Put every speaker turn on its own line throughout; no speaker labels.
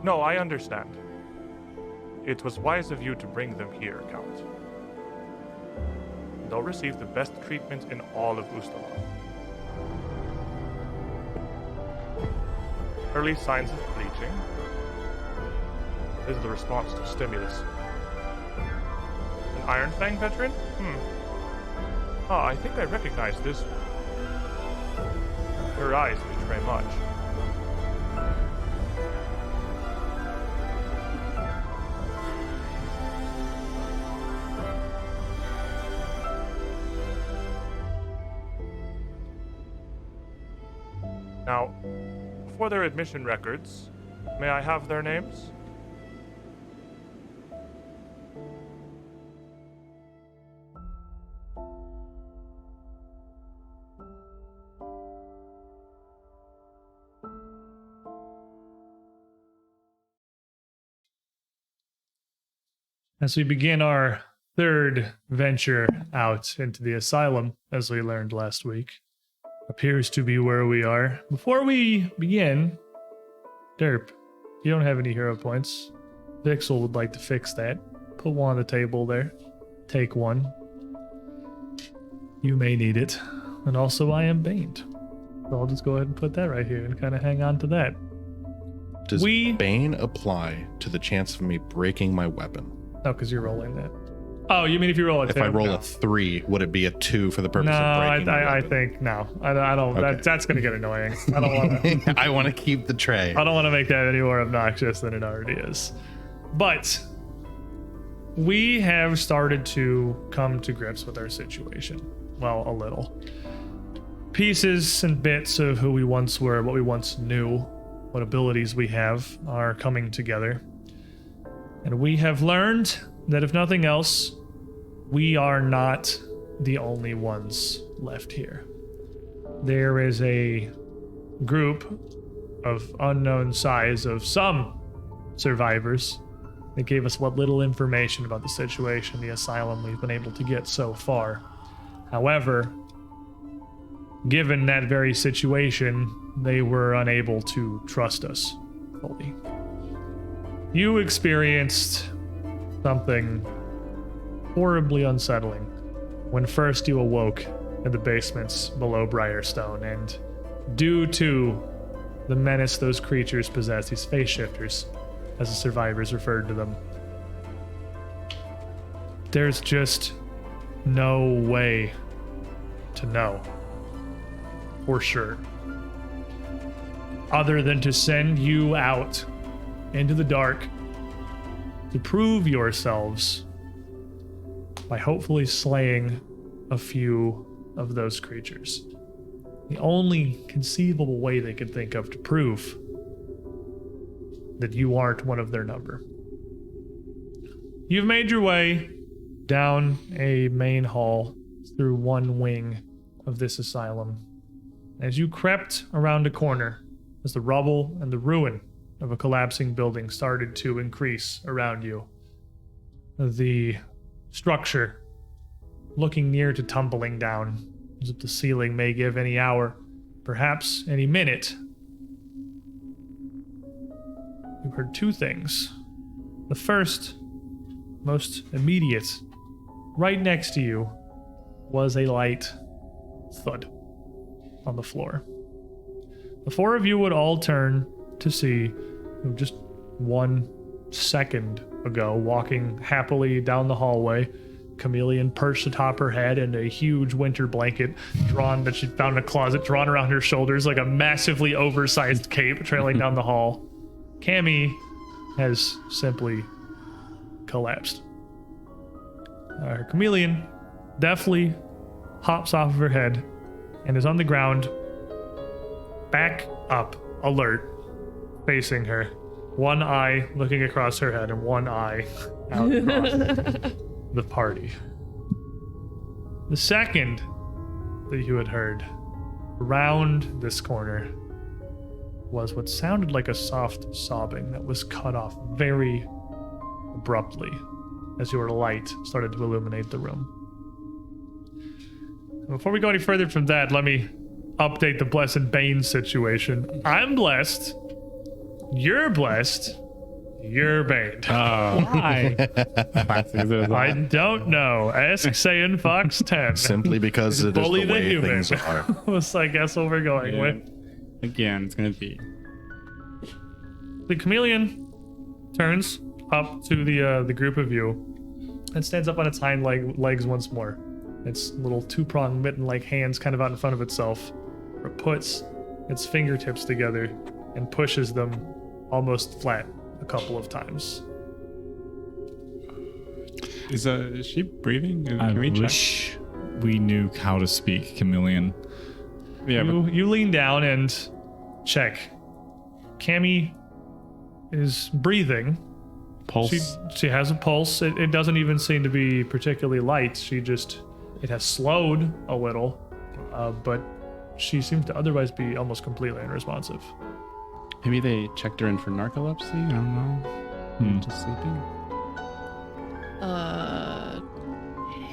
No, I understand. It was wise of you to bring them here, Count. They'll receive the best treatment in all of Ustalar. Early signs of bleaching. This is the response to stimulus. An Iron Fang veteran? I think I recognize this. Her eyes betray much. Now, for their admission records, may I have their names?
As we begin our third venture out into the asylum, as we learned last week, appears to be where we are. Before we begin, Derp, you don't have any hero points. Vixel would like to fix that. Put one on the table there. Take one. You may need it. And also I am Baned. So I'll just go ahead and put that right here and kind of hang on to that.
Does Bane apply to the chance of me breaking my weapon?
No, because you're rolling that. Oh, you mean if you roll a 2?
If I roll a 3, would it be a 2 for the purpose of breaking my
I
weapon?
think no. I don't.
Okay.
That's going to get annoying. I don't want to.
I want to keep the tray.
I don't want to make that any more obnoxious than it already is. But we have started to come to grips with our situation. Well, a little. Pieces and bits of who we once were, what we once knew, what abilities we have are coming together. And we have learned that if nothing else, we are not the only ones left here. There is a group of unknown size of some survivors that gave us what little information about the situation, the asylum we've been able to get so far. However, given that very situation, they were unable to trust us fully. You experienced something horribly unsettling when first you awoke in the basements below Briarstone, and due to the menace those creatures possess, these face shifters, as the survivors referred to them, there's just no way to know for sure other than to send you out into the dark to prove yourselves by hopefully slaying a few of those creatures. The only conceivable way they could think of to prove that you aren't one of their number. You've made your way down a main hall through one wing of this asylum. As you crept around a corner, as the rubble and the ruin of a collapsing building started to increase around you, the structure looking near to tumbling down, as if the ceiling may give any hour, perhaps any minute. You heard two things. The first, most immediate, right next to you, was a light thud on the floor. The four of you would all turn to see, just 1 second ago, walking happily down the hallway, Chameleon perched atop her head and a huge winter blanket drawn that she found in a closet, drawn around her shoulders like a massively oversized cape trailing down the hall. Cammy has simply collapsed. Her Chameleon deftly hops off of her head and is on the ground, back up, alert, facing her. One eye looking across her head and one eye out across the party. The second that you had heard around this corner was what sounded like a soft sobbing that was cut off very abruptly as your light started to illuminate the room. Before we go any further from that, let me update the Blessed Bane situation. I'm blessed. You're blessed. You're Bane.
Why?
I don't know. Ask Saiyan Fox 10.
Simply because it is
Bully
the
the
way
human.
things are.
Was I guess what we're going
Yeah.
with.
Again, it's gonna be.
The chameleon turns up to the group of you and stands up on its hind legs once more. Its little two-pronged mitten-like hands kind of out in front of itself. It puts its fingertips together and pushes them almost flat a couple of times.
Is she breathing?
I
Can we check?
wish we knew how to speak chameleon.
Yeah, but
You lean down and check. Cammy is breathing.
pulse.
She has a pulse. It doesn't even seem to be particularly light. It has slowed a little, but she seems to otherwise be almost completely unresponsive.
Maybe they checked her in for narcolepsy. I don't know. Just sleeping.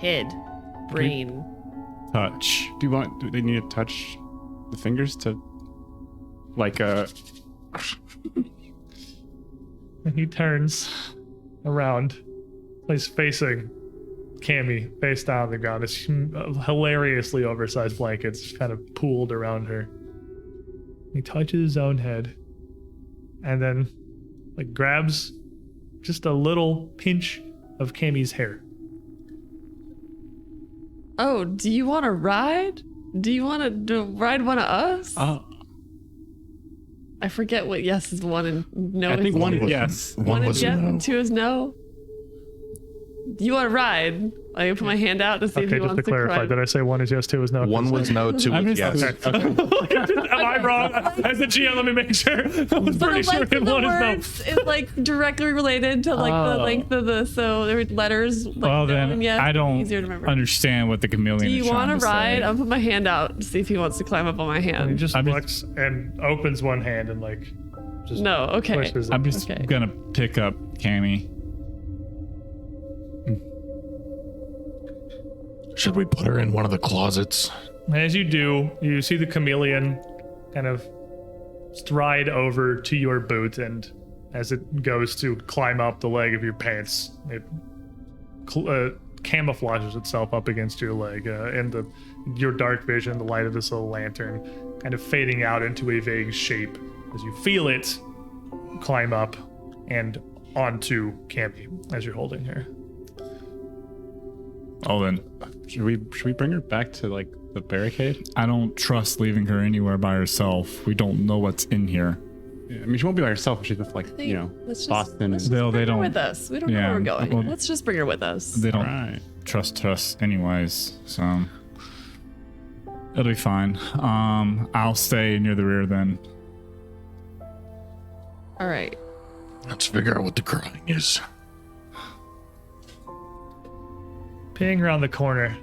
Head, brain.
Touch.
Do they need to touch the fingers to, like
And he turns around. He's facing Cammy, face down on the ground. It's hilariously oversized blankets kind of pooled around her. He touches his own head and then grabs just a little pinch of Cammy's hair.
Oh, do you want to ride? Do you want to ride one of us? I forget what yes is one and no
I
is
think one is
was-
yes.
One is
was
yes
no.
and two is no. Do you want to ride? I put my hand out to see if
Okay,
he
just
wants
to clarify,
ride.
did I say one is yes, two is no?
One was no, two
I'm
was
just-
yes.
Am I wrong? As the GM, let me make sure. I was
But
pretty
the
sure
length of the
one is no.
words is directly related to the length of the there were letters.
Well,
no
then
and yes,
I don't
easier to remember.
understand what the chameleon
Do
is
you
trying
want to
to
ride?
say.
I'll put my hand out to see if he wants to climb up on my
He
hand.
just
I'm just-
looks and opens one hand and just
No, okay.
pushes it.
I'm just
Okay.
gonna pick up Cammy.
Should we put her in one of the closets?
As you do, you see the chameleon kind of stride over to your boot, and as it goes to climb up the leg of your pants, it camouflages itself up against your leg, and your dark vision, the light of this little lantern, kind of fading out into a vague shape as you feel it climb up and onto Cammy as you're holding her.
Oh, then
Should we bring her back to the barricade?
I don't trust leaving her anywhere by herself. We don't know what's in here.
Yeah, I mean, she won't be by herself. She's with
Let's just,
Boston.
let's
And,
just
They
bring her
don't-
with us. We don't know
yeah,
where we're going.
well-
Let's just bring her with us.
They don't
Alright.
trust us anyways, so it'll be fine. I'll stay near the rear then.
All right.
Let's figure out what the crying is.
Peering around the corner,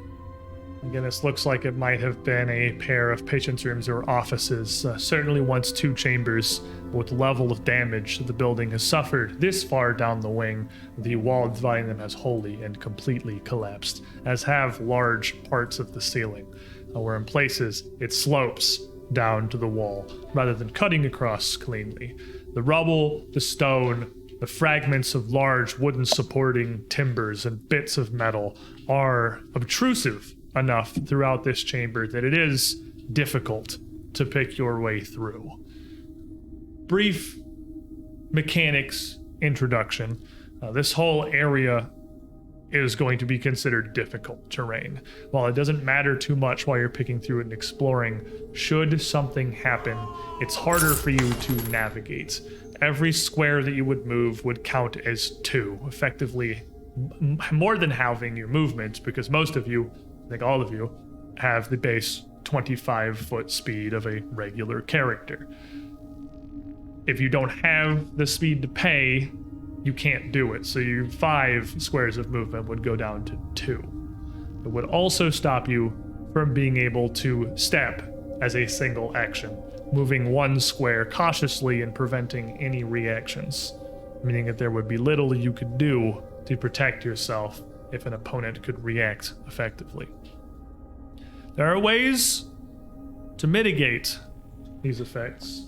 again, this looks like it might have been a pair of patients' rooms or offices. Certainly once two chambers, but with the level of damage the building has suffered this far down the wing, the wall dividing them has wholly and completely collapsed, as have large parts of the ceiling, where in places it slopes down to the wall rather than cutting across cleanly. The rubble, the stone, the fragments of large wooden supporting timbers and bits of metal are obtrusive enough throughout this chamber that it is difficult to pick your way through. Brief mechanics introduction. This whole area is going to be considered difficult terrain. While it doesn't matter too much while you're picking through it and exploring, should something happen, it's harder for you to navigate. Every square that you would move would count as two, effectively more than halving your movement, because most of you, I think all of you, have the base 25-foot speed of a regular character. If you don't have the speed to pay, you can't do it. So your 5 squares of movement would go down to 2. It would also stop you from being able to step as a single action, moving 1 square cautiously and preventing any reactions, meaning that there would be little you could do to protect yourself if an opponent could react effectively. There are ways to mitigate these effects.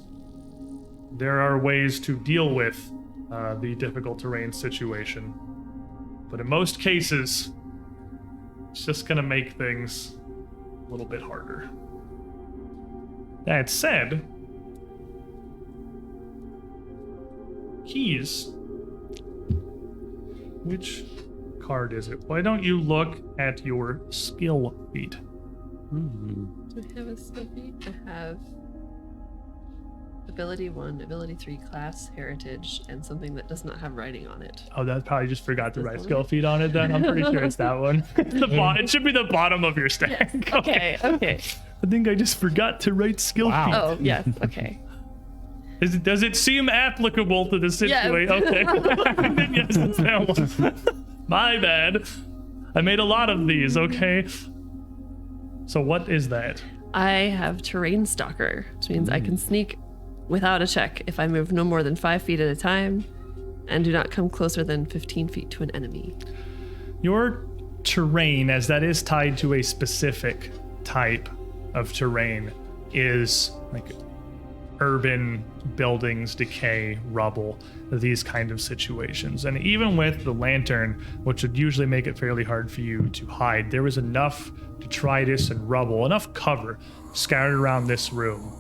There are ways to deal with the difficult terrain situation. But in most cases, it's just gonna make things a little bit harder. That said, keys. Which card is it? Why don't you look at your skill feat?
Do I have a skill feat? I have ability 1, ability 3, class, heritage, and something that does not have writing on it.
Oh, that probably just forgot to
This
write
one?
skill feat on it then. I'm pretty sure it's that one. It should be the bottom of your stack.
Yes. Okay. Okay.
I think I just forgot to write skill feat.
Oh, yes. Okay.
Does it seem applicable to the situation?
Yes.
Okay. Then yes, it's that one. My bad. I made a lot of these, okay? So what is that?
I have terrain stalker, which means I can sneak without a check if I move no more than 5 feet at a time and do not come closer than 15 feet to an enemy.
Your terrain, as that is tied to a specific type of terrain, is like urban buildings, decay, rubble, these kind of situations. And even with the lantern, which would usually make it fairly hard for you to hide, there was enough detritus and rubble, enough cover scattered around this room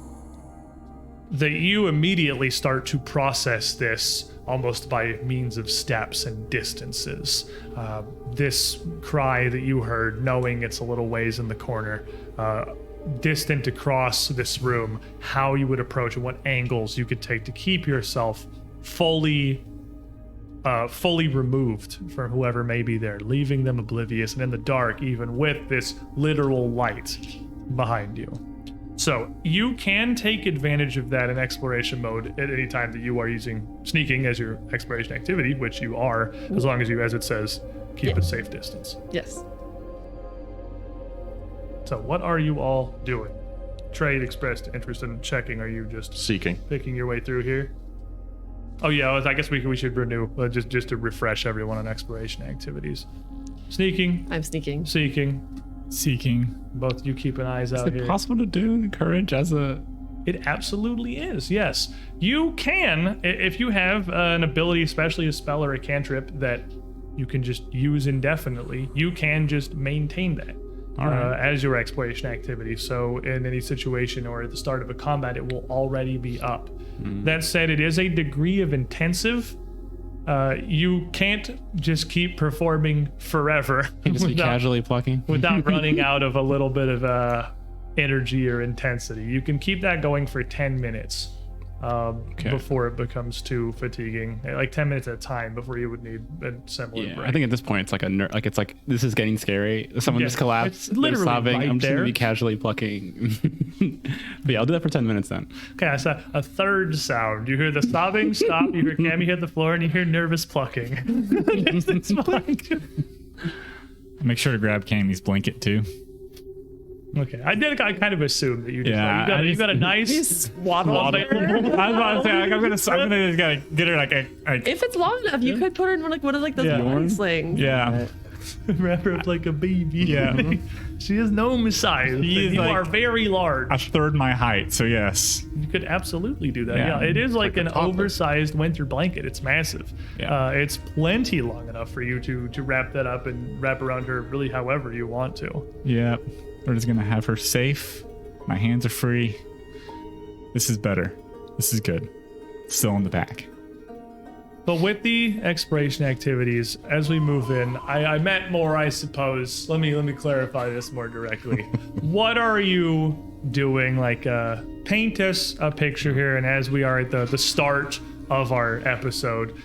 that you immediately start to process this almost by means of steps and distances. This cry that you heard, knowing it's a little ways in the corner, distant across this room, how you would approach and what angles you could take to keep yourself fully removed from whoever may be there, leaving them oblivious and in the dark, even with this literal light behind you. So you can take advantage of that in exploration mode at any time that you are using sneaking as your exploration activity, which you are, as long as you, as it says, keep a safe distance.
Yes.
So what are you all doing? Trade expressed interest in checking. Are you just
Seeking.
picking your way through here? Oh yeah, I guess we should renew just to refresh everyone on exploration activities. Sneaking,
I'm sneaking.
Seeking.
both you keep an eyes
Is
out
it
here.
possible to do courage as a...
It absolutely is, yes. You can, if you have an ability, especially a spell or a cantrip, that you can just use indefinitely, you can just maintain that
All right.
as your exploration activity. So in any situation or at the start of a combat, it will already be up. That said, it is a degree of intensive. You can't just keep performing forever
Just be casually plucking.
without running out of a little bit of energy or intensity. You can keep that going for 10 minutes before it becomes too fatiguing. Like 10 minutes at a time before you would need a similar
Yeah,
break.
I think at this point it's like it's like this is getting scary. Someone
Yeah,
just collapsed.
it's literally
they're sobbing.
right
I'm just gonna
there.
be casually plucking. But yeah, I'll do that for 10 minutes then.
Okay, so a third sound. You hear the sobbing stop, you hear Cammy hit the floor, and you hear nervous plucking. It's fine.
Make sure to grab Cammy's blanket too.
Okay, I kind of assumed that you just
Yeah,
you got a nice
Waddle
I was about to say, like, I'm gonna just gotta get her like a
If it's long enough, you could put her in one of like those
Yeah.
body slings.
yeah.
wrap her up like a baby.
Yeah.
She is no Messiah.
He is
You
like
are very large.
A third my height, so yes.
You could absolutely do that.
Yeah.
Yeah, it is like an
toddler.
oversized winter blanket. It's massive.
Yeah.
It's plenty long enough for you to wrap that up and wrap around her really however you want to.
Yep. We're just gonna have her safe. My hands are free. This is better. This is good. Still in the back.
But with the exploration activities, as we move in, I meant more, I suppose. Let me clarify this more directly. What are you doing? Like, paint us a picture here, and as we are at the start of our episode,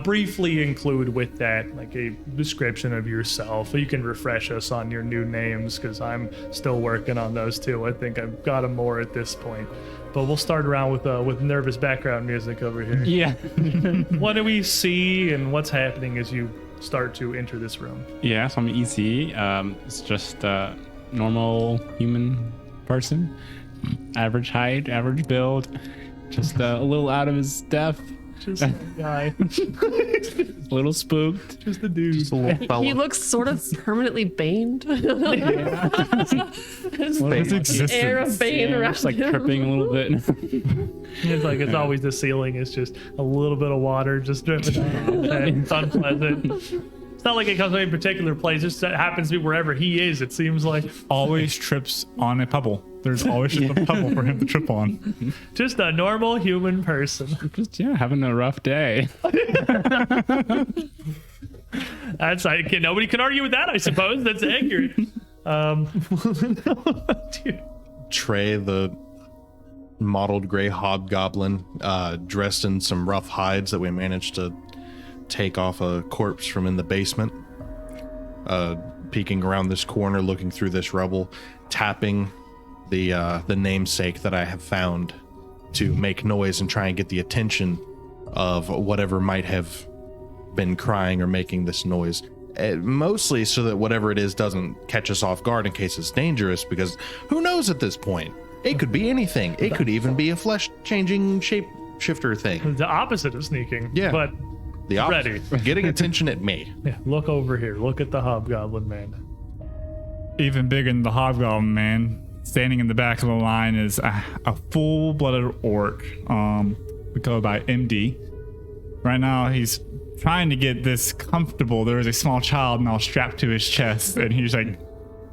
briefly include with that like a description of yourself. You can refresh us on your new names because I'm still working on those too. I think I've got them more at this point. But we'll start around with nervous background music over here.
Yeah.
What do we see and what's happening as you start to enter this room?
Yeah, so I'm easy. It's just a normal human person. Average height, average build. Just a little out of his depth.
Just a guy.
little spooked.
Just a dude.
Just a little fella.
He looks sort of permanently baned.
His
Air of Bane around
just like
him.
tripping a little bit.
It's like it's always the ceiling is just a little bit of water just dripping down. And it's unpleasant. It's not like it comes from any particular place. It just happens to be wherever he is, it seems like.
Always trips on a pebble. There's always just a pebble for him to trip on.
Just a normal human person.
Just having a rough day.
That's nobody can argue with that, I suppose. That's accurate.
Trey, the mottled gray hobgoblin, dressed in some rough hides that we managed to take off a corpse from in the basement, peeking around this corner, looking through this rubble, tapping the namesake that I have found to make noise and try and get the attention of whatever might have been crying or making this noise. Mostly so that whatever it is doesn't catch us off guard in case it's dangerous, because who knows at this point? It could be anything. It could even be a flesh-changing shapeshifter thing.
The opposite of sneaking.
Yeah.
But
The opposite.
ready.
Getting attention at me.
Yeah, look over here. Look at the hobgoblin man.
Even bigger than the hobgoblin man, standing in the back of the line is a full-blooded orc. We go by MD. Right now, he's trying to get this comfortable. There is a small child now strapped to his chest, and he's like,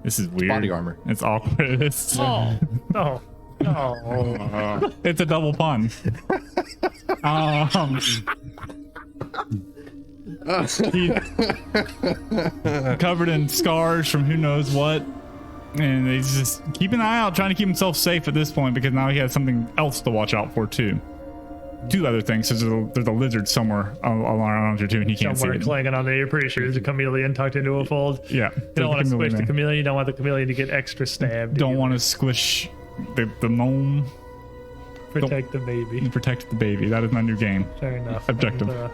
"This is weird.
Body armor.
It's awkward. It's
Oh.
it's a double pun." He's covered in scars from who knows what, and he's just keeping an eye out, trying to keep himself safe at this point, because now he has something else to watch out for too. Two other things. There's a lizard somewhere around here too, and he can't
Somewhere
see it.
clanging on there. You're pretty sure there's a chameleon tucked into a fold.
Yeah,
You don't want to squish the chameleon. You don't want the chameleon to get extra stabbed.
Don't want to squish the gnome.
protect the baby.
Protect the baby. That is my new game.
Fair enough.
Objective.
And,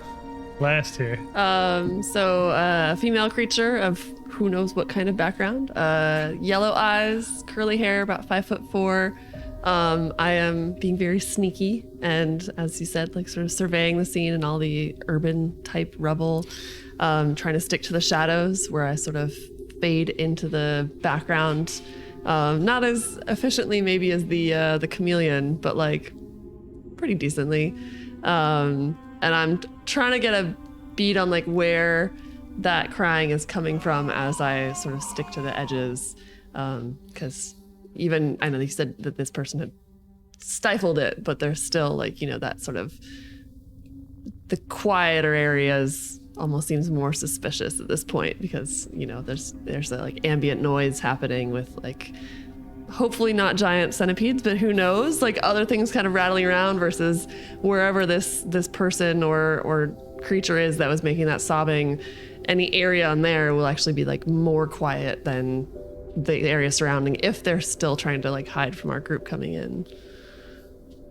last here.
So a female creature of who knows what kind of background. Yellow eyes, curly hair, about 5'4". I am being very sneaky and, as you said, like sort of surveying the scene and all the urban type rubble, trying to stick to the shadows where I sort of fade into the background. Not as efficiently maybe as the chameleon, but like pretty decently. And I'm trying to get a beat on like where that crying is coming from as I sort of stick to the edges. Because even, I know you said that this person had stifled it, but there's still like, you know, that sort of the quieter areas almost seems more suspicious at this point because, you know, there's a like ambient noise happening with like hopefully not giant centipedes, but who knows, like other things kind of rattling around versus wherever this person or creature is that was making that sobbing. Any area on there will actually be like more quiet than the area surrounding if they're still trying to like hide from our group coming in.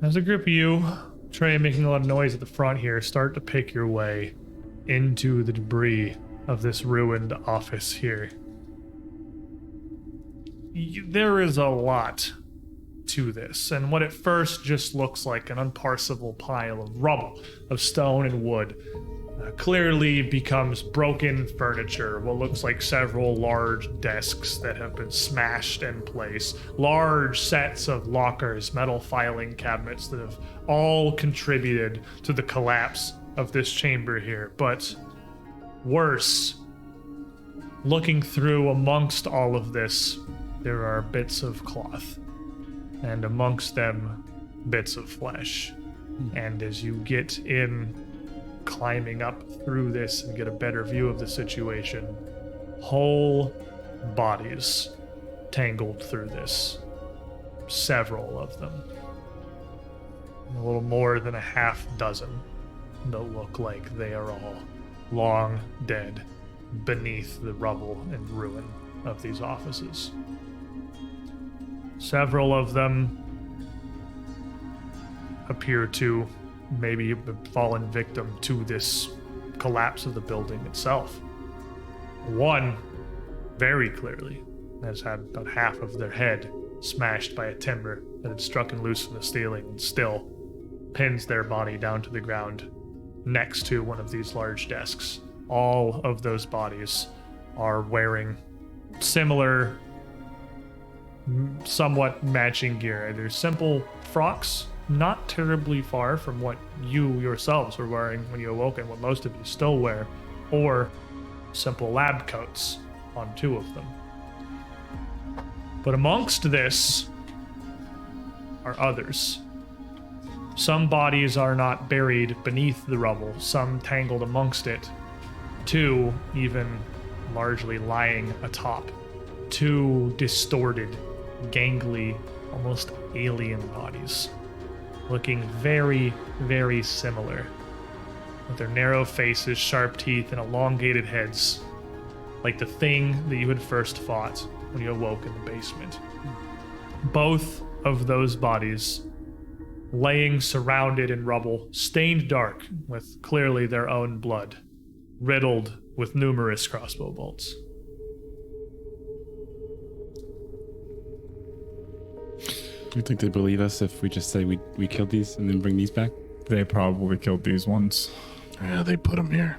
As a group of you, Trey, making a lot of noise at the front here, start to pick your way into the debris of this ruined office here. There is a lot to this, and what at first just looks like an unparsable pile of rubble, of stone and wood, clearly becomes broken furniture, what looks like several large desks that have been smashed in place, large sets of lockers, metal filing cabinets that have all contributed to the collapse of this chamber here. But worse, looking through amongst all of this, there are bits of cloth, and amongst them, bits of flesh. And as you get in, climbing up through this and get a better view of the situation, whole bodies tangled through this. Several of them. A little more than a half dozen that look like they are all long dead beneath the rubble and ruin of these offices. Several of them appear to maybe have fallen victim to this collapse of the building itself. One, very clearly, has had about half of their head smashed by a timber that had struck and loose from the ceiling and still pins their body down to the ground, next to one of these large desks. All of those bodies are wearing similar, somewhat matching gear. They're simple frocks, not terribly far from what you yourselves were wearing when you awoke and what most of you still wear, or simple lab coats on 2 of them. But amongst this are others. Some bodies are not buried beneath the rubble, some tangled amongst it. 2 even largely lying atop. 2 distorted, gangly, almost alien bodies, looking very, very similar, with their narrow faces, sharp teeth, and elongated heads, like the thing that you had first fought when you awoke in the basement. Both of those bodies laying surrounded in rubble, stained dark with clearly their own blood, riddled with numerous crossbow bolts.
Do you think they believe us if we just say we killed these and then bring these back?
They probably killed these ones.
Yeah, they put them here.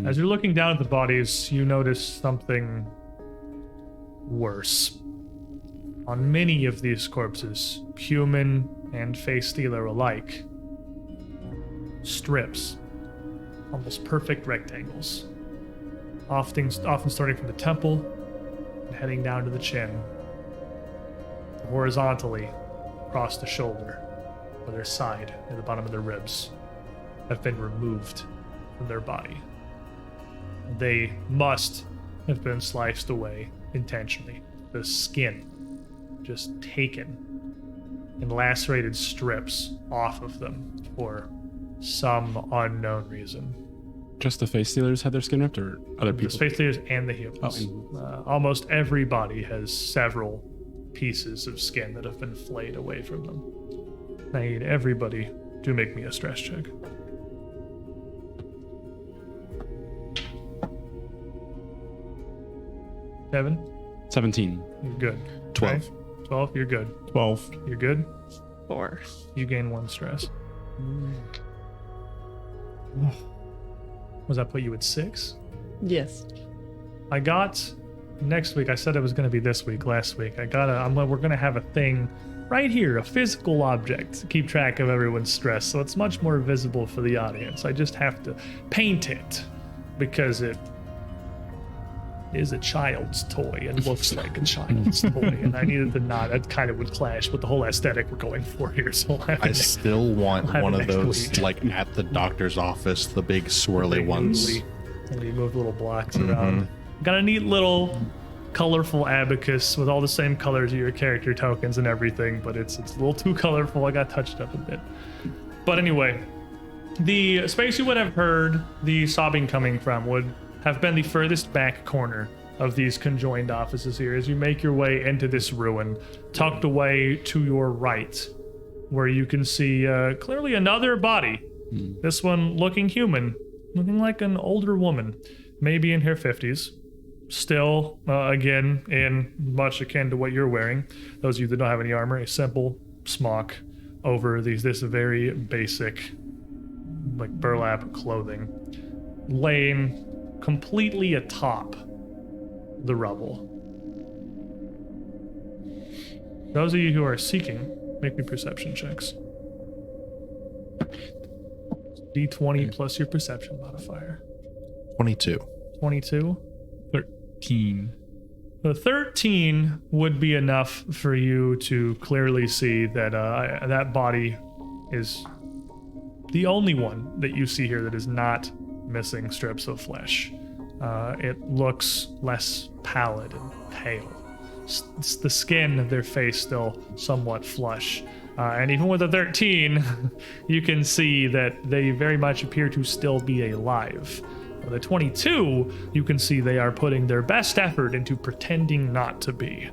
As you're looking down at the bodies, you notice something worse. On many of these corpses, human and face stealer alike, strips, almost perfect rectangles, often starting from the temple and heading down to the chin, horizontally across the shoulder, or their side, near the bottom of their ribs, have been removed from their body. They must have been sliced away intentionally. The skin just taken and lacerated strips off of them for some unknown reason.
Just the face stealers had their skin ripped, or other
The
people?
space stealers and the humans. Almost every body has several pieces of skin that have been flayed away from them. I need everybody to make me a stress check. Kevin,
17.
you're good.
12.
Okay. 12, you're good.
12.
You're good.
4.
You gain 1 stress. Was that put you at 6?
Yes.
I got next week. I said it was going to be this week. Last week, we're going to have a thing right here, a physical object to keep track of everyone's stress, so it's much more visible for the audience. I just have to paint it because it is a child's toy and looks like a child's toy, and I needed to not. That kind of would clash with the whole aesthetic we're going for here. So
I still want
have
one
it
of
next
those,
week.
like at the doctor's office, the big swirly ones.
And you move little blocks around. Got a neat little colorful abacus with all the same colors of your character tokens and everything, but it's a little too colorful. I got touched up a bit. But anyway, the space you would have heard the sobbing coming from would have been the furthest back corner of these conjoined offices here as you make your way into this ruin, tucked away to your right, where you can see clearly another body. This one looking human, looking like an older woman, maybe in her 50s. Still, again, in much akin to what you're wearing. Those of you that don't have any armor, a simple smock over this very basic, like burlap clothing, laying completely atop the rubble. Those of you who are seeking, make me perception checks. D20 plus your perception modifier.
22.
22.
13.
The 13 would be enough for you to clearly see that that body is the only one that you see here that is not missing strips of flesh. It looks less pallid and pale. The skin of their face still somewhat flush. And even with a 13, you can see that they very much appear to still be alive. With a 22, you can see they are putting their best effort into pretending not to be.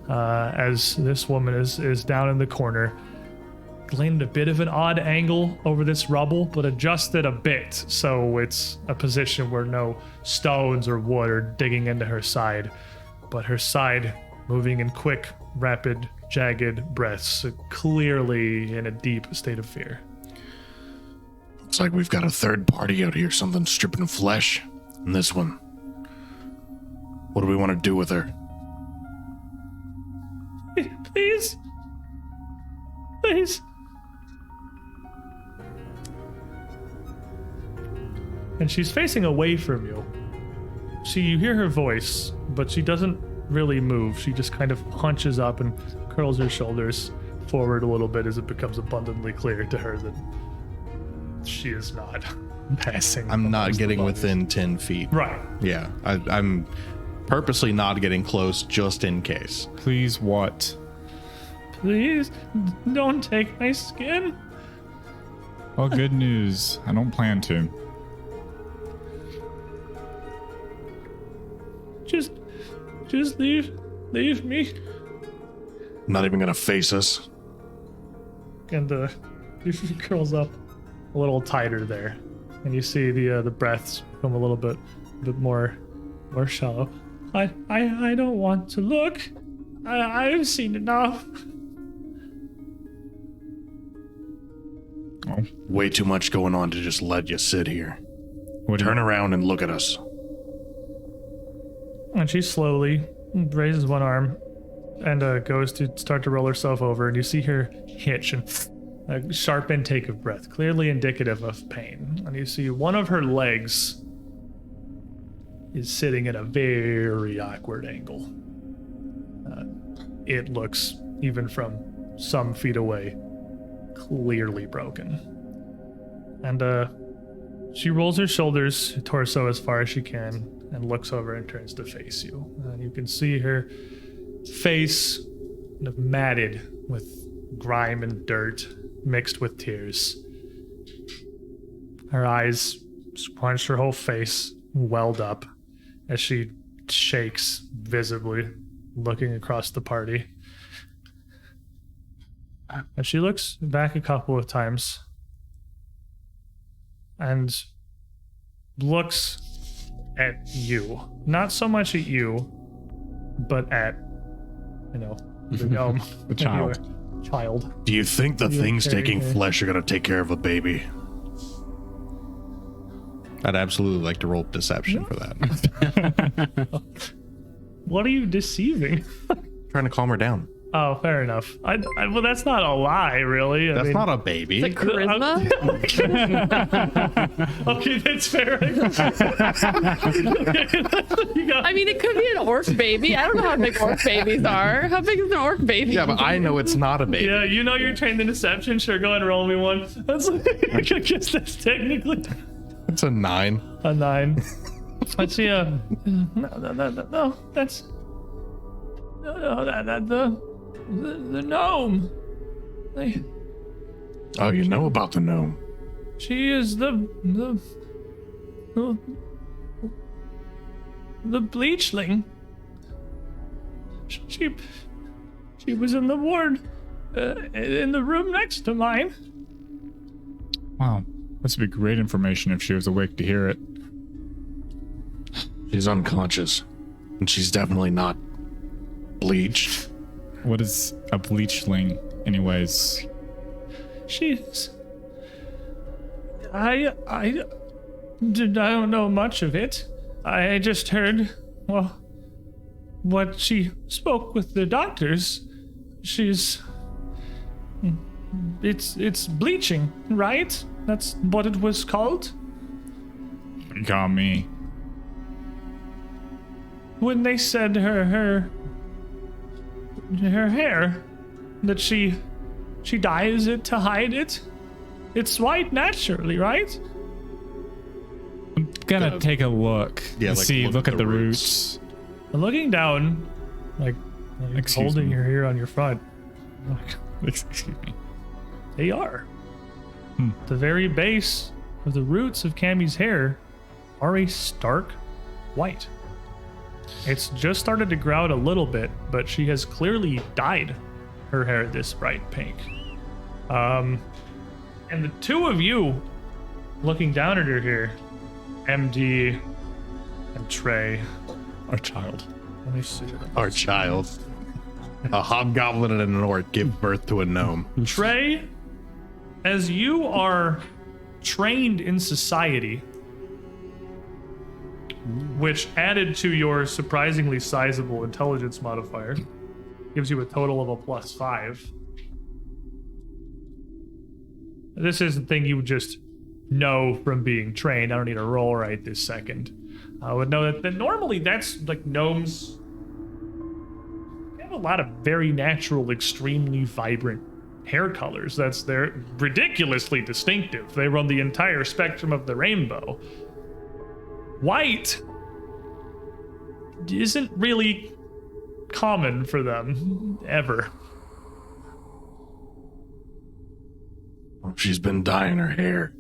As this woman is down in the corner, landed a bit of an odd angle over this rubble, but adjusted a bit so it's a position where no stones or wood are digging into her side, but her side moving in quick, rapid, jagged breaths, clearly in a deep state of fear.
Looks like we've got a third party out here, something stripping flesh. And this one. What do we want to do with her?
Please. Please. And she's facing away from you. You hear her voice, but she doesn't really move. She just kind of hunches up and curls her shoulders forward a little bit as it becomes abundantly clear to her that she is not passing.
I'm not
amongst the
getting
bodies.
within 10 feet.
Right.
Yeah, I'm purposely not getting close just in case.
Please what?
Please don't take my skin.
Well, good news. I don't plan to.
Just leave me.
Not even gonna face us.
And she curls up a little tighter there, and you see the breaths become a little bit more shallow. I don't want to look. I've seen enough.
Oh,
Way too much going on to just let you sit here.
what do
Turn around and look at us.
And she slowly raises one arm and goes to start to roll herself over, and you see her hitch and a sharp intake of breath, clearly indicative of pain. And you see one of her legs is sitting at a very awkward angle. It looks, even from some feet away, clearly broken. And she rolls her shoulders, torso as far as she can, and looks over and turns to face you. And you can see her face kind of matted with grime and dirt mixed with tears. Her eyes scrunch, her whole face welled up as she shakes visibly, looking across the party. And she looks back a couple of times and looks at you. Not so much at you, but at, the gnome.
The child.
Child.
Do you think the
You
things
carry
taking
her.
flesh are gonna take care of a baby? I'd absolutely like to roll deception for that.
What are you deceiving?
Trying to calm her down.
Oh, fair enough. Well, that's not a lie, really.
That's not a baby.
Is it charisma?
Okay, that's fair. You go.
I mean, it could be an orc baby. I don't know how big orc babies are. How big is an orc baby?
Yeah, but I know it's not a baby.
Yeah, you're trained in deception. Sure, go ahead and roll me one. That's, I guess that's technically
It's a 9.
a 9. Let's see. No, that's the gnome.
Oh, you know about the gnome.
She is the bleachling. She was in the ward, in the room next to mine.
Wow, this would be great information if she was awake to hear it.
She's unconscious. And she's definitely not bleached.
What is a bleachling, anyways?
She's. I don't know much of it. I just heard, well, what she spoke with the doctors. She's. It's bleaching, right? That's what it was called?
You got me.
When they said her hair, that she dyes it to hide it. It's white naturally, right?
I'm gonna take a look.
Yeah,
and
like,
see,
look
look
at
at
the
the
roots.
roots.
And looking down, like you're
Excuse
holding
me.
your hair on your front. Like,
Excuse me.
they are. The very base of the roots of Cammy's hair are a stark white. It's just started to grow out a little bit, but she has clearly dyed her hair this bright pink. And the two of you looking down at her here, MD and Trey.
Our child.
Let me see.
Our child. A hobgoblin and an orc give birth to a gnome.
Trey, as you are trained in society, which added to your surprisingly sizable intelligence modifier gives you a total of a +5. This is the thing you would just know from being trained. I don't need a roll right this second. I would know that normally that's like gnomes. They have a lot of very natural, extremely vibrant hair colors. They're ridiculously distinctive. They run the entire spectrum of the rainbow. White isn't really common for them, ever.
She's been dyeing her hair.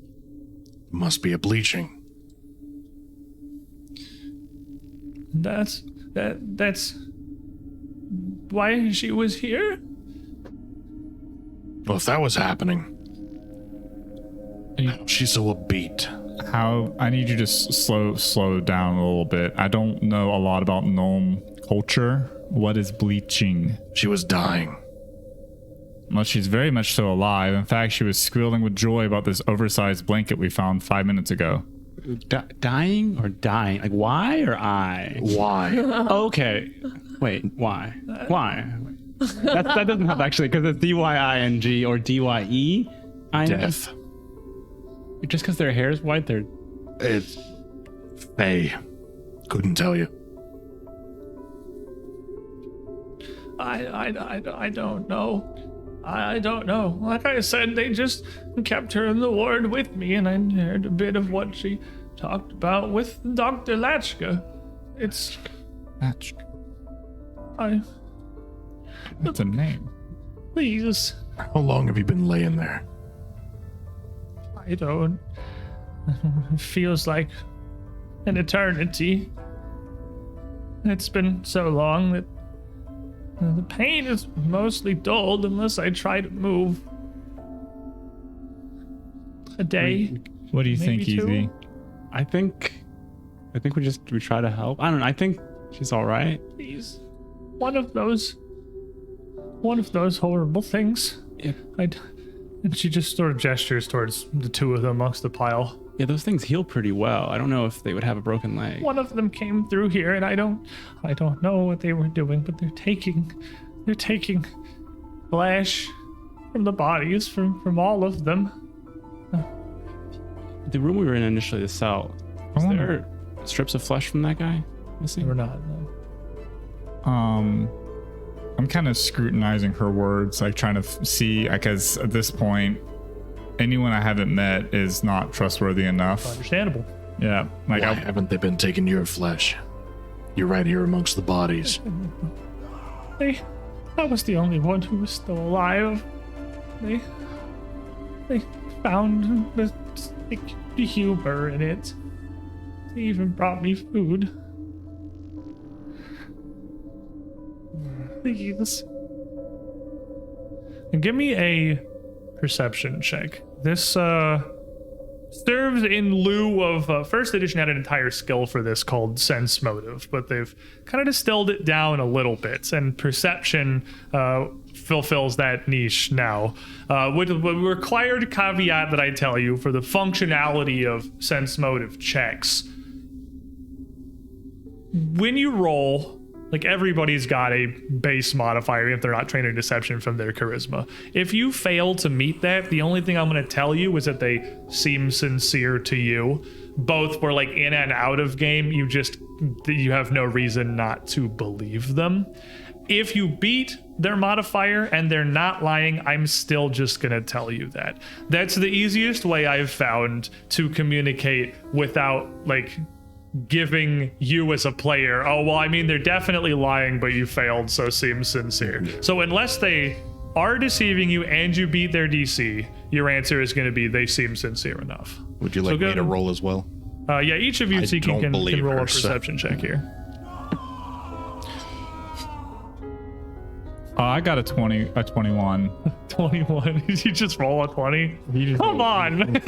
Must be a bleaching.
That's why she was here?
Well, if that was happening, she's so upbeat.
I need you to slow down a little bit. I don't know a lot about gnome culture. What is bleaching?
She was dying.
Well, she's very much so alive. In fact, she was squealing with joy about this oversized blanket we found 5 minutes ago.
Dying or dying? Like, why or I?
Why?
Okay. Wait, why? Why? That doesn't help, actually, because it's D-Y-I-N-G or D-Y-E.
Death.
Just because their hair is white, they're...
It's... Faye. Couldn't tell you.
I don't know. I don't know. Like I said, they just kept her in the ward with me, and I heard a bit of what she talked about with Dr. Latchka. It's...
Latchka. That's a name.
Please.
How long have you been laying there?
I don't... It feels like an eternity. It's been so long that the pain is mostly dulled unless I try to move. A day.
What do you think,
maybe two?
Easy?
I think we try to help. I don't know. I think she's all right.
Please. One of those horrible things.
Yeah.
And she just sort of gestures towards the two of them amongst the pile.
Yeah, those things heal pretty well. I don't know if they would have a broken leg.
One of them came through here, and I don't know what they were doing, but they're taking flesh from the bodies from all of them.
The room we were in initially, the cell. Was there strips of flesh from that guy missing?
Or not? No.
I'm kind of scrutinizing her words, like trying to see, because at this point, anyone I haven't met is not trustworthy enough.
Understandable.
Yeah, like
Why haven't they been taking your flesh? You're right here amongst the bodies.
I was the only one who was still alive. They found the humor in it. They even brought me food. Please. And give me a perception check. This serves in lieu of first edition had an entire skill for this called sense motive, but they've kind of distilled it down a little bit, and perception fulfills that niche now. With the required caveat that I tell you for the functionality of sense motive checks, when you roll, like, everybody's got a base modifier if they're not trained in deception from their charisma. If you fail to meet that, the only thing I'm going to tell you is that they seem sincere to you, both for like in and out of game. You have no reason not to believe them. If you beat their modifier and they're not lying, I'm still just going to tell you that. That's the easiest way I've found to communicate without like giving you as a player, oh, well, I mean, they're definitely lying, but you failed, so seems sincere. So unless they are deceiving you and you beat their DC, your answer is going to be they seem sincere enough.
Would you like me to roll as well?
Yeah, each of you seeking can roll a perception check here.
I got a 21.
21. You just roll a 20? Come on.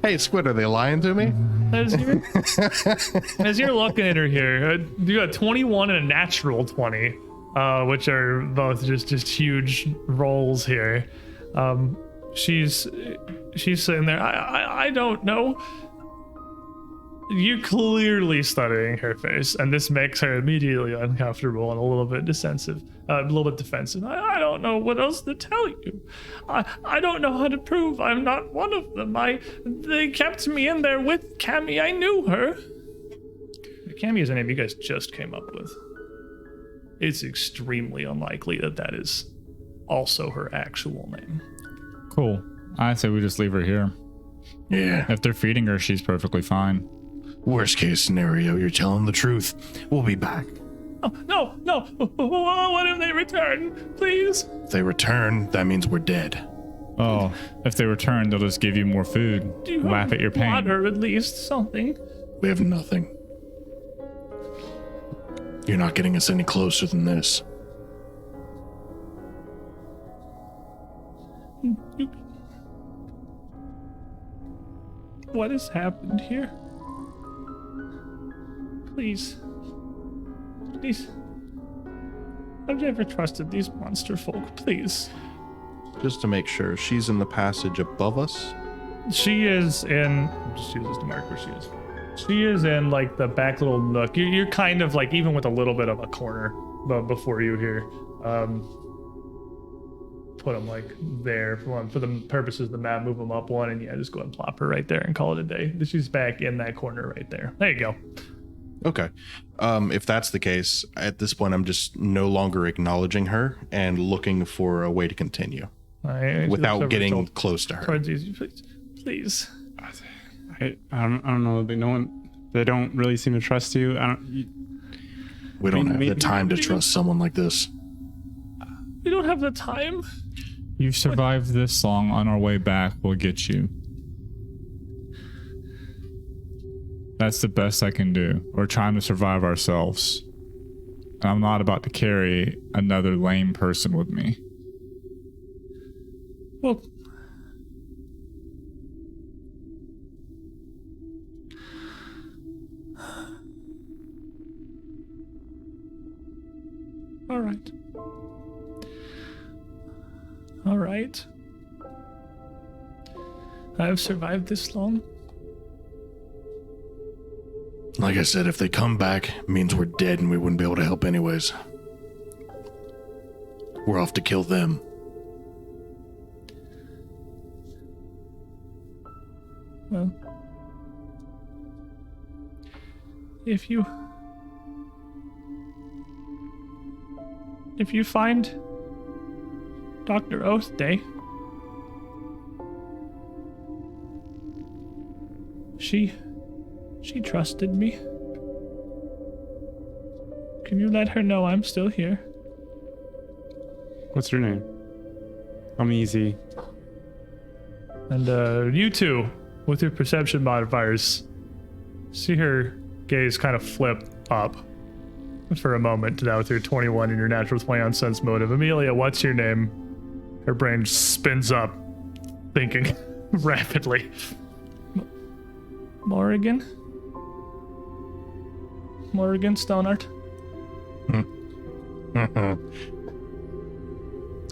Hey, Squid, are they lying to me?
As you're looking at her here, you got 21 and a natural 20, which are both just huge rolls here. she's sitting there. I don't know. You're clearly studying her face, and this makes her immediately uncomfortable and a little bit defensive. I don't know what else to tell you. I don't know how to prove I'm not one of them. They kept me in there with Cammy. I knew her. Cammy is a name you guys just came up with. It's extremely unlikely that is also her actual name.
Cool. I say we just leave her here.
Yeah.
If they're feeding her, she's perfectly fine.
Worst case scenario, you're telling the truth. We'll be back.
Oh, no. What if they return? Please.
If they return, that means we're dead.
Oh, if they return, they'll just give you more food. Laugh at your pain.
Water, at least, something.
We have nothing. You're not getting us any closer than this.
What has happened here? Please. I've never trusted these monster folk. Please.
Just to make sure, she's in the passage above us?
She is in. Just use this to mark where she is. She is in like the back little nook. You're kind of like even with a little bit of a corner, but before you here, put them like there for the purposes of the map. Move them up one, and yeah, just go ahead and plop her right there and call it a day. She's back in that corner right there. There you go.
Okay. If that's the case, at this point, I'm just no longer acknowledging her and looking for a way to continue without getting close to her.
Towards you, please.
I don't know. They don't really seem to trust you.
We don't have the time to trust someone like this.
We don't have the time.
You've survived this long. On our way back, we'll get you. That's the best I can do. We're trying to survive ourselves. And I'm not about to carry another lame person with me.
Well, all right. I've survived this long.
Like I said, if they come back, it means we're dead and we wouldn't be able to help anyways. We're off to kill them.
Well, if you find Dr. Oathday, she trusted me. Can you let her know I'm still here?
What's her name? I'm easy.
And you two, with your perception modifiers, see her gaze kind of flip up for a moment now with your 21 and your natural 20 on sense motive. Amelia, what's your name? Her brain spins up, thinking rapidly. Morrigan Stoneart?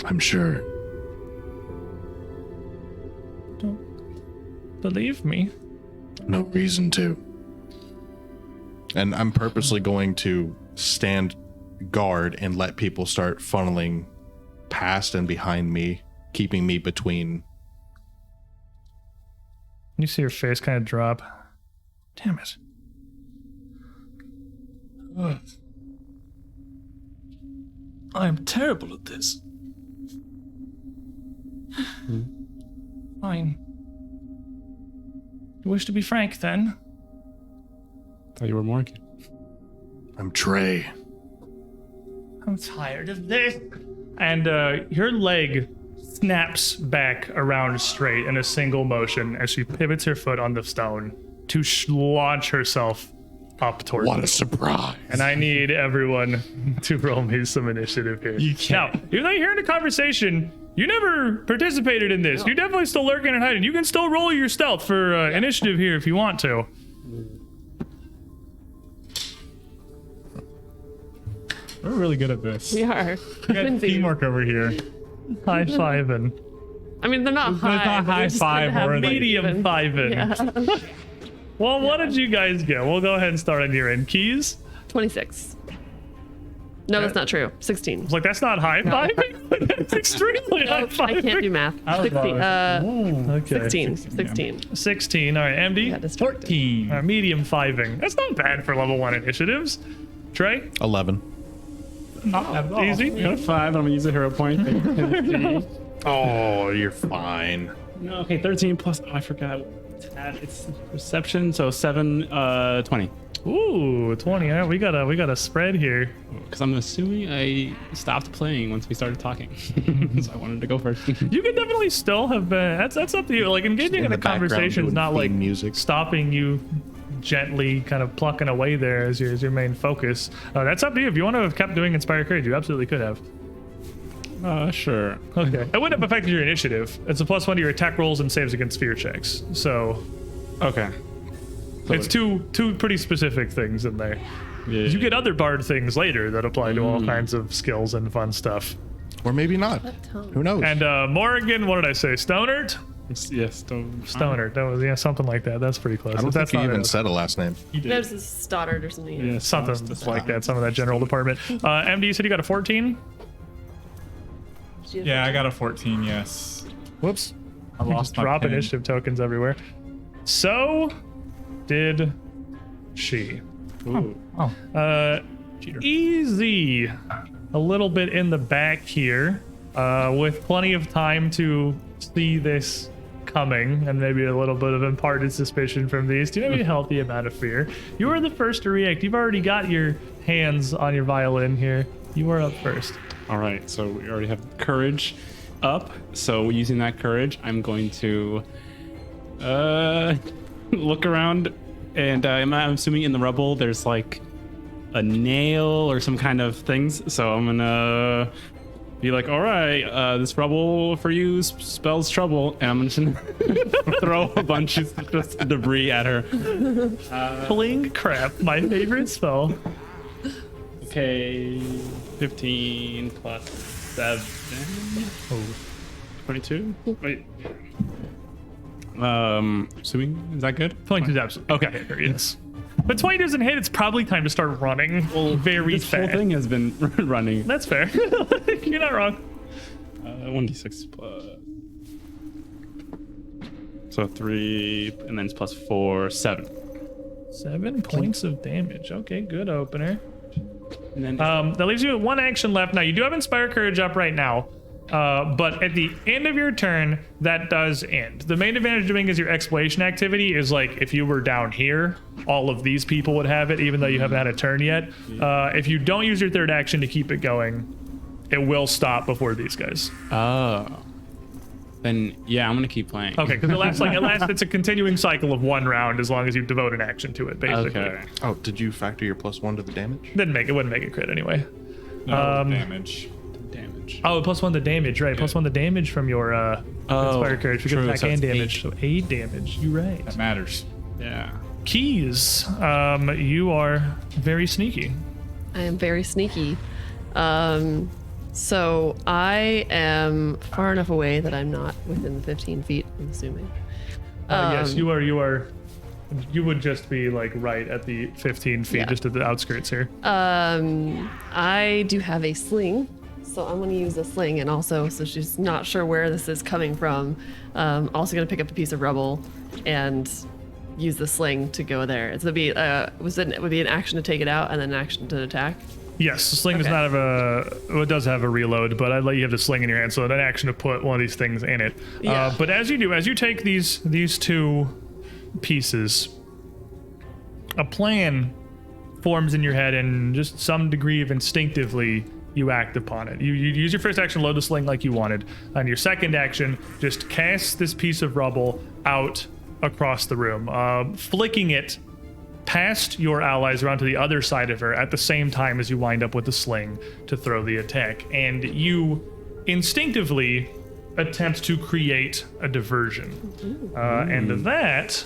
I'm sure.
Don't believe me.
No reason to. And I'm purposely going to stand guard and let people start funneling past and behind me, keeping me between.
You see her face kind of drop. Damn it. Ugh. I am terrible at this. Fine. You wish to be frank, then?
Thought you were Morgan.
I'm Trey.
I'm tired of this. And her leg snaps back around straight in a single motion as she pivots her foot on the stone to launch herself up towards
What a surprise.
And I need everyone to roll me some initiative here.
You can't.
Now, even though you're hearing the conversation, you never participated in this. You're definitely still lurking and hiding. You can still roll your stealth for initiative here if you want to.
We're really good at this.
We are.
We got teamwork over here.
High-fiving.
I mean, they're not
It's
high.
not
but
high
they're just
five
gonna have,
or
like,
medium
even-
five-in.
Yeah.
Well, what did you guys get? We'll go ahead and start on your end. Keys?
26. No, that's not true. 16.
It's like, that's not high-fiving? That's extremely
No, I
high-fiving.
can't do math.
I was
16.
Okay.
16.
16,
16.
16. All right, MD?
Yeah, just
14.
Medium fiving. That's not bad for level 1 initiatives. Trey?
11.
Not at all.
Easy?
I got a 5. I'm gonna use a hero point.
Oh, you're fine.
No, okay, 13 plus. Oh, I forgot. It's perception, so 7, 20.
Ooh, 20. All right, we got a spread here.
Because I'm assuming I stopped playing once we started talking, so I wanted to go first.
You could definitely still have been. That's up to you. Like, engaging
In
in a
the background
conversation is
doing
not like
theme music.
stopping you, gently kind of plucking away there as your main focus. That's up to you. If you want to have kept doing Inspire Courage, you absolutely could have.
Sure.
Okay. It wouldn't have affected your initiative. It's a +1 to your attack rolls and saves against fear checks. So
Okay.
it's two pretty specific things in there.
Yeah.
You get other bard things later that apply to all kinds of skills and fun stuff.
Or maybe not. Who knows?
And Morrigan, what did I say? Stonert?
Yes. Don't.
Stonert. That was, yeah, something like that. That's pretty close.
I don't
That's
think he
not
even
it.
said a last name.
There's a Stoddard or something.
Yeah,
Something like that. Some of that general department. MD, you said you got a 14?
Yeah, I got a 14, yes.
Whoops.
I lost
Just
my
drop
pen.
initiative tokens everywhere. So did she.
Ooh.
Easy. A little bit in the back here, with plenty of time to see this coming, and maybe a little bit of imparted suspicion from these two, maybe a healthy amount of fear. You are the first to react. You've already got your hands on your violin here. You are up first.
All right, so we already have courage up. So using that courage, I'm going to look around, and I'm assuming in the rubble there's like a nail or some kind of things. So I'm gonna be like, all right, this rubble for you spells trouble, and I'm just gonna throw a bunch of just debris at her.
Fling crap, my favorite spell.
Okay, 15 plus 7. Oh, 22? Wait. Assuming, is that good?
22 is absolutely okay. Yes. But 20 doesn't hit, it's probably time to start running very
This whole
fast.
thing has been running.
That's fair. You're not wrong.
1d6 plus. So 3, and then it's plus 4, 7.
7 points of damage. Okay, good opener.
And then
That leaves you with 1 action left. Now, you do have Inspire Courage up right now. But at the end of your turn, that does end. The main advantage of doing is your exploration activity is like if you were down here, all of these people would have it, even though you haven't had a turn yet. If you don't use your third action to keep it going, it will stop before these guys.
then yeah, I'm gonna keep playing.
Okay, because it's a continuing cycle of 1 round as long as you devote an action to it, basically.
Okay.
Oh, did you factor your +1 to the damage?
It wouldn't make it crit anyway.
No damage.
Damage.
Oh, +1 the damage, right? +1 the damage from your Inspire Courage because
true,
attack
so
and
it's
damage. So 8 damage. You're right.
That matters.
Yeah.
Keys, you are very sneaky.
I am very sneaky. So I am far enough away that I'm not within the 15 feet, I'm assuming.
Yes, you are. You would just be like right at the 15 feet,
Yeah.
just at the outskirts here.
I do have a sling, so I'm going to use a sling, and also, so she's not sure where this is coming from. Also going to pick up a piece of rubble and use the sling to go there. It's going to be it would be an action to take it out and then an action to attack.
Yes, the sling does
Okay.
not have it does have a reload, but I'd let you have the sling in your hand, so an action to put one of these things in it.
Yeah.
But as you take these 2 pieces, a plan forms in your head, and just some degree of instinctively you act upon it. You use your first action, load the sling like you wanted, and your second action, just cast this piece of rubble out across the room, flicking it past your allies around to the other side of her at the same time as you wind up with the sling to throw the attack. And you instinctively attempt to create a diversion. And that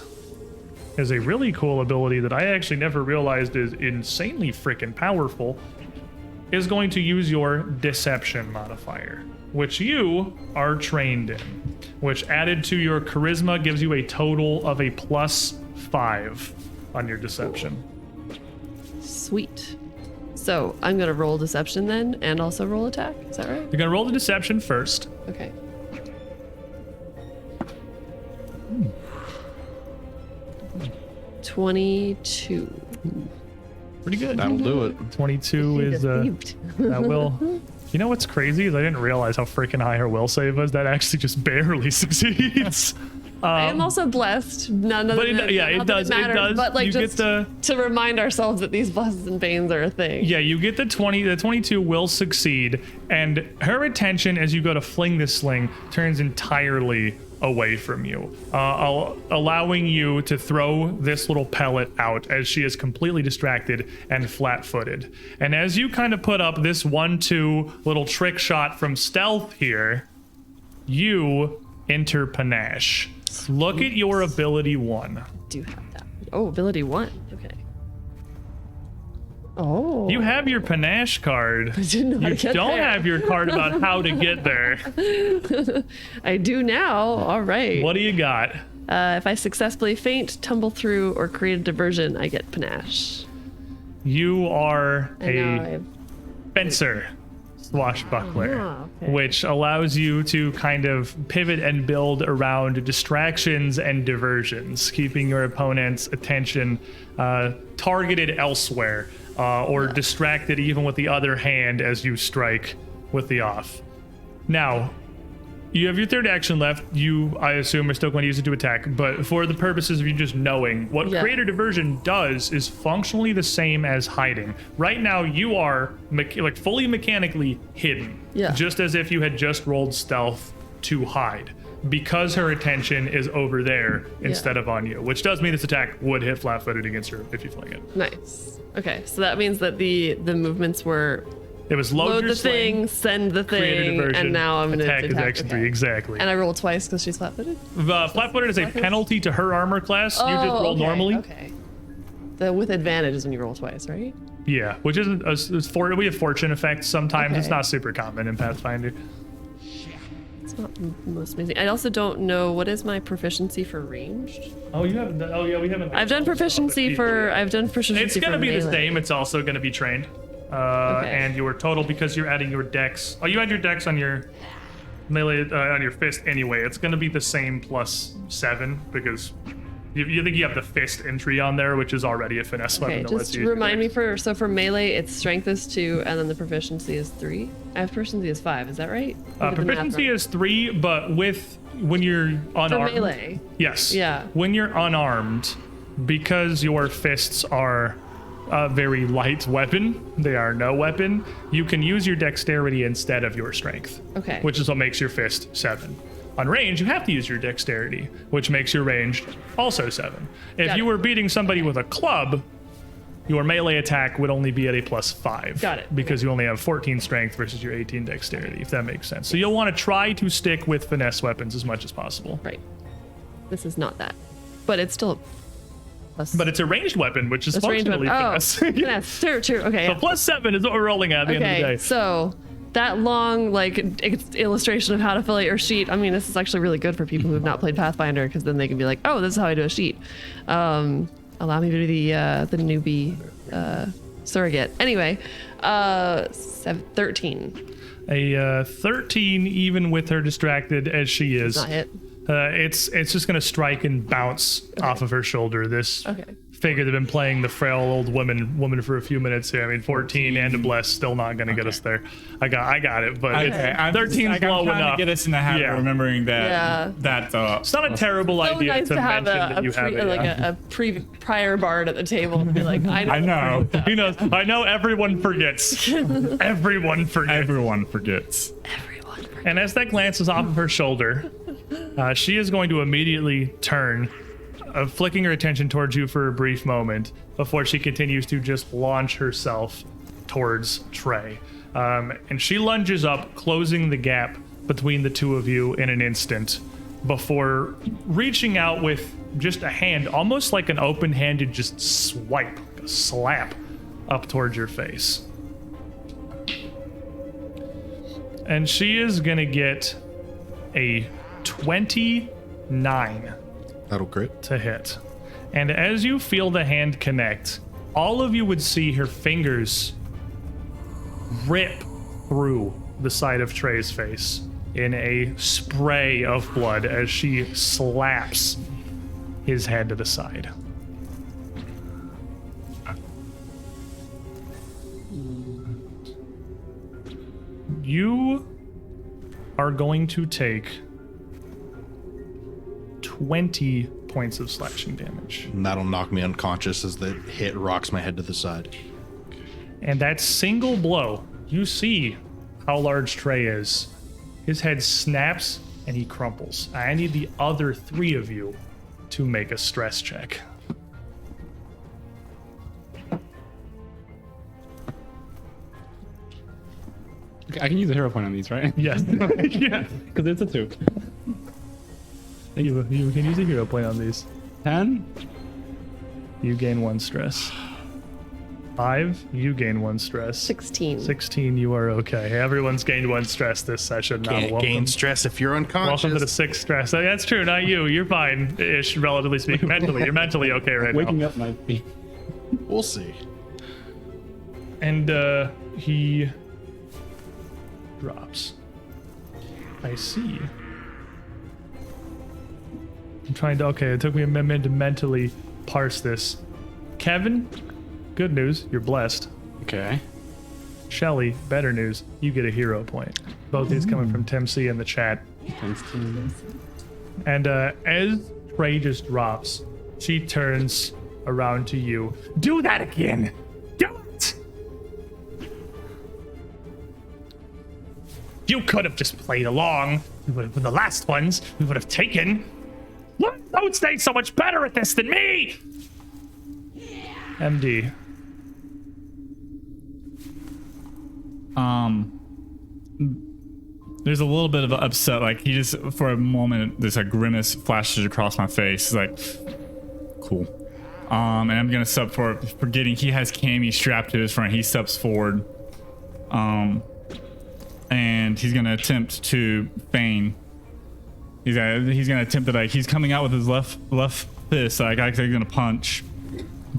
is a really cool ability that I actually never realized is insanely freaking powerful. is going to use your deception modifier, which you are trained in, which added to your charisma gives you a total of a +5 on your deception.
Sweet. So I'm gonna roll deception then, and also roll attack. Is that right?
You're gonna roll the deception first.
Okay. 22.
Pretty good.
That'll do it.
22 is
Deceived.
that will. You know what's crazy is I didn't realize how freaking high her will save was. That actually just barely succeeds.
I am also blessed. None of
but
the,
it does.
matters,
It does.
But like
You
just
get
to remind ourselves that these blessings and banes are a thing.
Yeah, you get the 20. The 22 will succeed, and her attention as you go to fling this sling turns entirely away from you, allowing you to throw this little pellet out as she is completely distracted and flat-footed. And as you kind of put up this 1-2 little trick shot from stealth here, you enter panache. Look at your ability 1.
Do have that. Oh, ability 1. Okay. Oh.
You have your panache card.
I didn't know how
You
to get
don't
there.
have your card about how to get there.
I do now. All right.
What do you got?
If I successfully faint, tumble through, or create a diversion, I get panache.
You are
And now I
a
have
fencer swashbuckler,
Oh, okay.
which allows you to kind of pivot and build around distractions and diversions, keeping your opponent's attention targeted elsewhere or distracted even with the other hand as you strike with the off. Now, you have your third action left. You, I assume, are still going to use it to attack, but for the purposes of you just knowing, what
Yeah.
Creator Diversion does is functionally the same as hiding. Right now, you are like fully mechanically hidden,
Yeah.
just as if you had just rolled stealth to hide, because her attention is over there instead of on you, which does mean this attack would hit flat-footed against her if you fling it.
Nice. Okay, so that means that the movements were
It was
load
your
the
sling,
thing, send the
Creator
thing,
Diversion,
and now I'm gonna
attack
attack.
is action
okay.
3, exactly.
And I roll twice because she's flat-footed.
Flat-footed is a penalty to her armor class. You just roll
okay,
normally.
Okay. The with advantage is when you roll twice, right?
Yeah, which isn't we have fortune effects sometimes. It's
Okay.
not super common in Pathfinder.
It's not most amazing. I also don't know what is my proficiency for ranged.
Oh, you haven't. Oh, yeah, we haven't.
I've done proficiency for. I've done proficiency.
It's gonna
for
be the
melee.
same. It's also gonna be trained.
Okay.
And your total, because you're adding your dex. Oh, you add your dex on your melee on your fist anyway. It's gonna be the same +7 because you think you have the fist entry on there, which is already a finesse weapon.
Okay,
that lets
just
you use your
remind me
dex.
for melee, its strength is 2, and then the proficiency is 3. I have proficiency is 5. Is that right? I did the math
Proficiency
wrong.
is 3, but when you're unarmed.
for melee.
Yes.
Yeah.
When you're unarmed, because your fists are a very light weapon, they are no weapon, you can use your dexterity instead of your strength.
Okay.
Which is what makes your fist 7. On range, you have to use your dexterity, which makes your range also 7. If
Got
you
it.
were beating somebody with a club, your melee attack would only be at a +5.
Got it.
Because you only have 14 strength versus your 18 dexterity, if that makes sense. So you'll want to try to stick with finesse weapons as much as possible.
Right. This is not that, but it's still. Plus,
But it's a ranged weapon, which is
that's range
functionally
weapon. Oh,
finesse.
finesse. True. Okay.
So
yeah.
+7 is what we're rolling at the end of the
Okay,
day.
so that long illustration of how to fill out your sheet. I mean, this is actually really good for people who have not played Pathfinder because then they can be like, "Oh, this is how I do a sheet." Allow me to be the newbie surrogate. Anyway, 13.
A 13, even with her distracted as she is.
Not hit.
It's just gonna strike and bounce off of her shoulder. This
Okay.
figure that been playing the frail old woman for a few minutes here. I mean, 14 and a bless still not gonna get us there. I got it, but it's, 13's low
I'm trying
enough.
to get us in the habit
Yeah.
of remembering that.
Yeah.
It's not a terrible
So
idea
nice
to
to have
mention that you have it. yeah.
a prior bard at the table and be like,
I know.
He knows. I know everyone forgets. Everyone forgets.
Everyone forgets.
And as that glances off of her shoulder, she is going to immediately turn, flicking her attention towards you for a brief moment before she continues to just launch herself towards Trey. And she lunges up, closing the gap between the two of you in an instant before reaching out with just a hand, almost like an open-handed just swipe, a slap up towards your face. And she is gonna get a 29
That'll crit.
to hit. And as you feel the hand connect, all of you would see her fingers rip through the side of Trey's face in a spray of blood as she slaps his head to the side. You are going to take 20 points of slashing damage.
And that'll knock me unconscious as the hit rocks my head to the side.
And that single blow, you see how large Trey is. His head snaps and he crumples. I need the other 3 of you to make a stress check.
Okay, I can use a hero point on these, right?
Yes. Yeah.
Because it's a 2.
You can use a hero point on these.
10?
You gain 1 stress. 5, you gain 1 stress.
16.
16, you are okay. Everyone's gained 1 stress this session. Now,
Can't gain stress if you're unconscious.
welcome to the 6 stress. That's true, not you. You're fine-ish, relatively speaking. Mentally, you're mentally okay right now.
Waking up might be.
We'll see.
And he drops. I see. I'm trying to, okay, it took me a minute to mentally parse this. Kevin, good news, you're blessed.
Okay.
Shelly, better news, you get a hero point. Both these coming from Tim C in the chat.
Thanks, team.
And as Trey just drops, she turns around to you. Do that again! Do it! You could have just played along. We would have been the last ones. We would have taken. Don't stay so much better at this than me! MD.
There's a little bit of an upset. Like he just, for a moment, there's a grimace flashes across my face. He's like, cool. And I'm gonna sub for forgetting he has Cammy strapped to his front. He steps forward. And he's gonna attempt to feign. He's gonna attempt to, like, he's coming out with his left fist. Like he's gonna punch.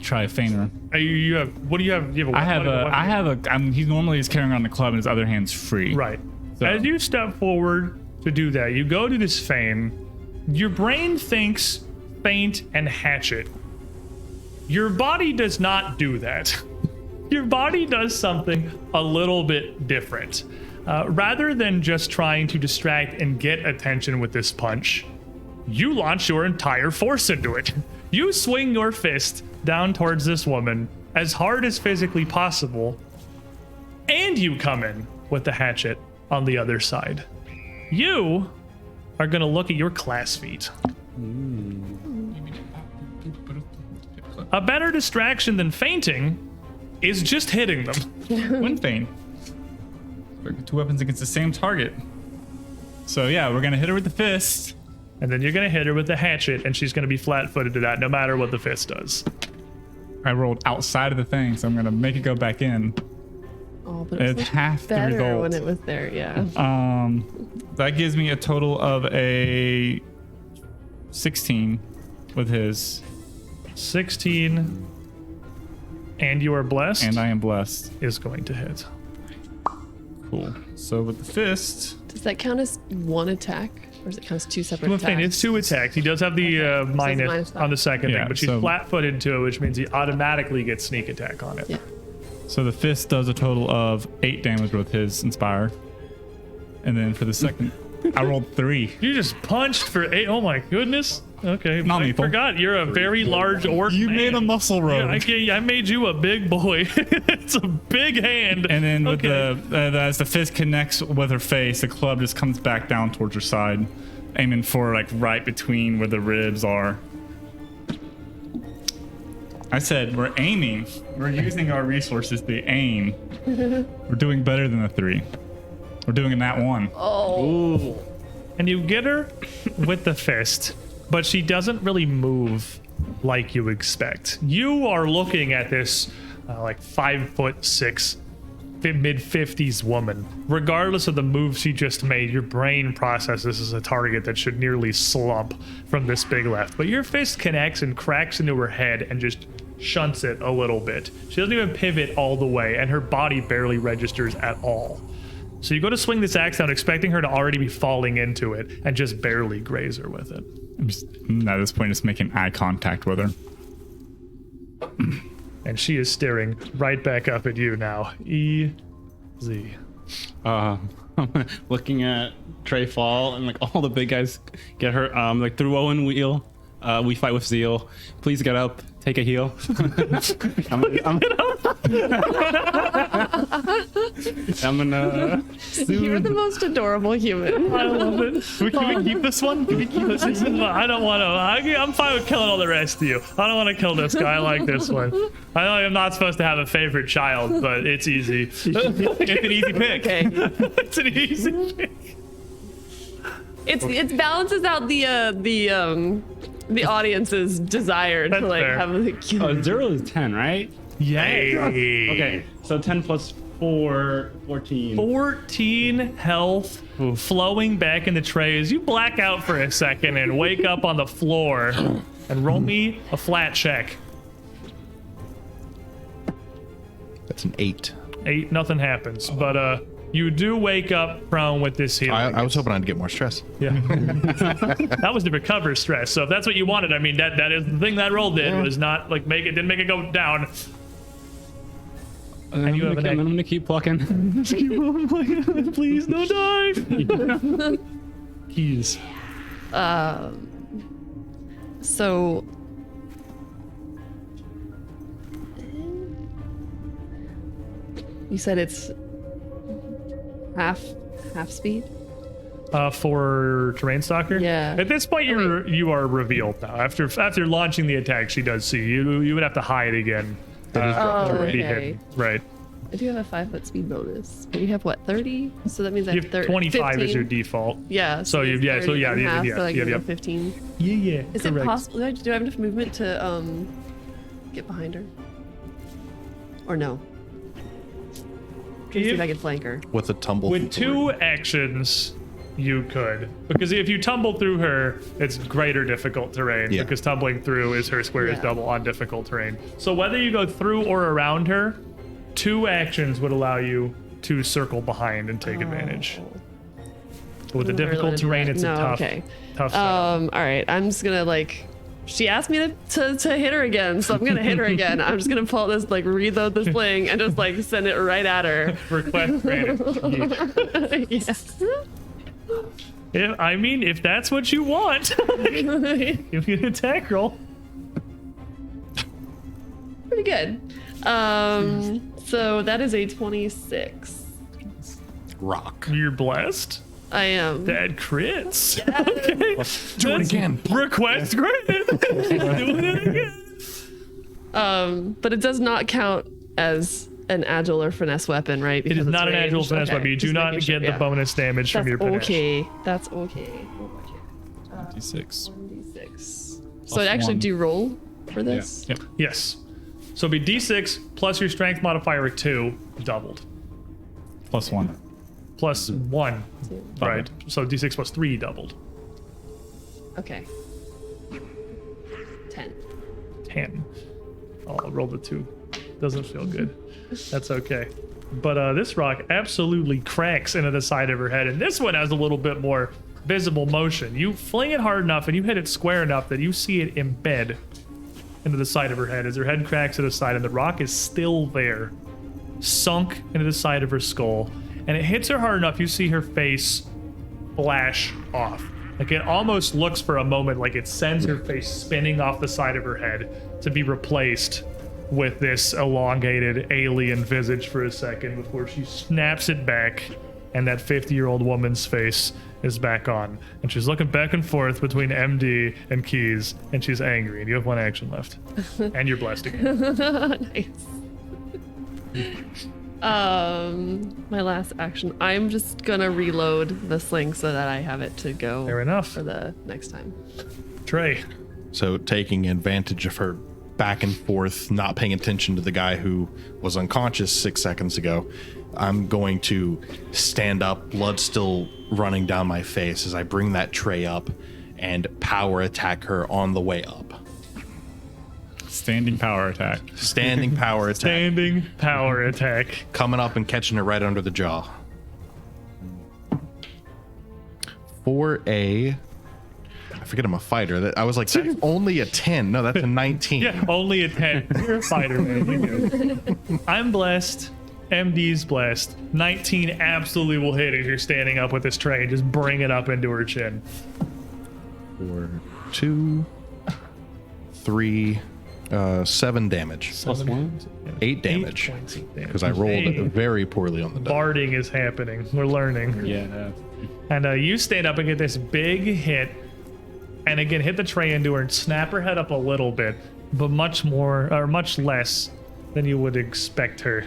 Try a feigner.
You have, what do you have? You have
He normally is carrying on the club and his other hand's free.
Right.
So-
As you step forward to do that, you go to this feign. Your brain thinks feint and hatchet. Your body does not do that. Your body does something a little bit different. Rather than just trying to distract and get attention with this punch, you launch your entire force into it. You swing your fist down towards this woman as hard as physically possible, and you come in with the hatchet on the other side. You are going to look at your class feat. A better distraction than fainting is just hitting them.
One feign. 2 weapons against the same target. So yeah, we're gonna hit her with the fist.
And then you're going to hit her with the hatchet, and she's going to be flat-footed to that no matter what the fist does.
I rolled outside of the thing, so I'm gonna make it go back in.
Oh, but it was
It's
much
half the
better
result.
when it was there, yeah.
That gives me a total of a 16 with his,
16, and you are blessed,
and I am blessed.
is going to hit.
Cool. So with the fist,
Does that count as 1 attack? Or does it count as 2 separate
Well,
attacks?
it's 2 attacks. He does have the minus
minus
on the second
Yeah,
thing, but she's
so-
flat-footed to it, which means he automatically gets sneak attack on it.
Yeah.
so the fist does a total of 8 damage with his inspire. And then for the second, I rolled 3.
You just punched for 8. Oh my goodness. Okay,
Not
I
lethal.
forgot you're a very large orc.
You
man.
made a muscle road.
Yeah, I made you a big boy. It's a big hand.
And then with
Okay.
as the fist connects with her face, the club just comes back down towards her side, aiming for like right between where the ribs are. I said we're aiming. We're using our resources to aim. We're doing better than a 3. We're doing that 1.
Oh,
And you get her with the fist, but she doesn't really move like you expect. You are looking at this like 5'6" mid-50s woman. Regardless of the move she just made, your brain processes this as a target that should nearly slump from this big left. But your fist connects and cracks into her head and just shunts it a little bit. She doesn't even pivot all the way, and her body barely registers at all. So you go to swing this axe down, expecting her to already be falling into it, and just barely graze her with it.
I'm just, at this point, just making eye contact with her.
And she is staring right back up at you now. Easy.
Looking at Trey fall, and like all the big guys get hurt. Like through Owen wheel, we fight with zeal. Please get up, take a heal. I'm gonna.
You're the most adorable human.
I love it. Can we keep this one? Can we keep this? I don't want to. I'm fine with killing all the rest of you. I don't want to kill this guy. I like this one. I know I'm not supposed to have a favorite child, but it's easy. It's an easy pick.
Okay.
It's an easy pick.
It balances out the audience's desire
That's
to like
fair.
have a cute.
0 is 10, right?
Yay.
Okay, so 10 plus 4, 14.
14 health flowing back in the trays. You black out for a second and wake up on the floor and roll me a flat check.
That's an 8.
8, nothing happens. But you do wake up prone with this healing.
I was hoping I'd get more stress.
Yeah. That was to recover stress. So if that's what you wanted, I mean, that is the thing that roll did, was not like didn't make it go down.
And
you have an
I'm gonna keep plucking.
Please, no die. Keys.
So. You said it's half speed.
For Terrain Stalker?
Yeah.
At this point, you are revealed now. After launching the attack, she does see you. You would have to hide again.
Oh,
to be
okay.
hidden. Right.
I do have a 5-foot speed bonus. But you have what, 30? So that means I
You
have
have
30.
25
15.
as your default.
Yeah.
So you-
it's
yeah, so
30
yeah,
and
yeah,
half,
yeah,
so like
yeah,
you know,
yeah.
15.
Yeah.
Is it possible? Do I have enough movement to get behind her? Or no? Can see if I can flank her.
With a tumble.
With 2 actions, you could. Because if you tumble through her, it's greater difficult terrain.
Yeah.
Because tumbling through is her square is
Yeah.
double on difficult terrain. So whether you go through or around her, 2 actions would allow you to circle behind and take advantage. But with the
I don't really
difficult
wanna do
terrain,
that.
it's
No,
a tough,
okay.
tough setup.
All right. I'm just gonna like. She asked me to hit her again, so I'm gonna hit her again. I'm just gonna pull this, like, reload the sling and just like send it right at her.
Request granted.
Yes.
I mean, if that's what you want, give me an attack roll.
Pretty good. So that is a 26.
Rock.
You're blessed.
I am.
That crits. Okay.
Do it
That's
again.
Request granted. Doing it again.
But it does not count as an agile or finesse weapon, right?
It is
Because it's
not an agile
ranged?
finesse
Okay,
weapon. You do
just
not
making
get
sure,
the
yeah.
bonus damage from
That's
your panache.
okay. That's okay.
D6.
1d6. So
Plus
I actually
1.
do roll for this?
Yep.
Yes. So it'd be D6 plus your strength modifier of 2, doubled.
Plus 1.
Plus 1. Right. So D6 plus 3, doubled.
Okay. 10.
10. Oh, I'll roll the 2. Doesn't feel good. That's okay. But this rock absolutely cracks into the side of her head, and this one has a little bit more visible motion. You fling it hard enough and you hit it square enough that you see it embed into the side of her head as her head cracks to the side, and the rock is still there, sunk into the side of her skull. And it hits her hard enough, you see her face flash off. Like, it almost looks for a moment like it sends her face spinning off the side of her head to be replaced with this elongated alien visage for a second before she snaps it back, and that 50-year-old woman's face is back on. And she's looking back and forth between MD and Keys, and she's angry, and you have 1 action left. And you're blessed again.
Nice. My last action. I'm just gonna reload the sling so that I have it to go
Fair enough.
for the next time.
Trey.
So taking advantage of her back and forth, not paying attention to the guy who was unconscious 6 seconds ago, I'm going to stand up, blood still running down my face as I bring that tray up and power attack her on the way up.
Standing power attack.
Standing power attack.
Standing power attack.
Coming up and catching her right under the jaw. For a... I forget I'm a fighter. I was like, that's only a 10. No, that's a 19.
Yeah, only a 10. You're a fighter, man. You're good. I'm blessed. MD's blessed. 19 absolutely will hit if you're standing up with this tray and just bring it up into her chin.
4, 2, 3, 7 damage.
Plus 1.
8 damage.
8 points of damage.
Because I rolled
Hey,
very poorly on the die.
Barding is happening. We're learning.
Yeah.
And you stand up and get this big hit. And again, hit the tray into her and snap her head up a little bit, but much less than you would expect her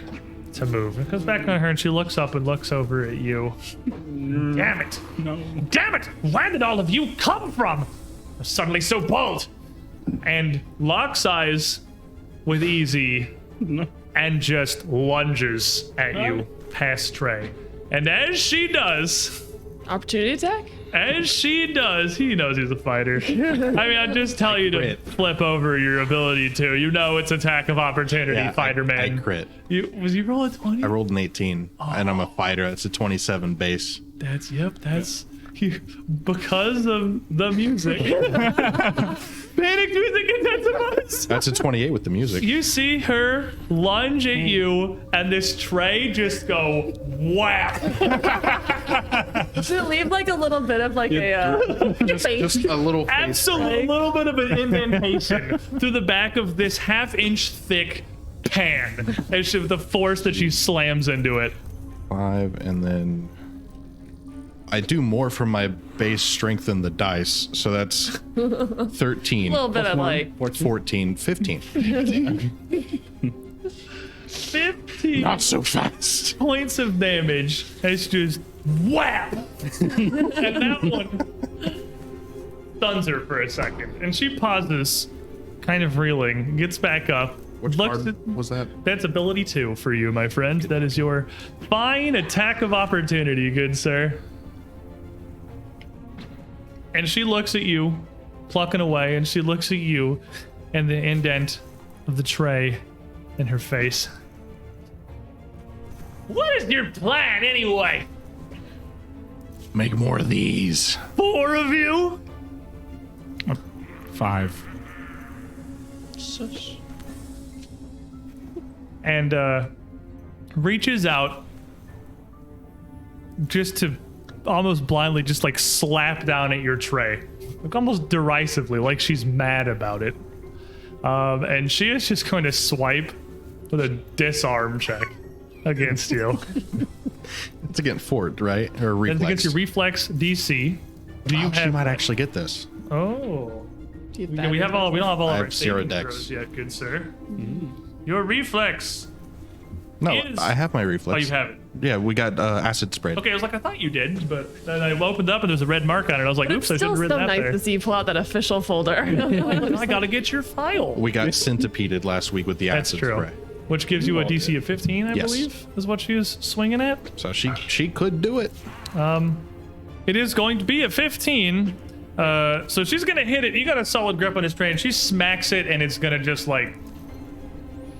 to move. It comes back on her and she looks up and looks over at you. Damn it!
No.
Damn it! Where did all of you come from? I'm suddenly so bold. And locks eyes with Easy
No.
and just lunges at you past Trey. And as she does,
Opportunity attack?
he knows he's a fighter. I mean, I just tell you to
Crit.
flip over your ability to. You know it's attack of opportunity, fighter
I
man.
crit.
Was you roll a 20?
I rolled an 18, and I'm a fighter. That's a 27 base.
That's you, because of the music. Panic music intensifies.
That's a 28 with the music.
You see her lunge at you, and this tray just go whap.
Does it leave like a little bit of like a face?
Just a little face.
Absolutely, a little bit of an indentation through the back of this half-inch thick pan, as she, the force that she slams into it.
5, and then I do more from my base strength than the dice, so that's 13.
A little bit of like
14, 15.
15
Not so fast.
points of damage. It's just whap, and that one stuns her for a second, and she pauses, kind of reeling, gets back up.
Which
looks
card
at-
was that?
That's ability 2 for you, my friend. That is your fine attack of opportunity, good sir. And she looks at you, plucking away, and she looks at you and the indent of the tray in her face. What is your plan, anyway?
Make more of these.
4 of you?
5.
And reaches out just to almost blindly just like slap down at your tray, like almost derisively, like she's mad about it. And she is just going to swipe with a disarm check against you.
It's against fort, right? Or reflex.
That's against your reflex DC. Do you
She
have?
might actually get this.
Oh, yeah, we have all. We don't have all
I
of our
have 0
saving
dex.
throws yet, good sir. Your reflex.
No,
Is-
I have my reflex.
Oh, you have it.
Yeah, we got acid sprayed.
Okay, I was like, I thought you did, but then I opened up and there's a red mark on it. I was like, oops, I
It's still
shouldn't
so
have written
nice
that
to see you pull out that official folder.
there. I gotta get your file.
We got centipeded last week with the
That's
acid
true.
spray.
Which gives you a DC of 15, I
Yes.
believe, is what she was swinging at.
So she could do it.
It is going to be a 15. So she's gonna hit it. You got a solid grip on this tray, and she smacks it, and it's gonna just like,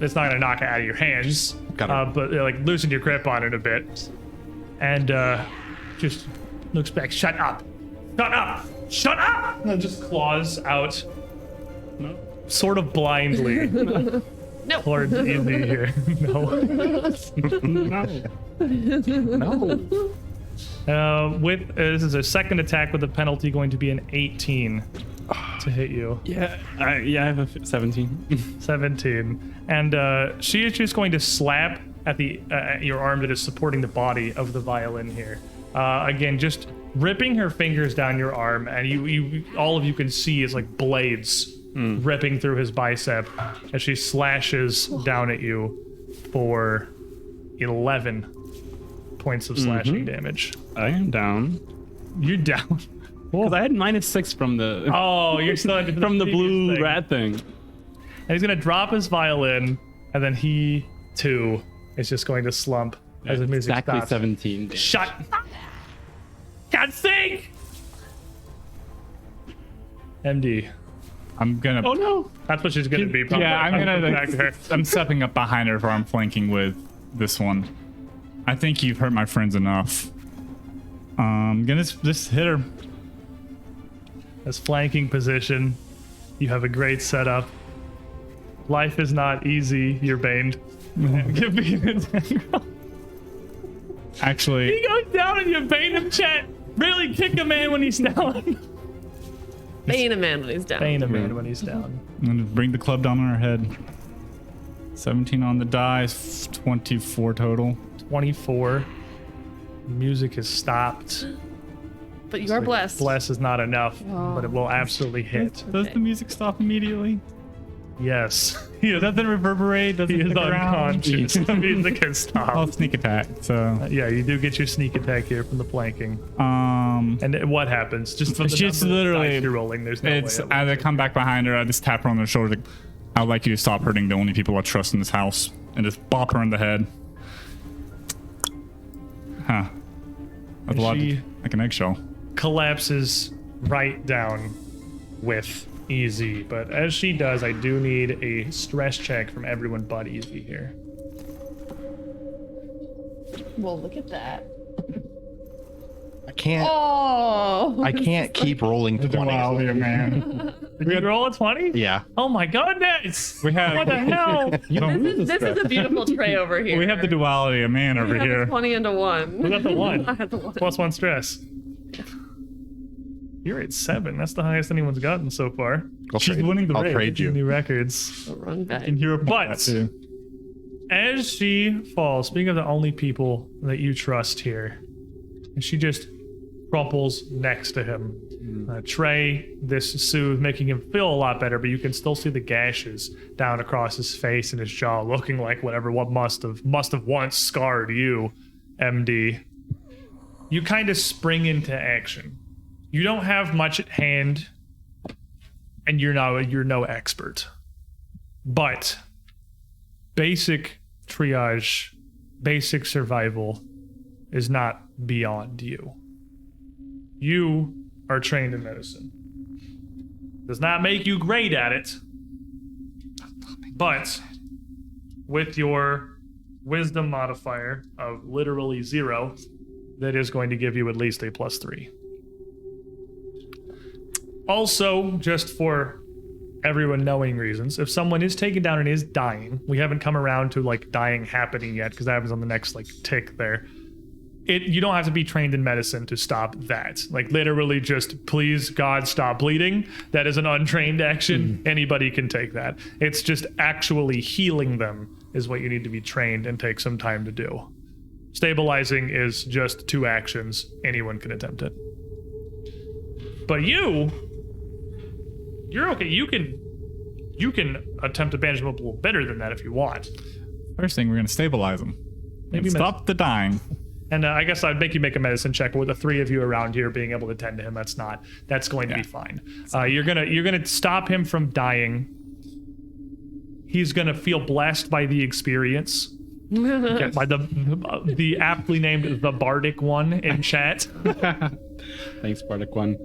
it's not gonna knock it out of your hands,
Got it.
but like loosen your grip on it a bit, and just looks back. Shut up! Shut up! Shut up! And then just claws out, sort of blindly.
No.
Towards Izzy here. No. With this is a second attack with a penalty going to be an 18 to hit you.
Yeah, I have a 17.
17, and she is just going to slap at the your arm that is supporting the body of the violin here. Again, just ripping her fingers down your arm, and you all of you can see is like blades ripping through his bicep as she slashes down at you for 11 points of slashing damage.
I am down.
You're down.
Because I had -6 from the
Oh, you're still at
from the
previous
blue
thing.
rat thing.
And he's gonna drop his violin, and then he too is just going to slump as the music
Exactly
stops.
17. damage.
Shut. Can't sing. MD.
I'm gonna.
Oh no!
That's what she's gonna be. Probably.
Yeah, I'm gonna.
back to her.
I'm stepping up behind her, for I'm flanking with this one. I think you've hurt my friends enough. Gonna just hit her.
As flanking position, you have a great setup. Life is not easy. You're baned. Give me an attack.
Actually,
He goes down and you bane him, chat. Really kick a man when he's down.
Bane a man when he's down.
Bane a man when he's down.
I'm gonna bring the club down on her head. 17 on the dice, 24 total.
24. Music has stopped.
But you are blessed.
Bless is not enough, but it will absolutely hit.
Does the music stop immediately?
Yes. He is,
Doesn't reverberate? Doesn't
he is
stick around?
unconscious. The music has
I'll
stopped.
sneak attack. So,
Yeah, you do get your sneak attack here from the flanking.
um,
And what happens? Just from the
She's
number of
literally-
dice you're rolling, there's no
it's
way.
as I come back behind her, I just tap her on the shoulder. I'd like you to stop hurting the only people I trust in this house, and just bop her in the head. Huh? That's a lot,
she-
like an eggshell.
Collapses right down with Easy, but as she does, I do need a stress check from everyone but Easy here.
Well, look at that.
I can't.
Oh.
I can't keep rolling 20s.
man.
Did you roll a 20?
Yeah.
Oh my goodness!
We have
What the hell?
This is a beautiful tray over here.
we have the duality of man over
We have
here.
20 into 1.
We got the one.
I had the 1.
Plus 1 stress. You're at 7. That's the highest anyone's gotten so far.
She's winning the
I'll
race.
trade you.
New records.
Wrong
In
bag.
Europe,
But-
too.
As she falls, speaking of the only people that you trust here, and she just crumples next to him. Trey, this soothe, making him feel a lot better, but you can still see the gashes down across his face and his jaw, looking like what must have once scarred you, MD. You kind of spring into action. You don't have much at hand, and you're no expert, but basic triage, basic survival is not beyond you. You are trained in medicine. Does not make you great at it, but with your wisdom modifier of literally 0, that is going to give you at least a +3. Also, just for everyone knowing reasons, if someone is taken down and is dying, we haven't come around to like dying happening yet because that happens on the next like tick there. You don't have to be trained in medicine to stop that. Like literally just please God stop bleeding. That is an untrained action. Anybody can take that. It's just actually healing them is what you need to be trained and take some time to do. Stabilizing is just 2 actions. Anyone can attempt it. But you're okay. You can attempt to bandage him up a little better than that if you want.
First thing, we're gonna stabilize him.
Maybe
Stop the dying.
And I guess I'd make you make a medicine check, but with the 3 of you around here being able to tend to him, that's going to be fine. You're gonna stop him from dying. He's gonna feel blessed by the experience. By the aptly named the Bardic one in chat.
Thanks, Bardic One.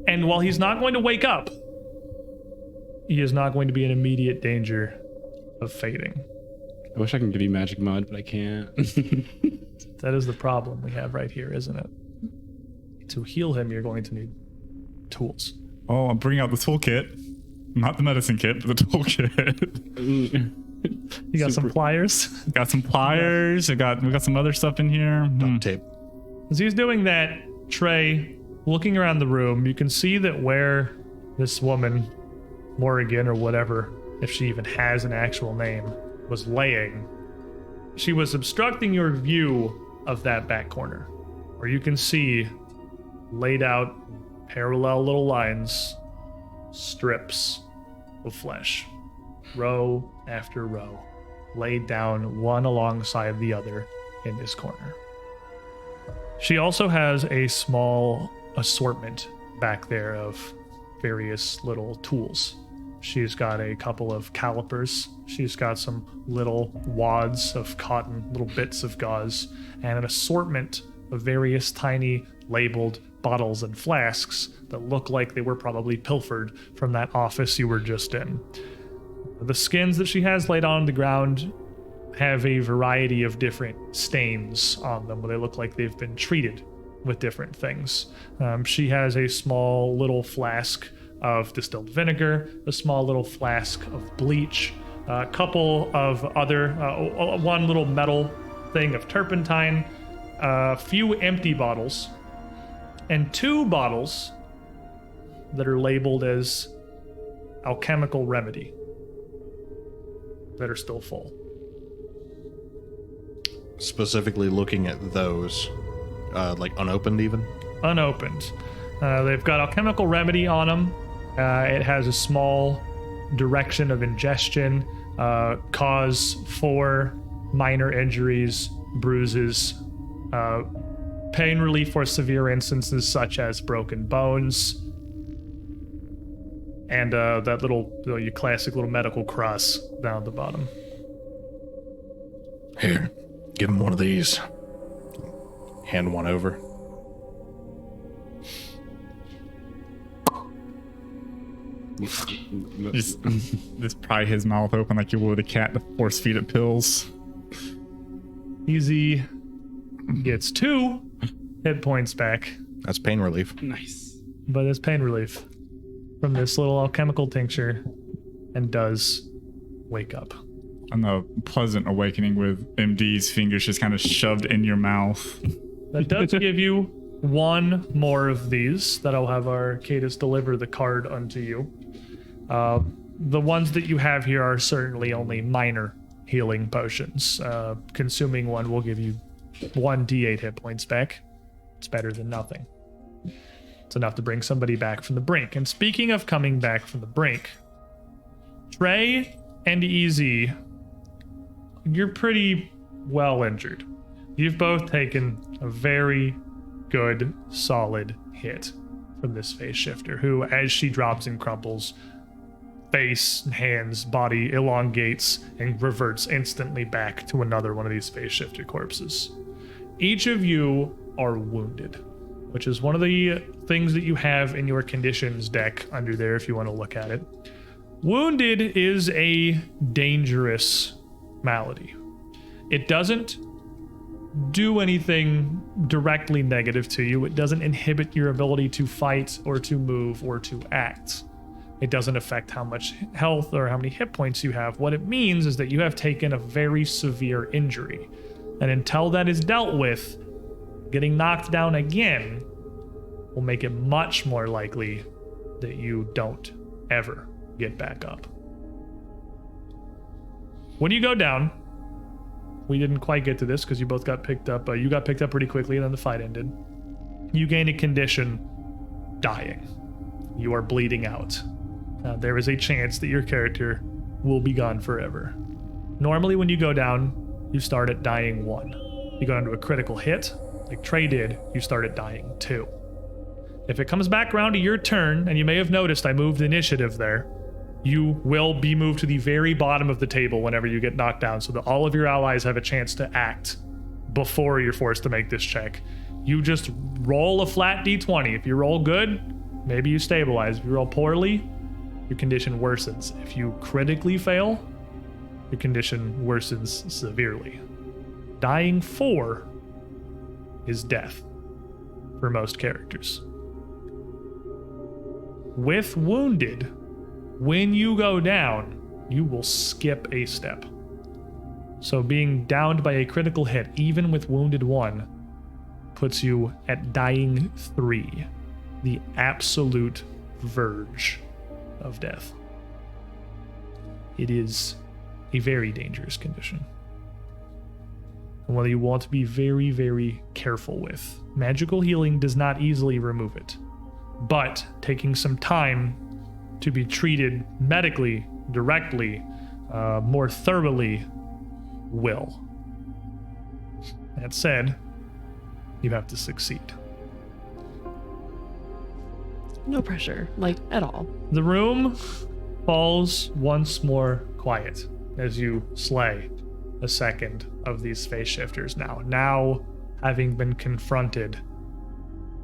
And while he's not going to wake up, he is not going to be in immediate danger of fading.
I wish I could give you magic mud, but I can't.
That is the problem we have right here, isn't it? To heal him, you're going to need tools.
Oh, I'm bringing out the toolkit. Not the medicine kit, but the toolkit.
You got some pliers?
Got some pliers. We got some other stuff in here.
Tape.
As he's doing that, Trey, looking around the room, you can see that where this woman, Morrigan or whatever, if she even has an actual name, was laying, she was obstructing your view of that back corner, where you can see laid out parallel little lines, strips of flesh, row after row, laid down one alongside the other in this corner. She also has a small assortment back there of various little tools She's got a couple of calipers. She's got some little wads of cotton, little bits of gauze, and an assortment of various tiny labeled bottles and flasks that look like they were probably pilfered from that office you were just in. The skins that she has laid on the ground have a variety of different stains on them where they look like they've been treated with different things. She has a small little flask of distilled vinegar, a small little flask of bleach, a couple of other, one little metal thing of turpentine, a few empty bottles, and 2 bottles that are labeled as alchemical remedy that are still full.
Specifically looking at those, like unopened even?
Unopened. They've got alchemical remedy on them. It has a small direction of ingestion, cause for minor injuries, bruises, pain relief for severe instances such as broken bones, and that little, your classic little medical cross down at the bottom.
Here, give him one of these. Hand one over.
Just pry his mouth open like you would a cat to force feed it pills.
Easy gets 2 hit points back,
That's pain relief.
Nice.
but it's pain relief from this little alchemical tincture and does wake up.
And a pleasant awakening with MD's fingers just kind of shoved in your mouth.
That does give you 1 more of these that I'll have our Cadus deliver the card unto you. The ones that you have here are certainly only minor healing potions. Consuming one will give you 1 d8 hit points back. It's better than nothing. It's enough to bring somebody back from the brink. And speaking of coming back from the brink, Trey and Easy, you're pretty well injured. You've both taken a very good, solid hit from this face shifter, who, as she drops and crumples, face, hands, body elongates and reverts instantly back to another one of these face shifter corpses. Each of you are wounded, which is one of the things that you have in your conditions deck under there if you want to look at it. Wounded is a dangerous malady. It doesn't do anything directly negative to you. It doesn't inhibit your ability to fight or to move or to act. It doesn't affect how much health or how many hit points you have. What it means is that you have taken a very severe injury. And until that is dealt with, getting knocked down again will make it much more likely that you don't ever get back up. When you go down, we didn't quite get to this because you both got picked up. You got picked up pretty quickly and then the fight ended. You gain a condition, dying. You are bleeding out. There is a chance that your character will be gone forever. Normally when you go down, you start at dying 1. You go into a critical hit, like Trey did, you start at dying 2. If it comes back around to your turn, and you may have noticed I moved initiative there, you will be moved to the very bottom of the table whenever you get knocked down so that all of your allies have a chance to act before you're forced to make this check. You just roll a flat d20. If you roll good, maybe you stabilize. If you roll poorly, your condition worsens. If you critically fail, your condition worsens severely. Dying 4 is death for most characters. With wounded, when you go down, you will skip a step. So being downed by a critical hit, even with wounded 1, puts you at dying 3, the absolute verge of death. It is a very dangerous condition, and one you want to be very, very careful with. Magical healing does not easily remove it, but taking some time to be treated medically, directly, more thoroughly, will. That said, you have to succeed.
No pressure, like, at all.
The room falls once more quiet as you slay a second of these face shifters now having been confronted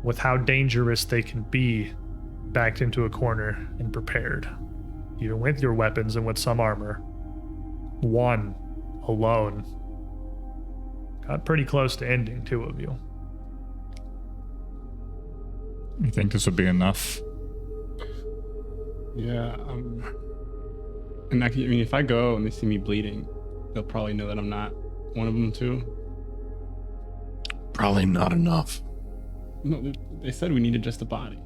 with how dangerous they can be, backed into a corner and prepared, even with your weapons and with some armor. One alone got pretty close to ending two of you.
You think this would be enough?
Yeah. And I mean, if I go and they see me bleeding, they'll probably know that I'm not one of them too.
Probably not enough.
No, they said we needed just a body.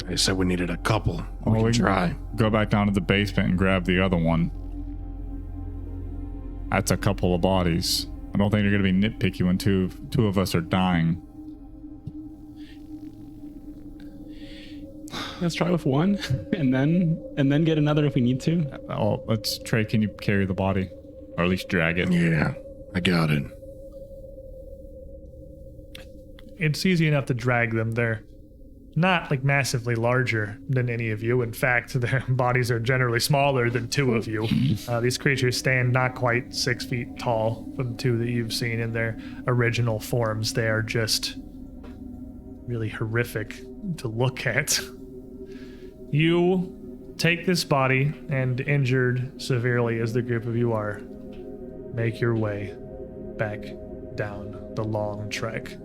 They said we needed a couple. We
Well,
can try.
Go back down to the basement and grab the other one. That's a couple of bodies. I don't think they're going to be nitpicky when two of us are dying.
Let's try with one, and then get another if we need to.
Oh, Trey, can you carry the body? Or at least drag it?
Yeah, I got it.
It's easy enough to drag them. They're not like massively larger than any of you. In fact, their bodies are generally smaller than two of you. These creatures stand not quite 6 feet tall from the two that you've seen in their original forms. They are just really horrific to look at. You take this body, and injured severely as the group of you are, make your way back down the long trek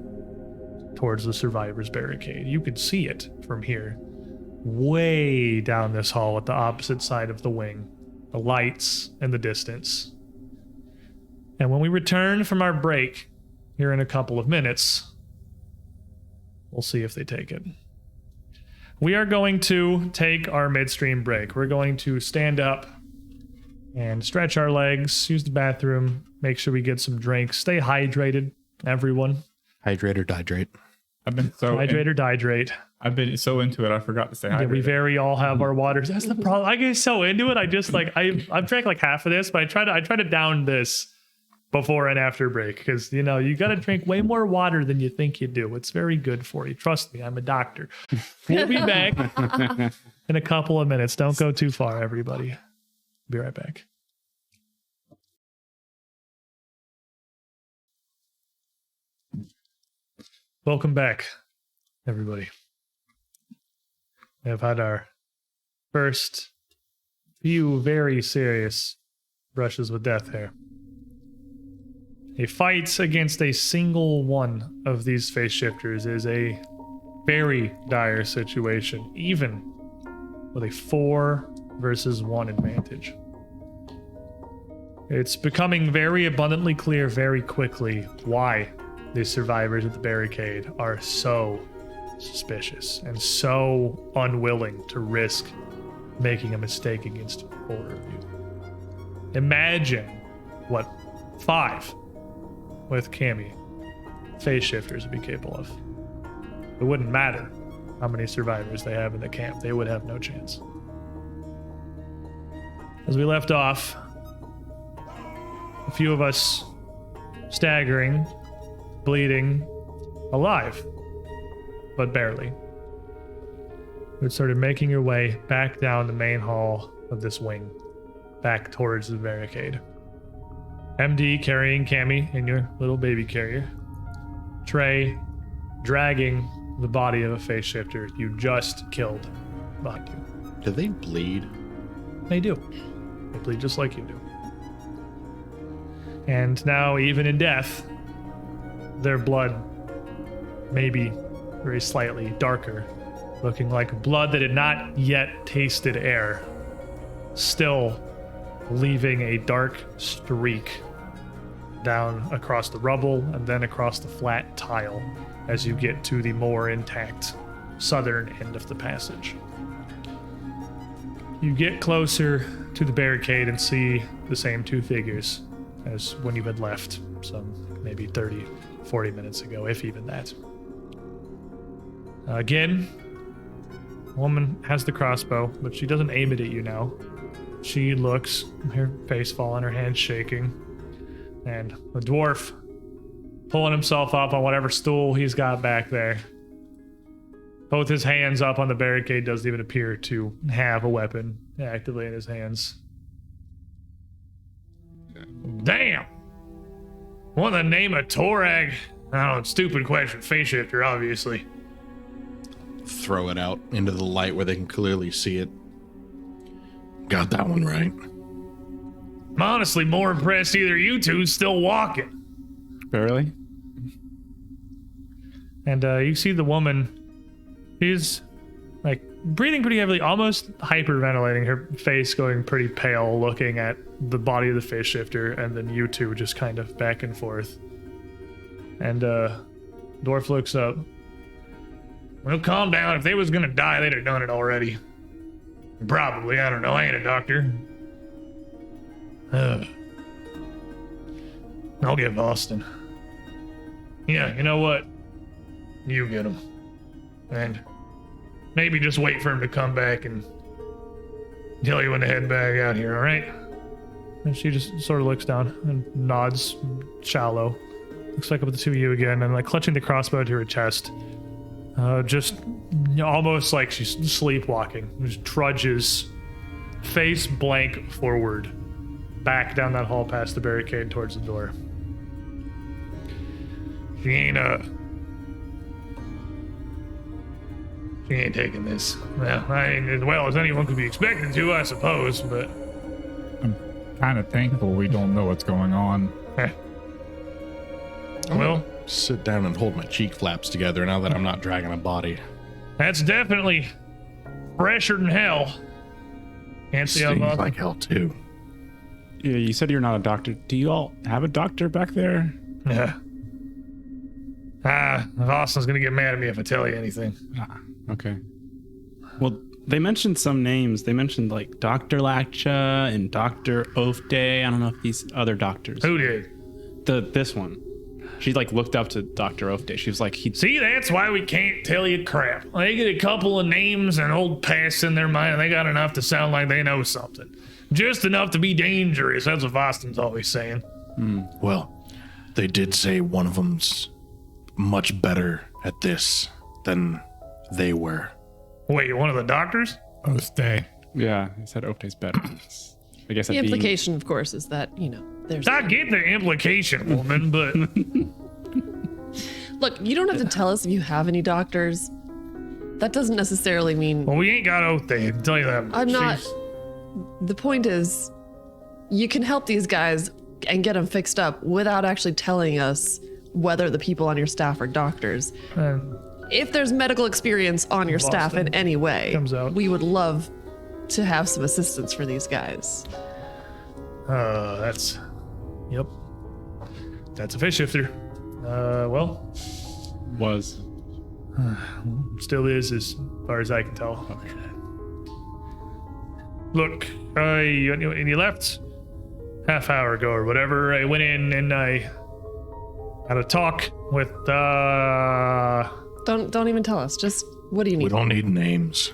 towards the survivor's barricade. You could see it from here, way down this hall at the opposite side of the wing, the lights in the distance. And when we return from our break here in a couple of minutes, we'll see if they take it. We are going to take our midstream break. We're going to stand up and stretch our legs, use the bathroom, make sure we get some drinks, stay hydrated, everyone.
Hydrate or dihydrate.
I've been so
Hydrate or dihydrate.
I've been so into it, I forgot to say
Yeah, we all have our waters. That's the problem. I get so into it. I just I've drank like half of this, but I try to down this before and after break, because you got to drink way more water than you think you do. It's very good for you. Trust me, I'm a doctor. We'll be back in a couple of minutes. Don't go too far, everybody. Be right back. Welcome back, everybody. We have had our first few very serious brushes with death here. A fight against a single one of these face shifters is a very dire situation, even with a 4 versus 1 advantage. It's becoming very abundantly clear very quickly why the survivors at the barricade are so suspicious and so unwilling to risk making a mistake against 4 of you. Imagine what 5 with Cammy face shifters would be capable of. It wouldn't matter how many survivors they have in the camp. They would have no chance. As we left off, a few of us staggering, bleeding, alive, but barely. We started making your way back down the main hall of this wing, back towards the barricade. MD carrying Cammy in your little baby carrier. Trey dragging the body of a face shifter you just killed behind you.
Do they bleed?
They do. They bleed just like you do. And now, even in death, their blood may be very slightly darker, looking like blood that had not yet tasted air, still leaving a dark streak down across the rubble and then across the flat tile as you get to the more intact southern end of the passage. You get closer to the barricade and see the same 2 figures as when you had left some maybe 30, 40 minutes ago, if even that. Again, a woman has the crossbow, but she doesn't aim it at you now. She looks, her face falling, her hands shaking, and the dwarf pulling himself up on whatever stool he's got back there. Both his hands up on the barricade, doesn't even appear to have a weapon. actively in his hands. Damn! What the name of Torag? I don't know, stupid question. Face shifter, obviously.
Throw it out into the light where they can clearly see it. Got that one right.
I'm honestly more impressed either you two still walking.
Barely.
And you see the woman. She's like breathing pretty heavily, almost hyperventilating, her face going pretty pale, looking at the body of the face shifter, and then you two just kind of back and forth. And Dwarf looks up. Well, calm down. If they was gonna die, they'd have done it already. Probably. I don't know. I ain't a doctor. I'll get Boston. Yeah, you know what? You get him. And maybe just wait for him to come back and tell you when to head back out here, all right? And she just sort of looks down and nods shallow. Looks like up at the two of you again and like clutching the crossbow to her chest. Just almost like she's sleepwalking. Just trudges face blank forward, back down that hall past the barricade towards the door. She ain't taking this. Well, as well as anyone could be expected to, I suppose, but...
I'm kind of thankful we don't know what's going on.
Well...
Sit down and hold my cheek flaps together now that I'm not dragging a body.
That's definitely fresher than hell. Can't see how
Stings
much.
like hell, too.
Yeah, you said you're not a doctor. Do you all have a doctor back there?
Yeah. Austin's gonna get mad at me if I tell you anything.
Okay. Well, they mentioned some names. They mentioned like Dr. Laccha and Dr. Ofday. I don't know if these other doctors.
Who did?
This one. She like looked up to Dr. Ofday. She was like,
See, that's why we can't tell you crap. They get a couple of names and old pasts in their mind, and they got enough to sound like they know something. Just enough to be dangerous. That's what Boston's always saying.
Well, they did say one of them's much better at this than they were.
Wait, one of the doctors?
Oh, stay.
yeah, he said Ofday's better. I guess
The
that'd be-
implication, of course, is that, you know, there's...
I get the implication, woman, but
Look, you don't have to tell us if you have any doctors. That doesn't necessarily mean...
well, we ain't got Oathday, I can tell you that.
I'm not...
She's-
The point is, you can help these guys and get them fixed up without actually telling us whether the people on your staff are doctors. If there's medical experience on your staff in
Boston
any way,
comes out.
we would love to have some assistance for these guys.
That's... Yep. That's a fish shifter. Well,
was.
still is as far as I can tell. Look, when you left half hour ago or whatever, I went in and I had a talk with,
Don't even tell us. Just, what do you
We
need?
don't need names.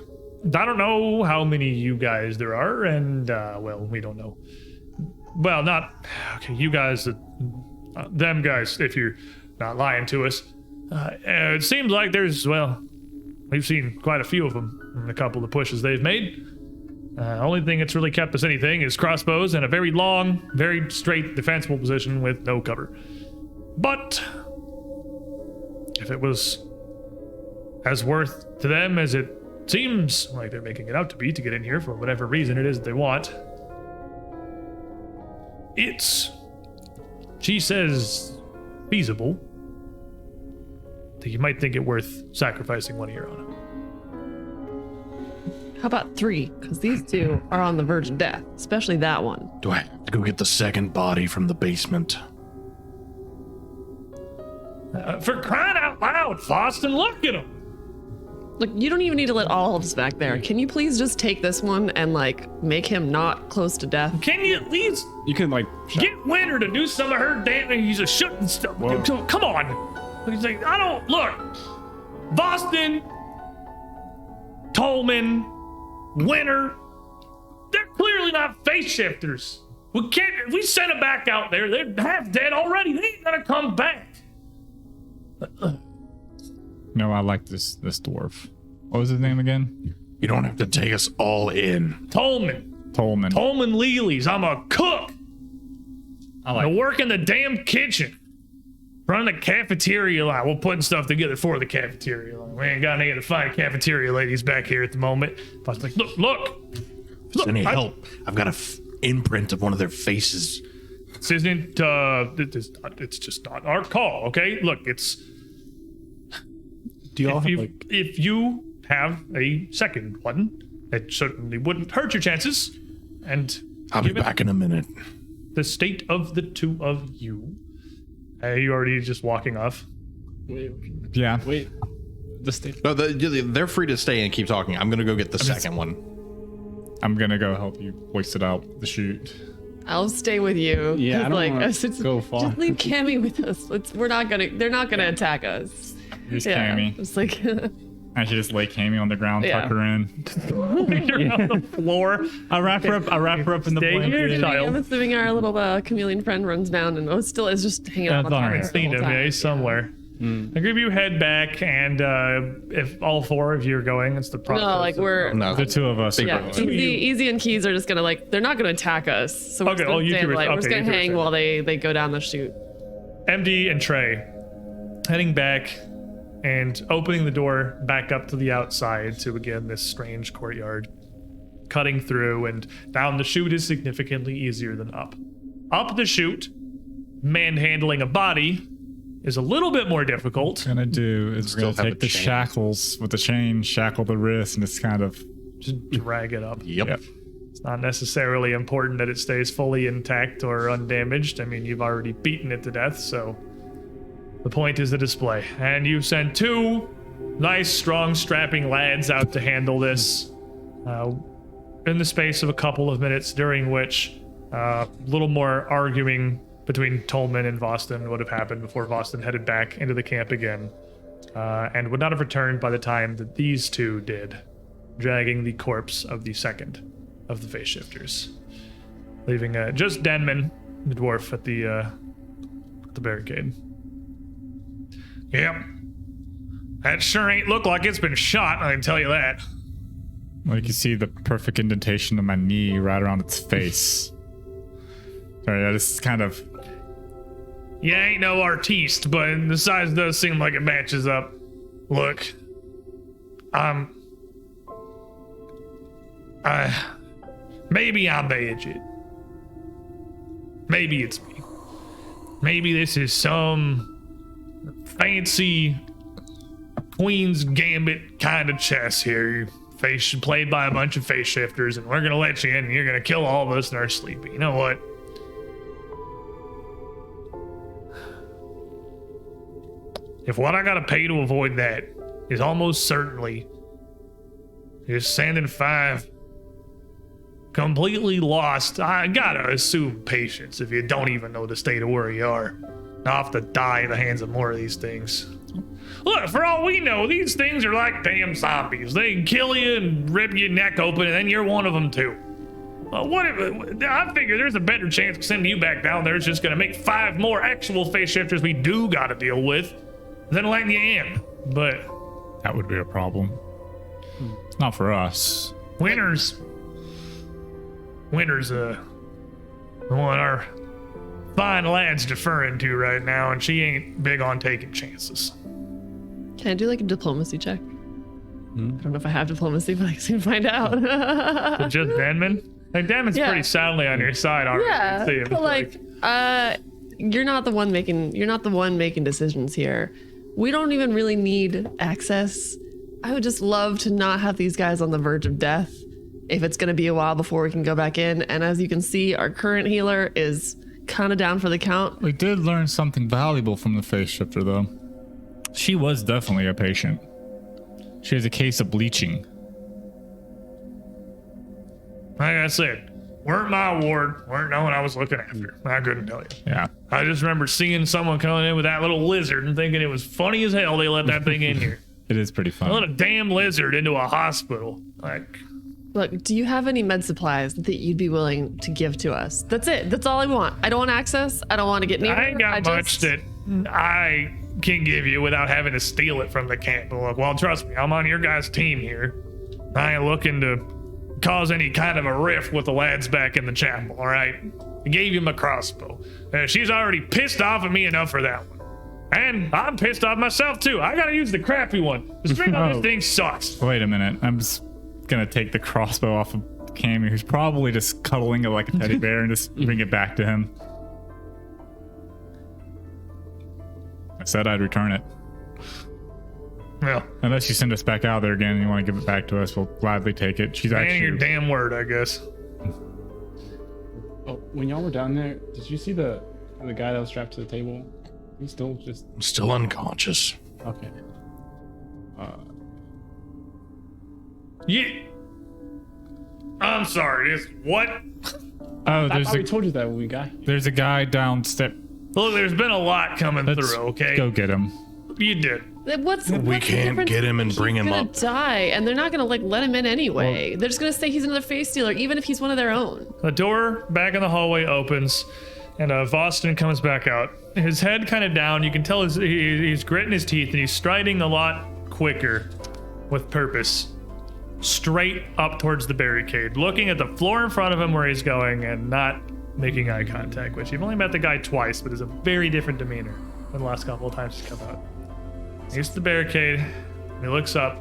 I don't know how many you guys there are, and, well, we don't know. Well, not, okay, you guys, them guys, if you're not lying to us. It seems like there's, well, we've seen quite a few of them in a couple of pushes they've made. Only thing that's really kept us anything is crossbows and a very long, very straight defensible position with no cover. But if it was as worth to them as it seems like they're making it out to be to get in here for whatever reason it is that they want, it's, she says, feasible that you might think it worth sacrificing one of your own.
How about 3? Because these 2 are on the verge of death, especially that one.
Do I have to go get the second body from the basement?
For crying out loud, Foston, look at him!
Look, you don't even need to let all of us back there. Can you please just take this one and, like, make him not close to death?
Can you at least
You can like.
get Winter to do some of her damn? He's a shooting stuff. Come on. He's like, I don't look. Boston, Tolman, Winter. They're clearly not face shifters. We can't. If we send them back out there, they're half dead already. They ain't gonna come back.
No, I like this dwarf. What was his name again?
You don't have to take us all in.
Tolman
Tolman.
Lely's. I'm a cook. I work in the damn kitchen. Running the cafeteria line. We're putting stuff together for the cafeteria line. We ain't got any of the fine cafeteria ladies back here at the moment. I was like, look.
If there's any help, I've got a imprint of one of their faces.
This isn't, it's just not our call, okay? Look, it's...
Do you all
If
have
you,
like?
if you have a second one, it certainly wouldn't hurt your chances. And
I'll be
given
back in a minute.
the state of the two of you, you already just walking off.
Yeah.
Wait. The state.
No, they're free to stay and keep talking. I'm gonna go get the second one.
I'm gonna go help you hoist it out the chute.
I'll stay with you.
Yeah, I
'cause,
don't
like
wanna
it's-
go far.
Just leave Cammy with us. They're not gonna attack us.
Here's
Yeah,
Cammy.
it's like
I should just lay Cammy on the ground,
Yeah.
tuck her in.
You're on the floor.
I wrap her up in the
Stay here,
blanket.
child.
I'm assuming our little chameleon friend runs down and is just hanging out on the
That's all
fire
right.
the
Seen
whole
him,
time.
yeah, he's somewhere. I give you head back, and if all four of you are going, it's the process.
No, like we're
No,
The two of us.
Big
yeah.
brother.
Easy and Keys are just gonna they're not gonna attack us. So we're
Okay,
just gonna
you
stand,
two are-
we're just
okay,
gonna
you two are
hang
safe.
while they go down the chute.
MD and Trey heading back and opening the door back up to the outside to again this strange courtyard. Cutting through and down the chute is significantly easier than up. Up the chute, manhandling a body is a little bit more difficult.
Gonna do is
Still
we're gonna
have
take
a
the
chain.
shackles with the chain, shackle the wrist, and just kind of
Just drag it up.
Yep.
It's not necessarily important that it stays fully intact or undamaged. I mean, you've already beaten it to death, so the point is the display. And you send two nice, strong, strapping lads out to handle this in the space of a couple of minutes, during which a little more arguing between Tolman and Voston would have happened before Voston headed back into the camp again, and would not have returned by the time that these two did, dragging the corpse of the second of the face shifters, leaving just Denman, the dwarf, at the barricade. Yep. That sure ain't look like it's been shot, I can tell you that.
like you see the perfect indentation of my knee right around its face. Sorry, I just kind of
You ain't no artiste, but the size does seem like it matches up. Look, maybe I'm the idiot. Maybe it's me. Maybe this is some fancy Queen's Gambit kind of chess here. Played by a bunch of face shifters, and we're gonna let you in, and you're gonna kill all of us in our sleep. But you know what? If what I gotta pay to avoid that is almost certainly just sending 5 completely lost, I gotta assume patience if you don't even know the state of where you are. I'll have to die at the hands of more of these things. Look, for all we know, these things are like damn zombies. They can kill you and rip your neck open, and then you're one of them too. What if I figure there's a better chance of sending you back down there is just gonna make 5 more actual face shifters we do gotta deal with than letting you in. But
that would be a problem. Not for us.
Winter's the one our fine lad's deferring to right now, and she ain't big on taking chances.
Can I do like a diplomacy check? I don't know if I have diplomacy, but I can soon find out.
So just Denman? Like Denman's
Yeah.
pretty soundly on your side already.
Yeah,
See,
but like, you're not the one making decisions here. We don't even really need access. I would just love to not have these guys on the verge of death if it's going to be a while before we can go back in. And as you can see, our current healer is kind of down for the count.
We did learn something valuable from the face shifter, though. She was definitely a patient. She has a case of bleaching.
Like I said, weren't my ward, weren't no one I was looking after. I couldn't tell you.
Yeah.
I just remember seeing someone coming in with that little lizard and thinking it was funny as hell they let that thing in here.
It is pretty
They let
fun.
a damn lizard into a hospital. Like,
Look, do you have any med supplies that you'd be willing to give to us? That's it. That's all I want. I don't want access. I don't want to get near.
I ain't got much
just-
that I can give you without having to steal it from the camp. But look, well, trust me, I'm on your guys' team here. I ain't looking to cause any kind of a rift with the lads back in the chapel, all right? I gave you my crossbow. She's already pissed off at me enough for that one. And I'm pissed off myself, too. I gotta use the crappy one. The string on this thing sucks.
Wait a minute. I'm just gonna take the crossbow off of Cammy, who's probably just cuddling it like a teddy bear, and just bring it back to him. I said I'd return it.
Well,
Unless you send us back out there again and you want to give it back to us, we'll gladly take it. She's
ain't
actually...
your damn word, I guess.
Oh, when y'all were down there, did you see the guy that was strapped to the table? He's still just
Still unconscious.
okay.
Yeah. I'm sorry. What?
Oh,
I thought we told you that when we got here.
there's a guy downstairs.
Look, there's been a lot coming
Let's
through, okay?
go get him.
You did.
What's the
can't
difference?
get him and bring
He's
him
gonna
up.
die, and they're not gonna let him in anyway. They're just gonna say he's another face stealer, even if he's one of their own.
The door back in the hallway opens, and Voston comes back out. His head kind of down. You can tell he's gritting his teeth, and he's striding a lot quicker with purpose. Straight up towards the barricade, looking at the floor in front of him where he's going and not making eye contact, which you've only met the guy twice, but is a very different demeanor than the last couple of times he's come out. He gets to the barricade, and he looks up.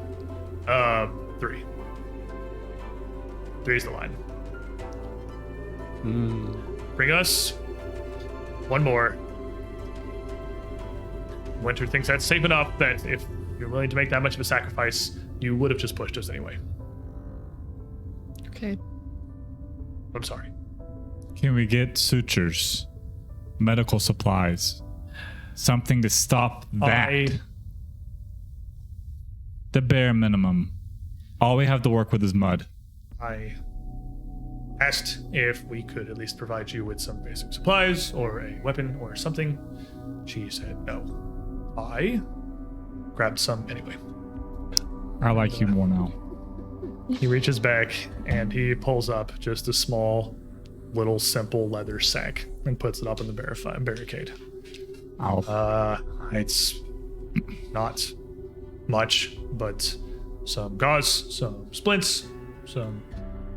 3. 3's the line. Bring us one more. Winter thinks that's safe enough that if you're willing to make that much of a sacrifice, you would have just pushed us anyway.
Okay.
I'm sorry.
Can we get sutures, medical supplies, something to stop that? The bare minimum. All we have to work with is mud.
I asked if we could at least provide you with some basic supplies or a weapon or something. She said no. I grabbed some anyway.
I like you more now.
He reaches back and he pulls up just a small, little, simple leather sack and puts it up in the barricade.
Ow.
It's not much, but some gauze, some splints, some